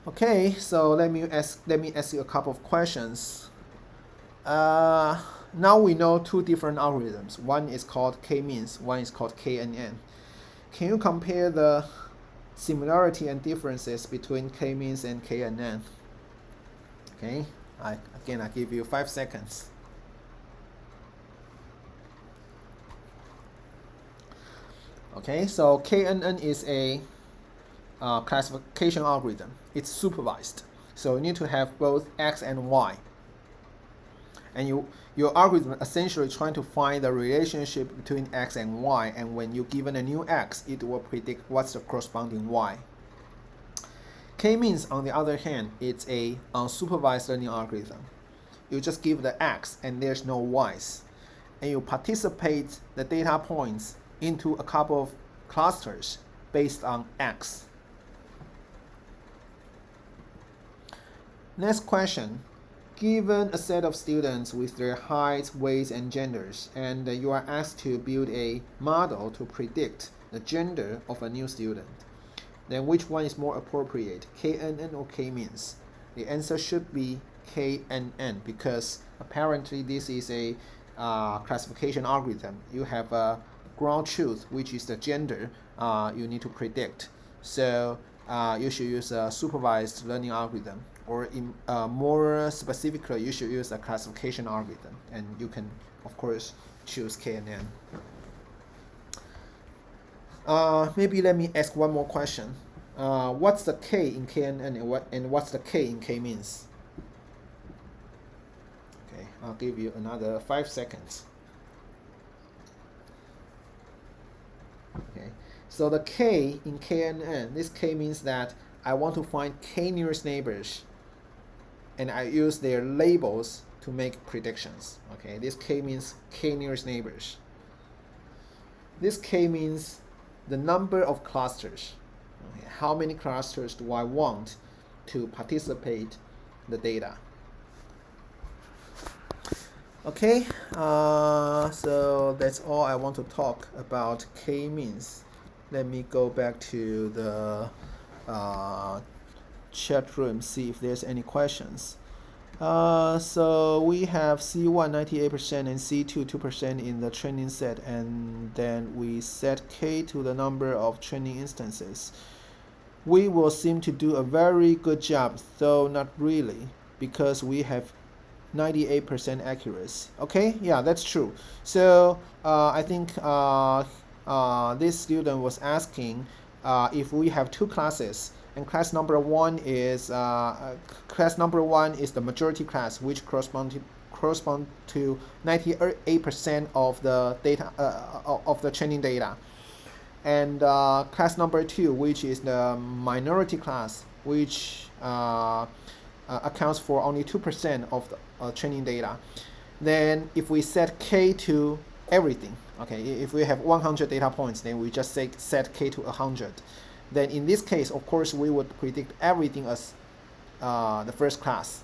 Okay, so let me ask you a couple of questions. Now we know two different algorithms. One is called k-means, one is called KNN. Can you compare the similarity and differences between k-means and KNN? Okay, I give you 5 seconds. Okay, so KNN is a classification algorithm. It's supervised, so you need to have both X and Y. And your algorithm essentially trying to find the relationship between X and Y, and when you're given a new X, it will predict what's the corresponding Y. K-means, on the other hand, it's a unsupervised learning algorithm. You just give the X and there's no Y's, and you participate the data points into a couple of clusters based on X. Next question. Given a set of students with their heights, weights, and genders, and you are asked to build a model to predict the gender of a new student, then which one is more appropriate, KNN or K-means? The answer should be KNN, because apparently this is a classification algorithm. You have a ground truth, which is the gender you need to predict. So you should use a supervised learning algorithm, or in more specifically, you should use a classification algorithm, and you can, of course, choose KNN. Maybe let me ask one more question. What's the K in KNN and what's the K in K-means? Okay, I'll give you another 5 seconds. Okay, so the K in KNN, this K means that I want to find K nearest neighbors, and I use their labels to make predictions. Okay, this K means K nearest neighbors. This K means the number of clusters. Okay, how many clusters do I want to participate the data? Okay, so that's all I want to talk about K-means. Let me go back to the chat room, see if there's any questions. So we have C1 98% and C2 2% in the training set, and then we set K to the number of training instances. We will seem to do a very good job, though not really, because we have 98% accuracy. Okay, yeah, that's true. So I think this student was asking if we have two classes, and class number one is the majority class, which correspond to 98% of the data of the training data, and class number two, which is the minority class, which accounts for only 2% of the training data. Then if we set K to everything, okay, if we have 100 data points, then we just set K to 100. Then in this case, of course, we would predict everything as the first class.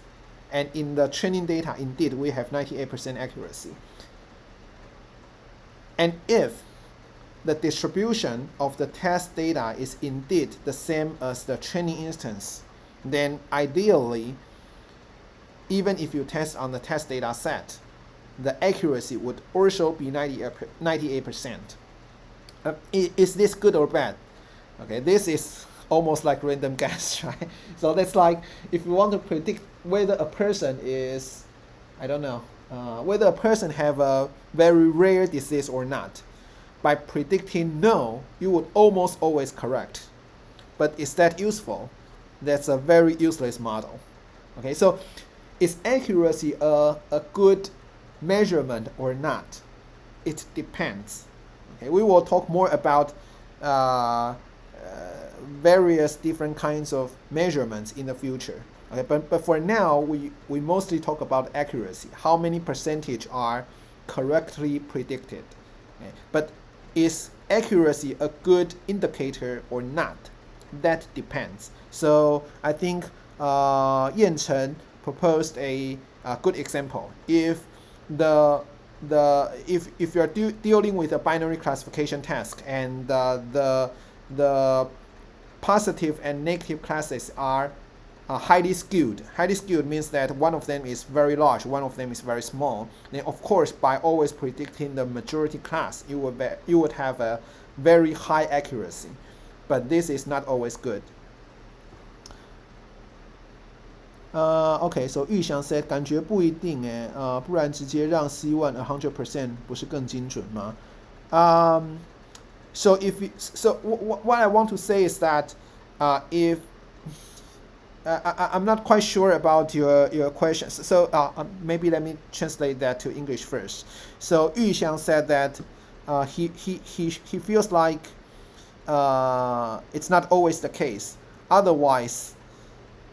And in the training data, indeed, we have 98% accuracy. And if the distribution of the test data is indeed the same as the training instance, then ideally, even if you test on the test data set, the accuracy would also be 98%. Is this good or bad? Okay, this is almost like random guess, right? So that's like if you want to predict whether a person is, I don't know, whether a person have a very rare disease or not. By predicting no, you would almost always correct. But is that useful? That's a very useless model. Okay, so is accuracy a good measurement or not? It depends. Okay, we will talk more about various different kinds of measurements in the future. Okay, but for now, we mostly talk about accuracy. How many percentage are correctly predicted? Okay, but is accuracy a good indicator or not? That depends. So I think Yan Chen proposed a good example. If if you're dealing with a binary classification task, and the positive and negative classes are highly skewed. Highly skewed means that one of them is very large, one of them is very small. Then of course, by always predicting the majority class, you would have a very high accuracy. But this is not always good. Okay, so 玉祥 said 感觉不一定不然直接让 C1 100% 不是更精准吗？ So what I want to say is that if I'm not quite sure about your questions. So maybe let me translate that to English first. So Yu Xiang said that he feels like it's not always the case. Otherwise,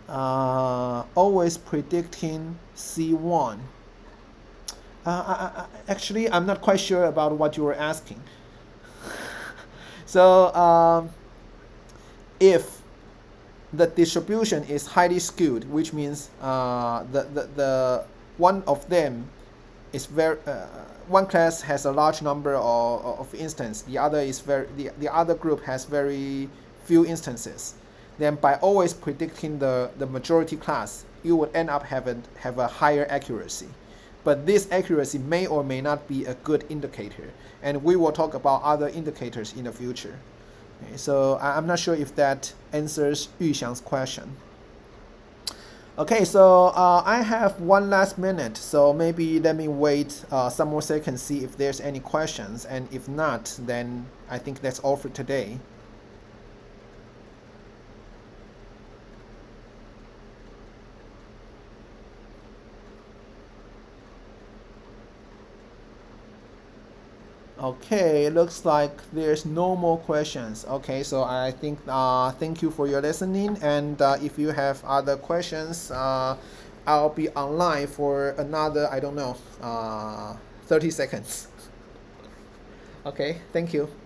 always predicting C1. Actually, I'm not quite sure about what you were asking. So if the distribution is highly skewed, which means the one of them is very one class has a large number of instances, the other group has very few instances, then by always predicting the majority class, you would end up have a higher accuracy. But this accuracy may or may not be a good indicator, and we will talk about other indicators in the future. Okay, so I'm not sure if that answers Yu Xiang's question. Okay, so I have one last minute, so maybe let me wait some more seconds, see if there's any questions, and if not, then I think that's all for today. Okay, looks like there's no more questions. Okay, so I think thank you for your listening, and if you have other questions, I'll be online for another, I don't know, 30 seconds. Okay, thank you.